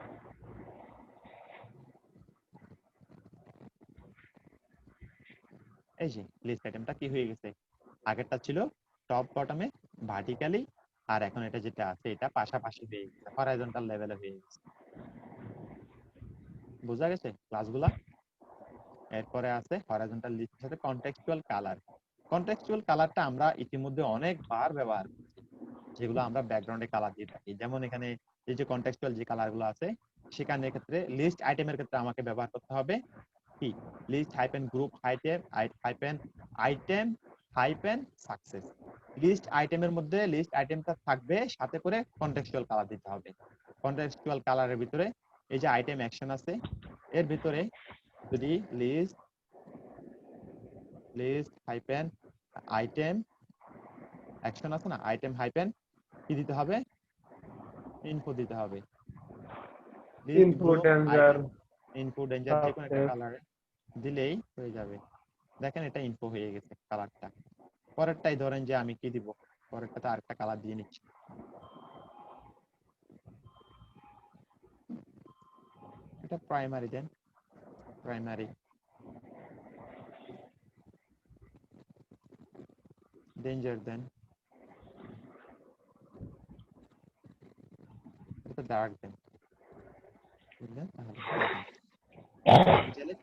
এই যে লিস্ট আইটেমটা কি হয়ে গেছে, আগেরটা ছিল টপ বটমে ভার্টিক্যালি, আর এখন এটা যেটা আছে এটা পাশাপাশি হয়ে গেছে, হরাইজন্টাল লেভেলে হয়ে গেছে। বোঝা গেছে ক্লাসগুলা? এরপরে আছে হরাইজন্টাল লিস্টের সাথে কনটেক্সচুয়াল কালার। কনটেক্সচুয়াল কালারটা আমরা ইতিমধ্যে অনেকবার ব্যবহার করছি, যেগুলো আমরা ব্যাকগ্রাউন্ডে কালার দিয়ে থাকি। যেমন এখানে এই যে কনটেক্সচুয়াল যে কালারগুলো আছে সেখানের ক্ষেত্রে লিস্ট আইটেমের ক্ষেত্রে আমাকে ব্যবহার করতে হবে কি list hyphen group hyphen item hyphen success. List আইটেমের মধ্যে লিস্ট আইটেমটা থাকবে, সাথে করে কন্টেক্সচুয়াল কালার দিতে হবে। কন্টেক্সচুয়াল কালারের ভিতরে এই যে আইটেম অ্যাকশন আছে, এর ভিতরে যদি লিস্ট হাইপেন আইটেম অ্যাকশন আছে না, আইটেম হাইপেন কি দিতে হবে, ইনফো দিতে হবে। ইনপুট ডেঞ্জার ইনফো ডেঞ্জার যে কোনো একটা কালার দিলেই হয়ে যাবে। দেখেন এটা ইনফো হয়ে গেছে কালারটা। পরেরটাই ধরেন যে আমি কি দিব, পরেরটাতে আরেকটা কালার দিয়ে নিচ্ছি। এটা প্রাইমারি দেন, প্রাইমারি ডেঞ্জার দেন, এটা ডার্ক দেন, বুঝলেন? তাহলে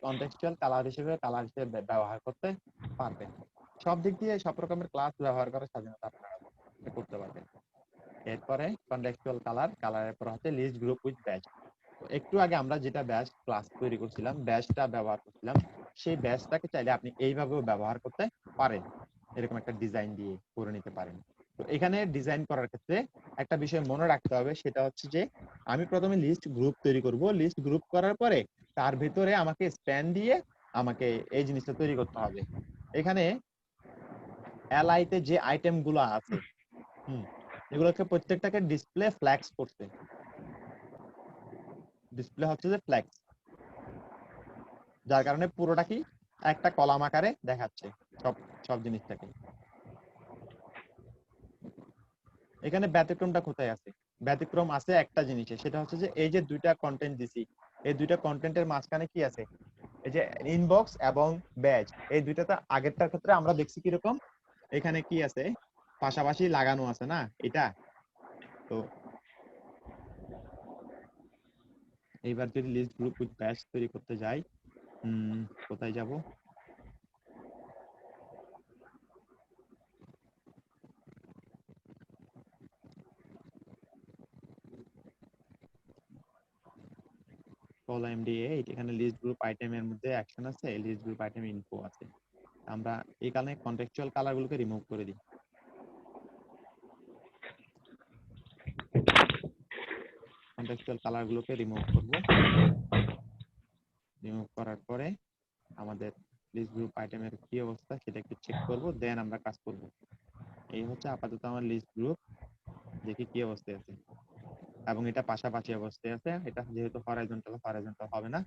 কন্টেক্সচুয়াল কালার হিসেবে ব্যবহার করতে পারবেন। সব দিক দিয়ে সব রকমের ক্লাস ব্যবহার করার স্বাধীনতা আপনারা করতে পারবেন। এরপরে কন্টেক্সচুয়াল কালারের পর হচ্ছে লিস্ট গ্রুপ উইথ ব্যাচ। একটু আগে আমরা যেটা ব্যাচ ক্লাস তৈরি করছিলাম, ব্যাচটা ব্যবহার করছিলাম, সেই ব্যাচটাকে চাইলে আপনি এইভাবেও ব্যবহার করতে পারেন, এরকম একটা ডিজাইন দিয়ে করে নিতে পারেন। তো এখানে ডিজাইন করার ক্ষেত্রে একটা বিষয় মনে রাখতে হবে, সেটা হচ্ছে যে আমি প্রথমে লিস্ট গ্রুপ তৈরি করব। লিস্ট গ্রুপ করার পরে তার ভিতরে আমাকে স্প্যান দিয়ে আমাকে এই জিনিসটা তৈরি করতে হবে। এখানে এলআই তে যে আইটেম গুলো আছে এগুলোকে প্রত্যেকটাকে ডিসপ্লে ফ্ল্যাক্স করতে, ডিসপ্লে হচ্ছে যে ফ্ল্যাক্স, যার কারণে পুরোটা কি একটা কলাম আকারে দেখাচ্ছে সব জিনিসটাকে। এখানে ব্যতিক্রমটা কোথায় আছে? ব্যতিক্রম আছে একটা জিনিসে, সেটা হচ্ছে যে এই যে দুইটা কন্টেন্ট দিছি, এই দুইটা কন্টেন্টের মাঝখানে কি আছে, এই যে ইনবক্স এবং ব্যাচ, এই দুইটাতে আগেরটার ক্ষেত্রে আমরা দেখছি কিরকম, এখানে কি আছে পাশাপাশি লাগানো আছে না এটা। তো এইবার যদি লিস্ট গ্রুপ উইথ ব্যাচ তৈরি করতে যাই, কোথায় যাব, কল MD8, এখানে লিস্ট গ্রুপ আইটেমের মধ্যে অ্যাকশন আছে, লিস্ট গ্রুপ আইটেম ইনফো আছে। আমরা এখানে কন্টেক্সচুয়াল কালারগুলোকে রিমুভ করে দিই। কন্টেক্সচুয়াল কালারগুলোকে রিমুভ করব। রিমুভ করার পরে আমাদের লিস্ট গ্রুপ আইটেমের কি অবস্থা সেটা একটু চেক করব, দেন আমরা কাজ করব। এই হচ্ছে আপাতত আমার লিস্ট গ্রুপ, দেখি কি অবস্থায় আছে, এবং এটা পাশাপাশি অবস্থায় আছে। এটা যেহেতু হরাইজন্টাল হবে না,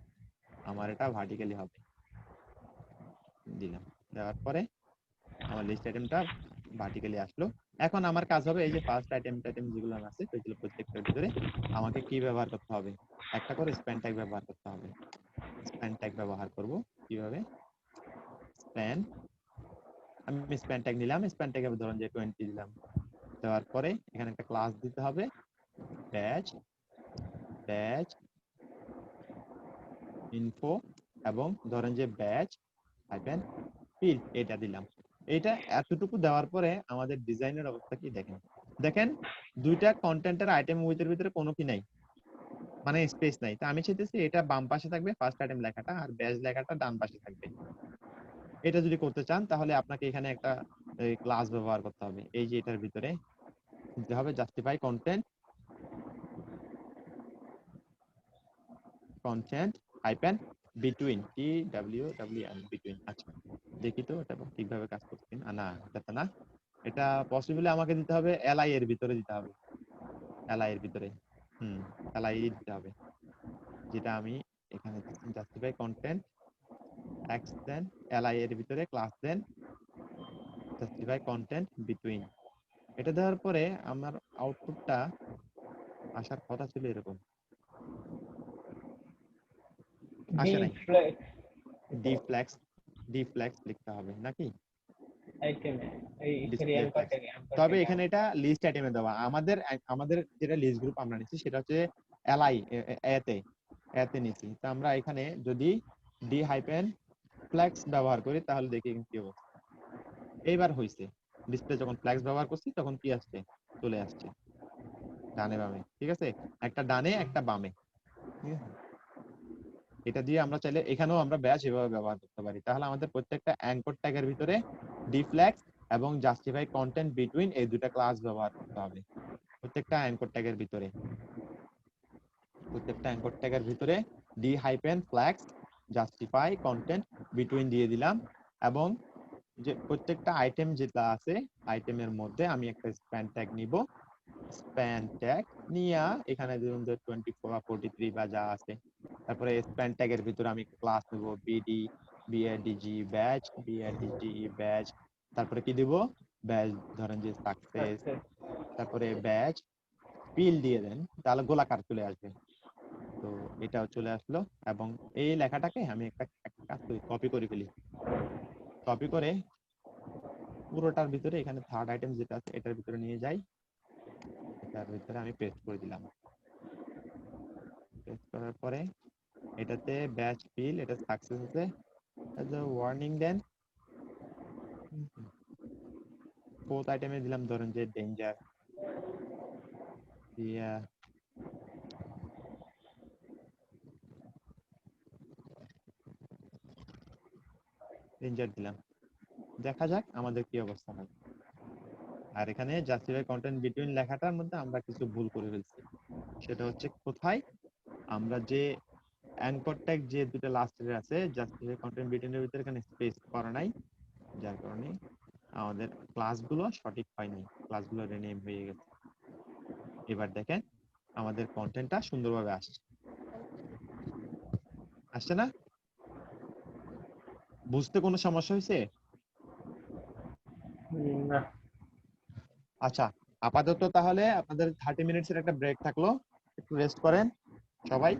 আমার এটা ভার্টিক্যালি হবে। দিলাম, দেওয়ার পরে আমার লিস্ট আইটেমটা ভার্টিক্যালি আসলো। এখন আমার কাজ হবে এই যে ফার্স্ট আইটেম যেগুলো আছে সেগুলো প্রত্যেকটার ভিতরে আমাকে কি ব্যবহার করতে হবে, একটা করে স্প্যান ট্যাগ ব্যবহার করতে হবে। স্প্যান ট্যাগ ব্যবহার করব কিভাবে, স্প্যান, আমি স্প্যান ট্যাগ নিলাম, স্প্যান ট্যাগে ধরুন যে 20 দিলাম। দেওয়ার পরে এখানে একটা ক্লাস দিতে হবে ব্যাচ ইনফো, এবং ধরেন যে ব্যাচ হাইপেন ফিল, এটা দিলাম। এটা এতটুকু দেওয়ার পরে আমাদের ডিজাইনের অবস্থা কি দেখেন দুইটা কন্টেন্টের আইটেম উইথের ভিতরে কোনো কি নাই, মানে স্পেস নাই। তো আমি চাইতেছি এটা বাম পাশে থাকবে ফার্স্ট আইটেম লেখাটা, আর ব্যাচ লেখাটা ডান পাশে থাকবে। এটা যদি করতে চান তাহলে আপনাকে এখানে একটা ক্লাস ব্যবহার করতে হবে। এই যে এটার ভিতরে দিতে হবে justify content hyphen between, TWWN between. আচ্ছা দেখি তো এটা ঠিকভাবে কাজ করছে না, এটা না, এটা পসিবলি আমাকে দিতে হবে এলআই এর ভিতরে দিতে হবে, এলআই এর ভিতরে এলআই দিতে হবে, যেটা আমি এখানে justify content x then LI এর ভিতরে ক্লাস দেন জাস্টিফাই কন্টেন্ট বিটুইন। এটা দেওয়ার পরে আমার আউটপুটটা আসার কথা ছিল এরকম, আসে নাই। ডিফ্লেক্স লিখতে হবে নাকি, ডিসপ্লে ফ্লেক্স। তবে এখানে এটা লিস্ট আইটেমে দেওয়া, আমাদের যেটা লিস্ট গ্রুপ আমরা নিচ্ছি সেটা হচ্ছে এলআই এতে নিচ্ছি। তো আমরা এখানে যদি ডি হাইপেন ফ্লেক্স ব্যবহার করি তাহলে দেখি কি অবস্থা। এইবার হইছে, ডিসপ্লে যখন ফ্লেক্স ব্যবহার করছি তখন কি আসছে, চলে আসছে ডানে বামে, ঠিক আছে, একটা ডানে একটা বামে। ঠিক আছে? এটা দিয়ে আমরা চাইলে এখানেও আমরা ব্যাচ এভাবে ব্যবহার করতে পারি। তাহলে আমাদের প্রত্যেকটা অ্যাঙ্কর ট্যাগের ভিতরে ডিফ্লেক্স এবং জাস্টিফাই কন্টেন্ট বিটুইন এই দুটা ক্লাস ব্যবহার করতে হবে প্রত্যেকটা অ্যাঙ্কর ট্যাগের ভিতরে। প্রত্যেকটা অ্যাঙ্কর ট্যাগের ভিতরে D hyphen flax justify content between দিয়ে দিলাম, এবং যে প্রত্যেকটা আইটেম যেটা আছে আইটেমের মধ্যে আমি একটা স্প্যান ট্যাগ নিব। স্প্যান ট্যাগ নিয়ে এখানে ধরুন যে 24 বা 43 বা যা আছে, তারপরে স্প্যান ট্যাগের ভিতরে আমি ক্লাস নেব বিডি বিআরডিজি ব্যাচ বিআরডিজি ব্যাচ, তারপরে কি দিব ব্যাচ ধরেন যে সাকসেস, তারপরে ব্যাচ পিল দিয়ে দেন, তাহলে গোলাকার চলে আসবে। তো এটাও চলে আসলো, এবং এই লেখাটাকে আমি একটা কাজ করি, কপি করে ফেলি। কপি করে পুরোটার ভিতরে এখানে থার্ড আইটেম যেটা আছে এটার ভিতরে নিয়ে যাই, এটার ভিতরে আমি পেস্ট করে দিলাম। পেস্ট করার পরে এটাতে ব্যাচ পিল এটা সাকসেস আছে, ওয়ার্নিং দেন ফোর্থ আইটেমে দিলাম ধরেন যে ডেঞ্জার, দিয়া ডেঞ্জার দিলাম, দেখা যাক আমাদের কি অবস্থা হয়। আর এখানে জাস্টিফাই কন্টেন্ট বিটুইন লেখাটার মধ্যে আমরা কিছু ভুল করে ফেলছি। সেটা হচ্ছে কোথায় আমরা যে অ্যাঙ্কর ট্যাগ যে দুটো লাস্টের আছে জাস্টিফাই কন্টেন্ট বিটুইনের ভিতরে এখানে স্পেস করা নাই, যার কারণে আমাদের ক্লাসগুলো সঠিক হয় নাই, ক্লাসগুলো রিনেম হয়ে গেছে। এবার দেখেন আমাদের কন্টেন্টটা সুন্দরভাবে আসছে, আসছে না? বুঝতে কোনো সমস্যা হয়েছে? না। আচ্ছা, আপাতত তাহলে আপনাদের 30 মিনিটসের একটা ব্রেক থাকলো, একটু রেস্ট করেন সবাই,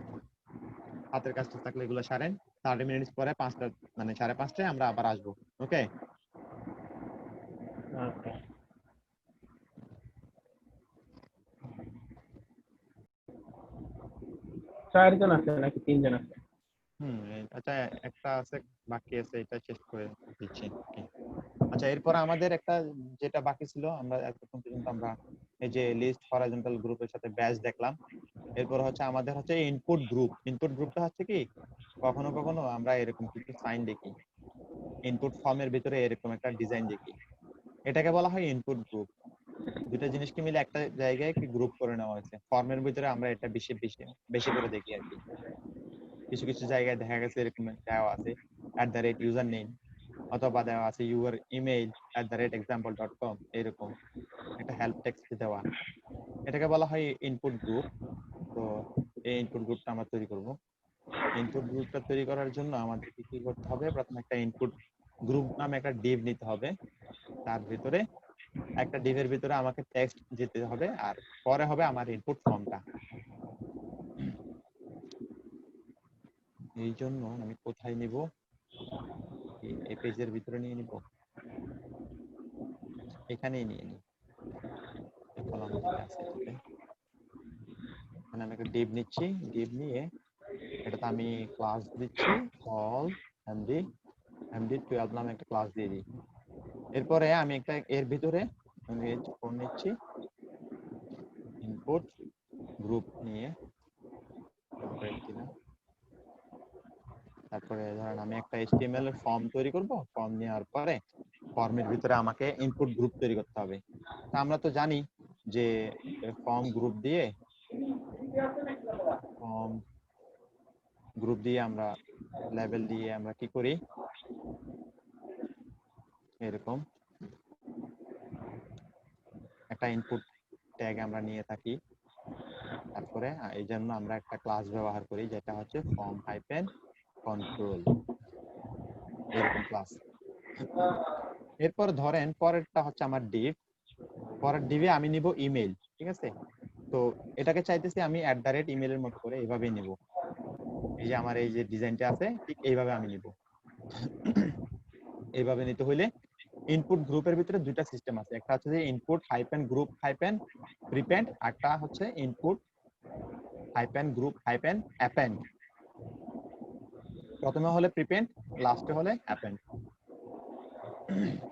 হাতের কাজটা থাকলে এগুলো সারেন। 30 মিনিটস পরে 5টা মানে 5:30টায় আমরা আবার আসবো। ওকে? ওকে। চারজন আছে নাকি তিনজন আছে? আচ্ছা একটা আছে বাকি আছে, এটা শেষ করে দিচ্ছি। আচ্ছা, এরপর আমাদের একটা যেটা বাকি ছিল, আমরা এতক্ষণ পর্যন্ত আমরা এই যে লিস্ট হরাইজন্টাল গ্রুপের সাথে ব্যাচ দেখলাম। এরপর হচ্ছে আমাদের হচ্ছে ইনপুট গ্রুপ। ইনপুট গ্রুপটা হচ্ছে কি, কখনো কখনো আমরা এরকম কিছু সাইন দেখি, ইনপুট ফর্মের ভিতরে এরকম একটা ডিজাইন দেখি, এটাকে বলা হয় ইনপুট গ্রুপ। দুটো জিনিসকে মিলে একটা জায়গায় কি গ্রুপ করে নেওয়া হয়েছে। ফর্মের ভিতরে আমরা এটা বেশি বেশি বেশি করে দেখি আর কি। কিছু কিছু জায়গায় দেখা গেছে এরকম দেওয়া আছে @username, অথবা দেওয়া আছে your email @example.com, এরকম একটা হেল্প টেক্সট দেওয়া, এটাকে বলা হয় ইনপুট গ্রুপ। তো এই ইনপুট গ্রুপটা আমরা তৈরি করব। ইনপুট গ্রুপটা তৈরি করার জন্য আমাদের কি করতে হবে, প্রথমে একটা ইনপুট গ্রুপ নামে একটা ডিভ নিতে হবে, তার ভিতরে একটা ডিভের ভিতরে আমাকে টেক্সট দিতে হবে, আর পরে হবে আমার ইনপুট ফর্মটা। এই জন্য আমি কোথায় নিব, এই পেজের ভিতরে নিয়ে নিব, এখানেই নিয়ে নিই, কলাম যেটা আছে এটাতে। এখানে আমি একটা ডিভ নিচ্ছি, ডিভ নিয়ে এটাতে আমি ক্লাস দিচ্ছি all md 12 নামে একটা ক্লাস দিয়ে দিই। এরপরে আমি একটা এর ভিতরে আমি ফোন নিচ্ছি, ইনপুট গ্রুপ নিয়ে ব্রেক দিলাম। তারপরে ধরেন আমি একটা HTML এর ফর্ম তৈরি করব, ফর্ম নেওয়ার পরে ফর্মের ভিতরে আমাকে ইনপুট গ্রুপ তৈরি করতে হবে। তা আমরা তো জানি যে ফর্ম গ্রুপ দিয়ে আমরা লেভেল দিয়ে আমরা কি করি, এরকম একটা ইনপুট ট্যাগ আমরা নিয়ে থাকি। তারপরে এই জন্য আমরা একটা ক্লাস ব্যবহার করি যেটা হচ্ছে ফর্ম হাইফেন কন্ট্রোল, এরকম ক্লাস। এরপর ধরেন পরেরটা হচ্ছে আমার ডিভ, পরের ডিভে আমি নিব ইমেল, ঠিক আছে? তো এটাকে চাইতেছি আমি @ইমেল এর মতো করে এইভাবেই নিব। এই যে আমার এই যে ডিজাইনটা আছে ঠিক এইভাবে আমি নিব। এইভাবে নিতে হইলে ইনপুট গ্রুপের ভিতরে দুইটা সিস্টেম আছে, একটা হচ্ছে যে ইনপুট হাইফেন গ্রুপ হাইফেন প্রিপেন্ড, একটা হচ্ছে input hyphen group hyphen append. প্রথমে হলে প্রিপেন্ড, লাস্টে হলে অ্যাপেন্ড।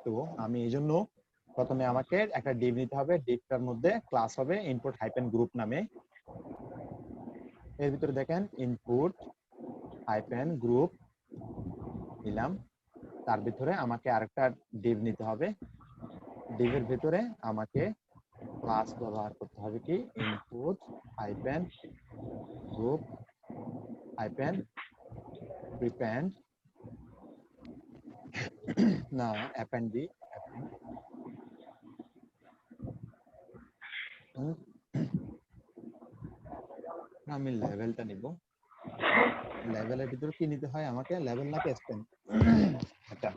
তো আমি এই জন্য প্রথমে আমাকে একটা ডিভ নিতে হবে, ডিভটার মধ্যে ক্লাস হবে ইনপুট হাইফেন গ্রুপ নামে। এর ভিতরে দেখেন ইনপুট গ্রুপ নিলাম, তার ভিতরে আমাকে আরেকটা ডিভ নিতে হবে। ডিভের ভিতরে আমাকে ক্লাস ব্যবহার করতে হবে কি ইনপুট গ্রুপ প্রিপেন্ড না অ্যাপেন্ডি আমি লেভেলটা নিব। লেভেলের ভিতরে কি নিতে হয় আমাকে, লেভেল নাকি স্ট্রিং? এটা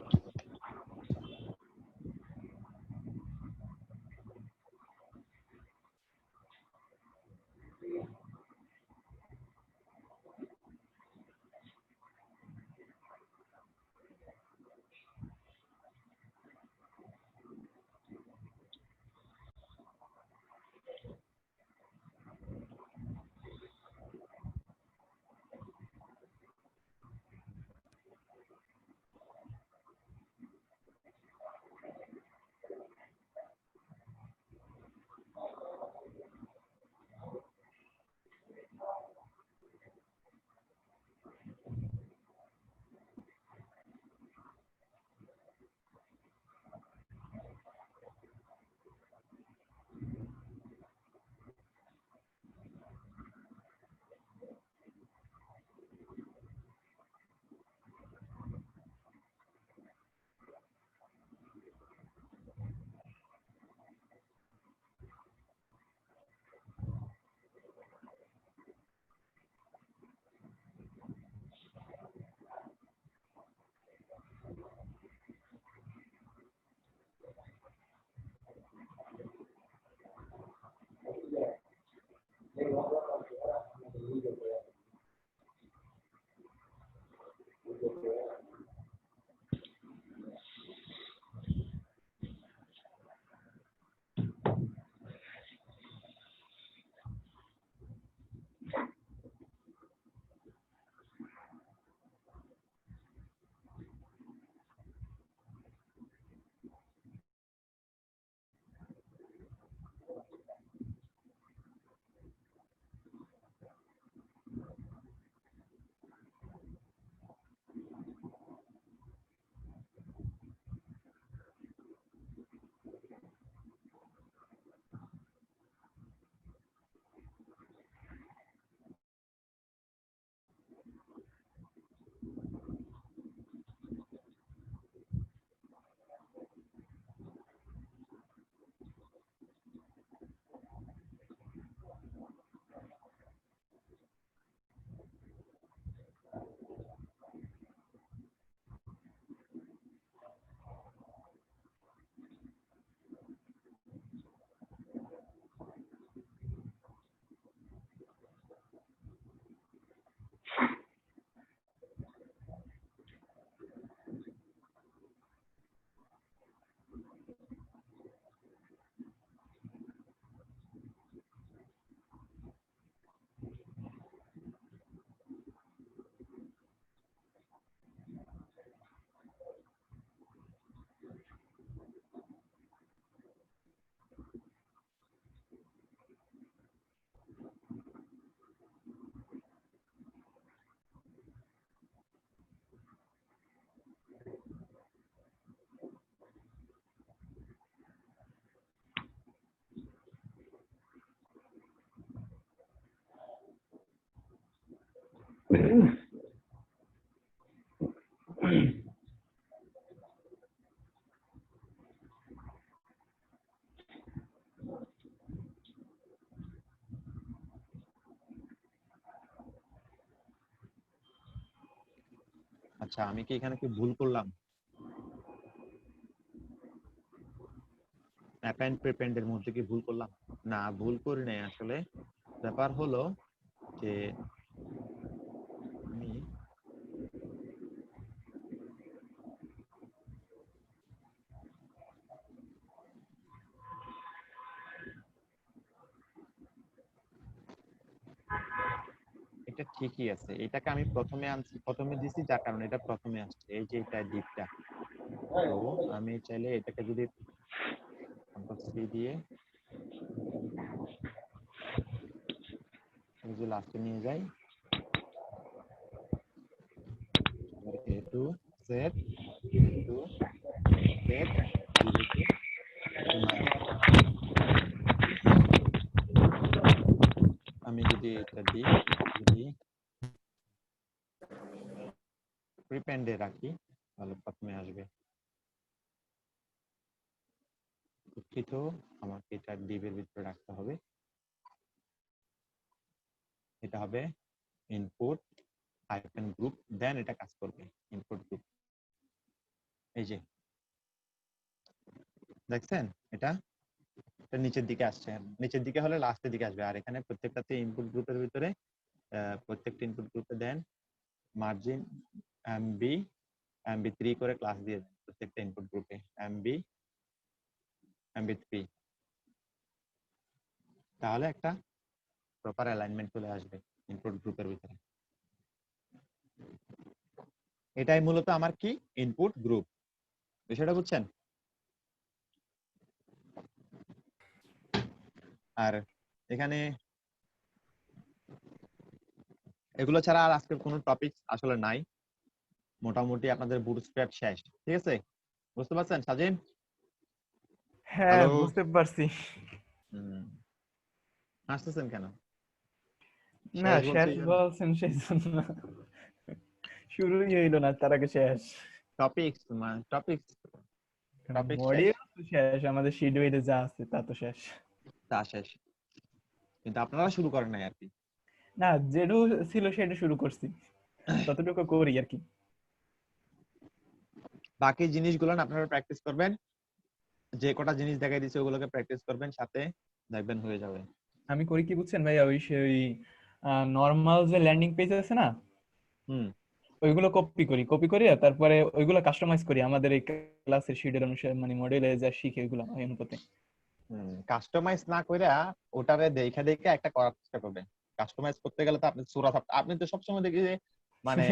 আচ্ছা, আমি কি এখানে কি ভুল করলাম? অ্যাপেন্ড প্রিপেন্ড এর মধ্যে কি ভুল করলাম? না, ভুল করি নাই। আসলে ব্যাপার হলো যে আমি এটা ঠিকই আছে, এটাকে আমি প্রথমে দিছি, যার কারণে এটা প্রথমে আসছে। এই যে এটা ডিপটা, তো আমি চাইলে এটাকে যদি কন্ট্রোল সি দিয়ে যদি লাস্টে নিয়ে যাই a to z to z 0 to 9 আমি যদি এটা দিই যদি প্রিপেন্ডে রাখি তাহলে প্রথমে আসবে দুঃখিত আমাকে এটা ডিভের ভিতরে রাখতে হবে এটা হবে ইনপুট হাইফেন গ্রুপ দেন এটা কাজ করবে ইনপুট গ্রুপ এই যে দেখছেন এটা এটা নিচের দিকে আসছে নিচের দিকে হলে লাস্টের দিকে আসবে আর এখানে প্রত্যেকটাতে ইনপুট গ্রুপের ভিতরে প্রত্যেকটা ইনপুট গ্রুপে দেন মার্জিন এমবি এমবি3 করে ক্লাস দিয়ে দেন প্রত্যেকটা ইনপুট গ্রুপে এমবি3 তাহলে একটা প্রপার অ্যালাইনমেন্ট চলে আসবে ইনপুট গ্রুপের ভিতরে এটাই মূলত আমার কি ইনপুট গ্রুপ বিষয়টা বুঝছেন আর এখানে এগুলো ছাড়া আর আজকের কোনো টপিক আসলে নাই মোটামুটি আপনাদের বুটস্ট্র্যাপ শেষ ঠিক আছে বুঝতে পারছেন সাজিম হ্যাঁ Hello? বুঝতে পারছি হাসতেছেন কেন না শেষ বলছি শেষ এই জন্য। বলছেন সেই জন্য শুরুই হইলো না তার আগে শেষ টপিক টপিক মডিউল তো শেষ আমাদের শিডিউলে যা আছে তা তো শেষ তা শেষ কিন্তু আপনারা শুরু করেন নাই আর কি না যেটু ছিল সেটা শুরু করছি ততটুকু করি আর কি বাকি জিনিসগুলো না আপনারা প্র্যাকটিস করবেন যে কটা জিনিস দেখাই দিয়েছে ওগুলোকে প্র্যাকটিস করবেন সাথে দেখবেন হয়ে যাবে আমি করি কি বুঝছেন ভাইয়া ওই সেই নরমাল যে ল্যান্ডিং পেজ আছে না ওইগুলো কপি করি আর তারপরে ওইগুলো কাস্টমাইজ করি আমাদের এই ক্লাসের শিডিউল অনুসারে মানে মডেলে যা শিখে ওইগুলো ওই অনুপাতে কাস্টমাইজ না কইরা ওটারে দেখে দেখে একটা করার চেষ্টা করবেন কাস্টমাইজ করতে গেলে তো আপনি সূরা আপনি তো সবসময় দেখি যে মানে